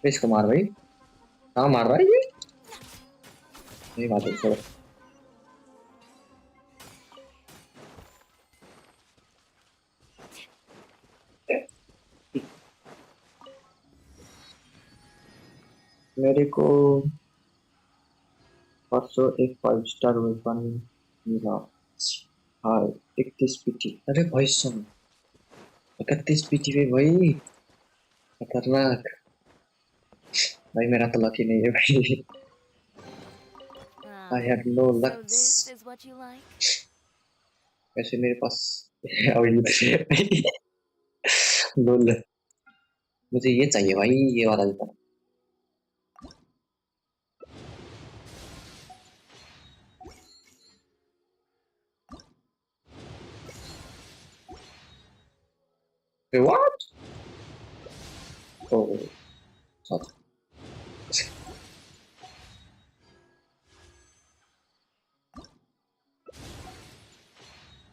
इसको मार भाई हाँ मार रहा है ये नहीं मार छोड़ो मेरे को परसों एक 5 स्टार वेपन मिला हाँ 31 पीटी अरे भाई सुन 31 पीटी पे भाई खतरनाक भाई मेरा तो लकी नहीं है भाई I have no luck वैसे मेरे पास लोल मुझे ये चाहिए भाई ये वाला वेपन What? Oh, sorry.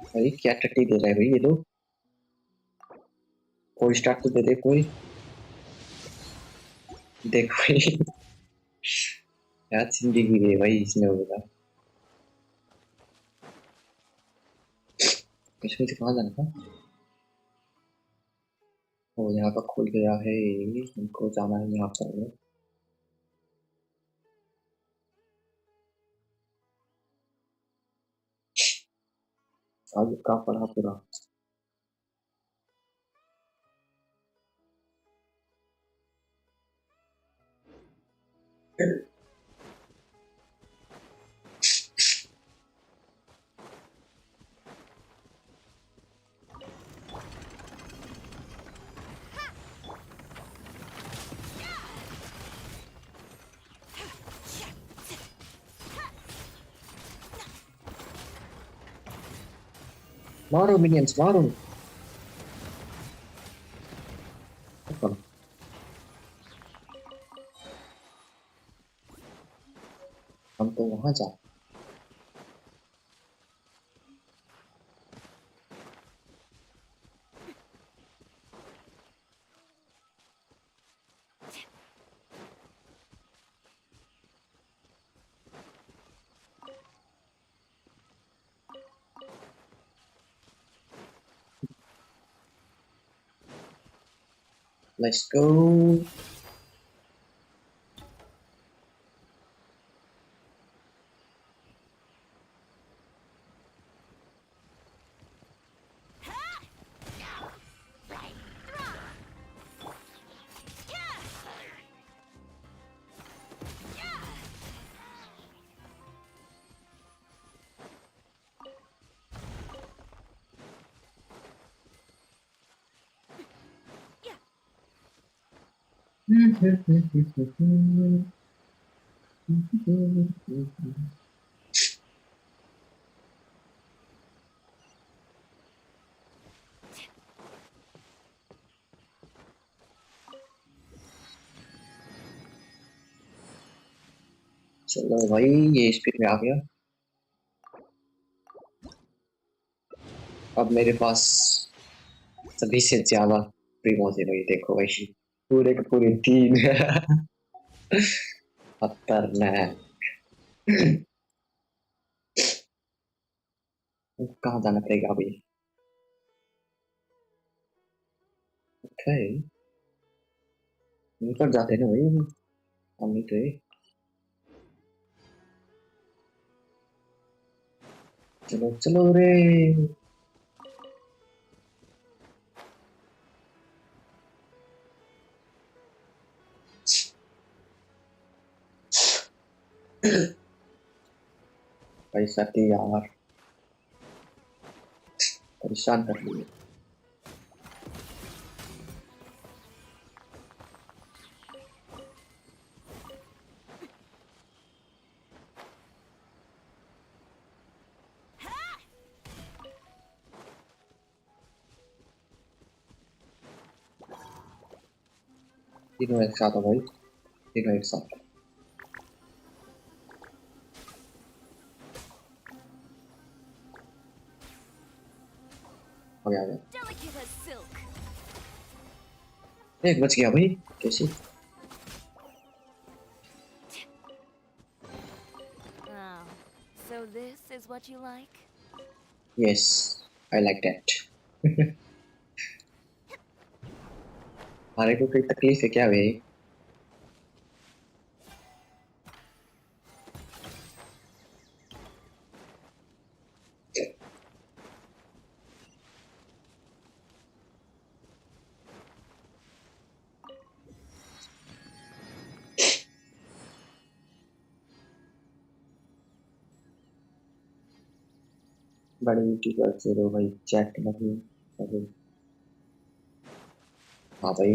भाई क्या टट्टी दे रहा है भाई ये लोग कोई स्टार्ट तो दे दे कोई देखो भाई क्या जिंदगी है भाई इसने होगा इसमें से कहाँ जाना था ओ यहाँ का खुल गया है हमको जाना है यहाँ पर आज का पढ़ा पूरा मारो मिनियंस मारो तो वहां जा। Let's go. चलो भाई ये स्पीड में आ गया। अब मेरे पास सभी से ज्यादा प्रीमोस है भाई। देखो भाई पूरे के पूरे 3 खतरनाक। कहाँ जाना पड़ेगा अभी? ओके निकल जाते हैं ना भाई। हम नहीं थे। चलो चलो रे। पैसा थी यार परेशान कर लिए। तीनों एक साथ हो भाई। तीनों एक साथ। हो गया। एक बच गया भाई। कैसे? Oh, so this is what you like? Yes, I like that. हमारे को कोई तकलीफ है क्या भाई? बड़ी यूट्यूबर से रो भाई चैट नहीं अभी। हाँ भाई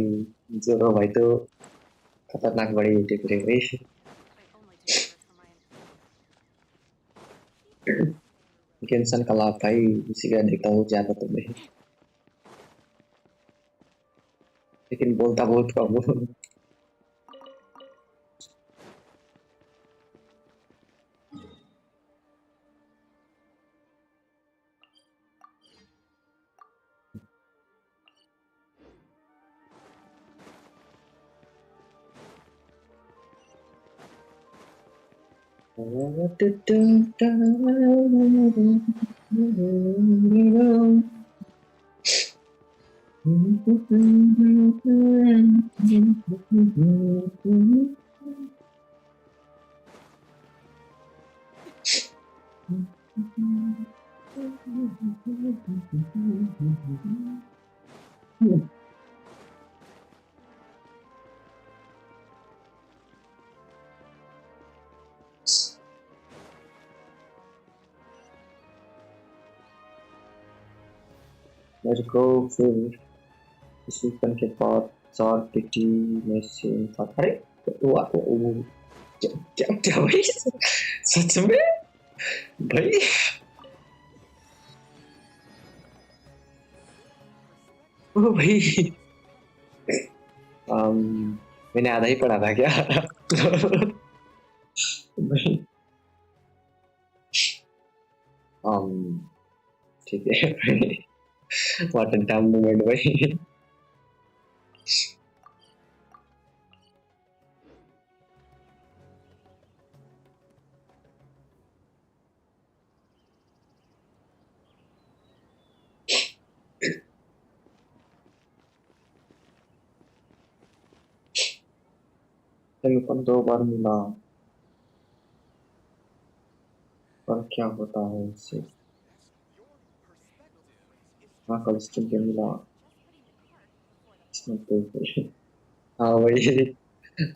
जोरो भाई तो खतरनाक बड़ी यूट्यूबर है भाई। गेंशन का लाभ भाई उसी का देखता हूँ ज्यादा तो नहीं। लेकिन बोलता बहुत कम हूँ। मेरे को फिर इसी पन के बाद 4 पिटी में से था। अरे क्या क्या भाई सच में भाई। ओ भाई मैंने आधा ही पढ़ा था क्या? भाई ठीक है भाई what a dumb moment भाई टेलीफोन 2 बार मिला पर क्या होता है इससे हाँ कल स्ट्रीम पे मिला इसमें तो हाँ वही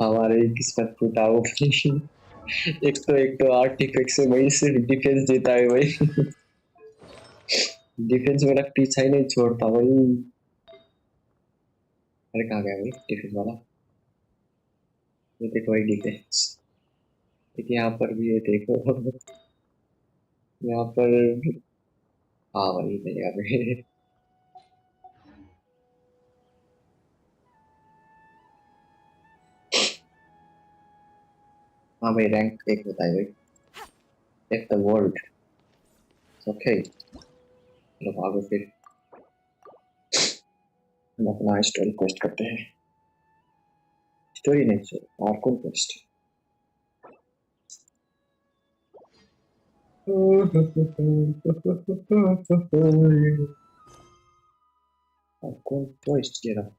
हमारे किस्मत फूटा वो एक तो आर्टिफैक्ट से वही सिर्फ डिफेंस देता है वही डिफेंस मेरा पीछा ही नहीं छोड़ता वही अरे कहाँ गया भाई डिफेंस वाला ये देखो भाई डिफेंस देखिए यहाँ पर भी ये देखो यहाँ पर हाँ वही मिलेगा भाई हाँ भाई रैंक 1 होता है भाई टेक द वर्ल्ड ओके चलो भागो फिर हम अपना स्टोरी पोस्ट करते हैं स्टोरी नहीं सर और कौन पोस्ट और कौन पोस्ट किया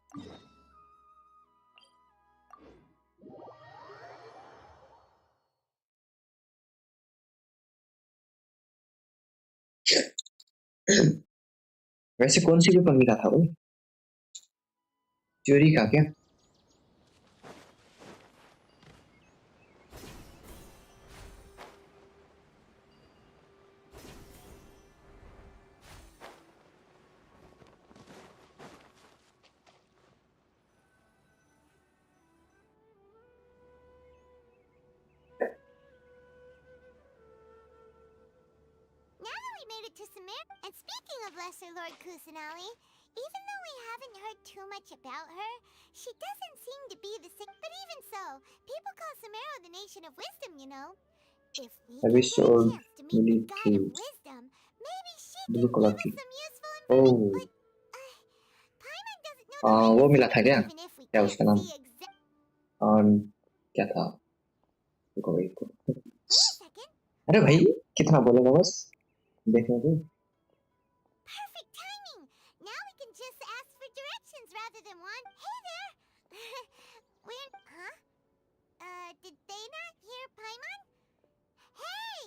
वैसे कौन सी पेपर मिला था वो थ्योरी का क्या Made it to Samir. And speaking of Lesser Lord Kusanali, even though we haven't heard too much about her, she doesn't seem to be the sick. But even so, people call Samero the nation of wisdom, you know. If we can get a chance to meet the god of wisdom, maybe she can give us some useful information. But Paimon doesn't know the वो मिला था क्या even if we क्या can't उसका नाम see exactly. क्या था देखो भाई को Wait a second. अरे भाई कितना बोलेगा बस देखने दो Perfect timing! Now we can just ask for directions rather than one. Hey there! We're... Huh? Did they not hear Paimon? Hey!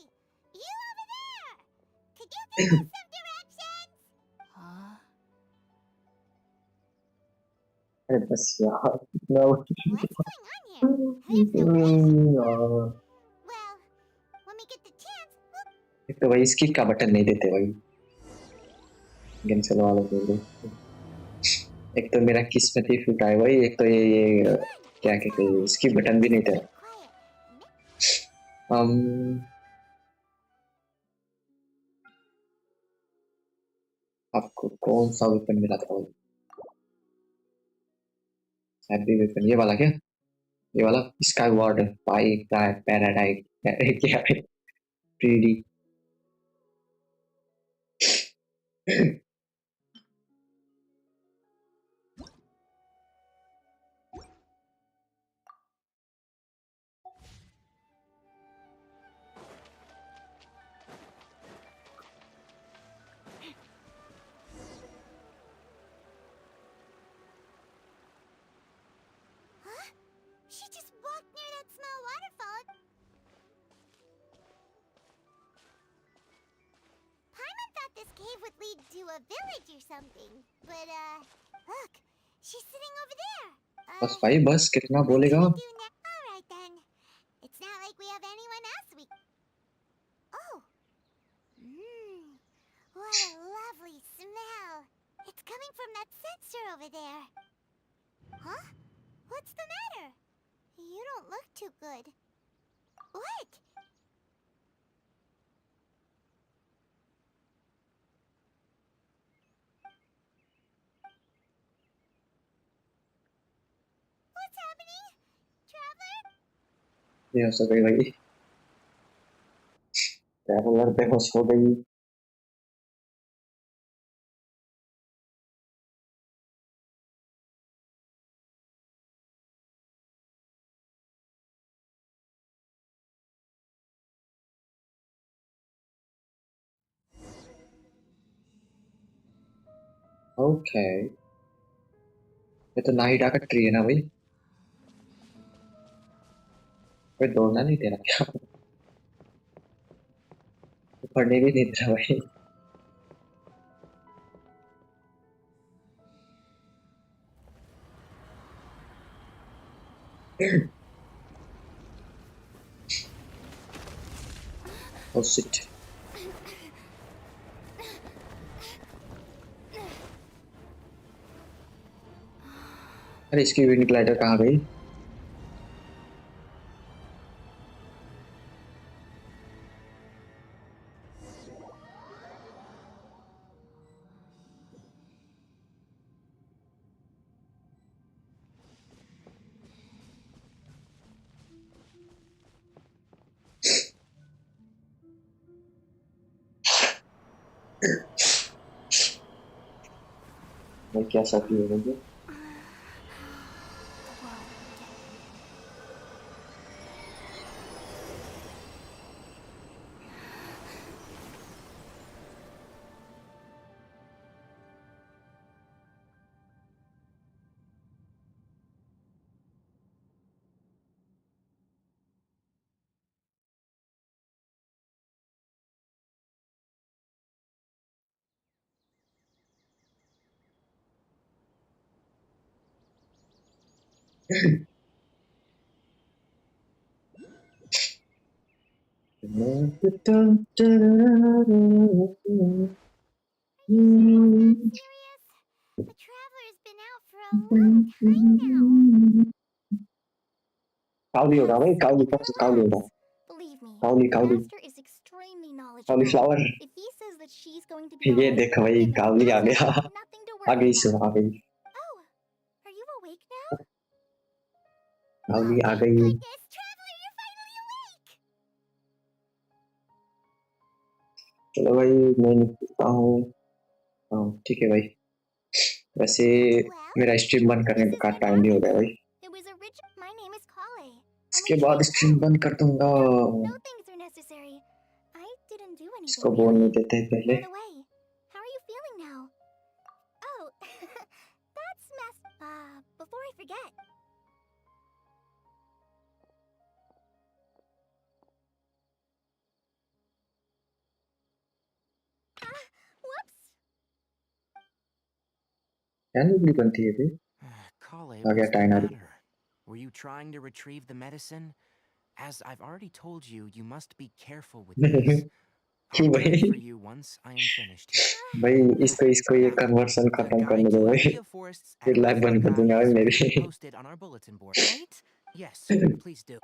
You over there! Could you give us some directions? Huh? अरे बस यार कितना What's going on here? We have no place. Well, when we get the chance, we'll... एक तो भाई skip का button नहीं देते भाई गेंसल वालों को एक तो मेरा किस्मत ही फूटा है भाई एक तो ये क्या कहते हैं स्किप बटन भी नहीं था आपको कौन सा वेपन मिला था हैप्पी वेपन ये वाला क्या ये वाला स्काई वार्ड पाई पैराडाइट क्या है pretty She just walked near that small waterfall. Paimon thought this cave would lead to a village or something. But, look. She's sitting over there. बस भाई बस कितना बोलेगा Alright then. It's not like we have anyone else we... Oh. What a lovely smell. It's coming from that sensor over there. Huh? What's the matter? You don't look too good. What? What's happening? Traveler? बेहोश हो गई भाई traveller बेहोश हो गई okay ये तो नाहिडा का ट्री है ना भाई कोई दौड़ना नहीं दे रहा क्या पढ़ने भी नहीं दे रहा भाई Oh shit. अरे इसकी विंड ग्लाइडर कहाँ गई मैं क्या साथी हो गई The traveler's been out for a long time now. काउली होगा भाई काउली सबसे काउली होगा Believe me, काउली the काउली master is extremely काउली knowledgeable. Flower If he says that she's going to be ये alright, देख भाई then there's काउली आ गया absolutely nothing to uh worry गई about. सुबह आ गई Oh, are you awake now? काउली आ गई Goodness, traveler, you're finally awake! चलो भाई मैं निकलता हूँ हाँ ठीक है भाई वैसे मेरा स्ट्रीम बंद करने का टाइम भी हो गया भाई It was my name is Kale. इसके बाद स्ट्रीम बंद कर दूंगा No things are necessary. I didn't do anything. इसको बोलने देते हैं पहले By the way, how are you feeling now? Oh, that's before I forget. Whoops. क्या नहीं बनती है भाई Kale, आ गया what's the टाइनरी matter? Were you trying to retrieve the medicine? As I've already told you, you must be careful with these. क्यों I'll get it भाई for you once I am finished here. भाई इसको ये conversion The खत्म guide करने दो to भाई Althea Forest's फिर लाइव Agricultural बंद कर Path दूंगा भाई is मेरी already posted on our bulletin board. Right? Yes, please do.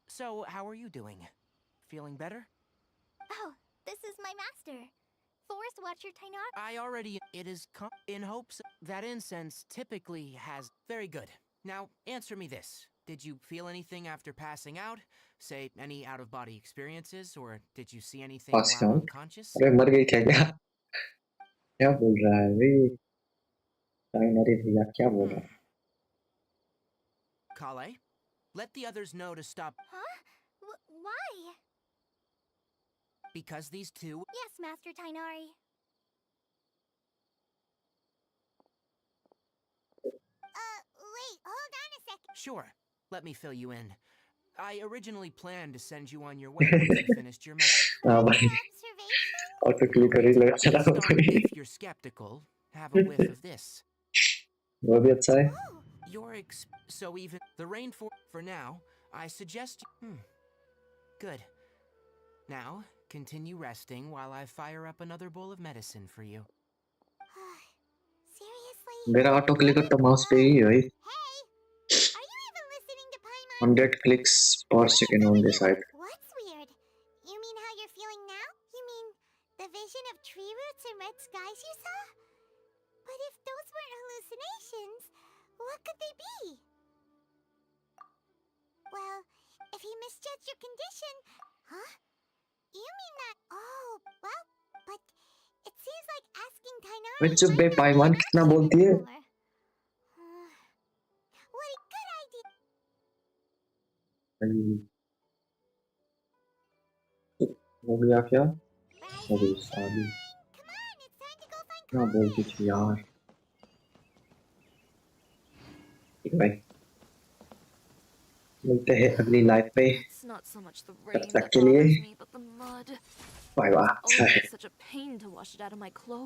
So, how are you doing? Feeling better? Oh, this is my master. Forest Watcher Tainar. I already. It is in hopes that incense typically has. Very good. Now, answer me this. Did you feel anything after passing out? Say, any out of body experiences? Or did you see anything pass while जाऊं unconscious? अरे मर गई क्या क्या क्या बोल रहा है भाई टाइनरी भैया क्या बोल रहा है Kale, let the others know to stop. Huh? Why? Because these two. Yes, Master Tainari. Wait, hold on a second. Sure, let me fill you in. I originally planned to send you on your way once you finished your हाँ भाई auto click कर ही लगा चला भाई If you're skeptical, have a whiff of this. वो भी अच्छा है So even the rainforest for now, I suggest Good. Now, continue resting while I fire up another bowl of medicine for you. Seriously? मेरा auto clicker तो mouse पे ही है भाई Are you even listening to Paimon? 100 clicks per second होंगे शायद What's weird? You mean how you're feeling now? You mean the vision of tree roots and red skies you saw? But if those weren't hallucinations, what could they be? Well, if he misjudged your condition... Huh? You mean that... Oh, well, but it seems like asking Tainari... मैं चुप बे पाइमान कितना बोलती है What a good idea! हो गया क्या? अरे साली क्या बोलती थी यार। ठीक है भाई, मिलते हैं अगली लाइफ पे। It's not so much the तब rain तक that के लिए bothers me, but the mud. Bye It's bye. always such a pain to wash it out of my clothes.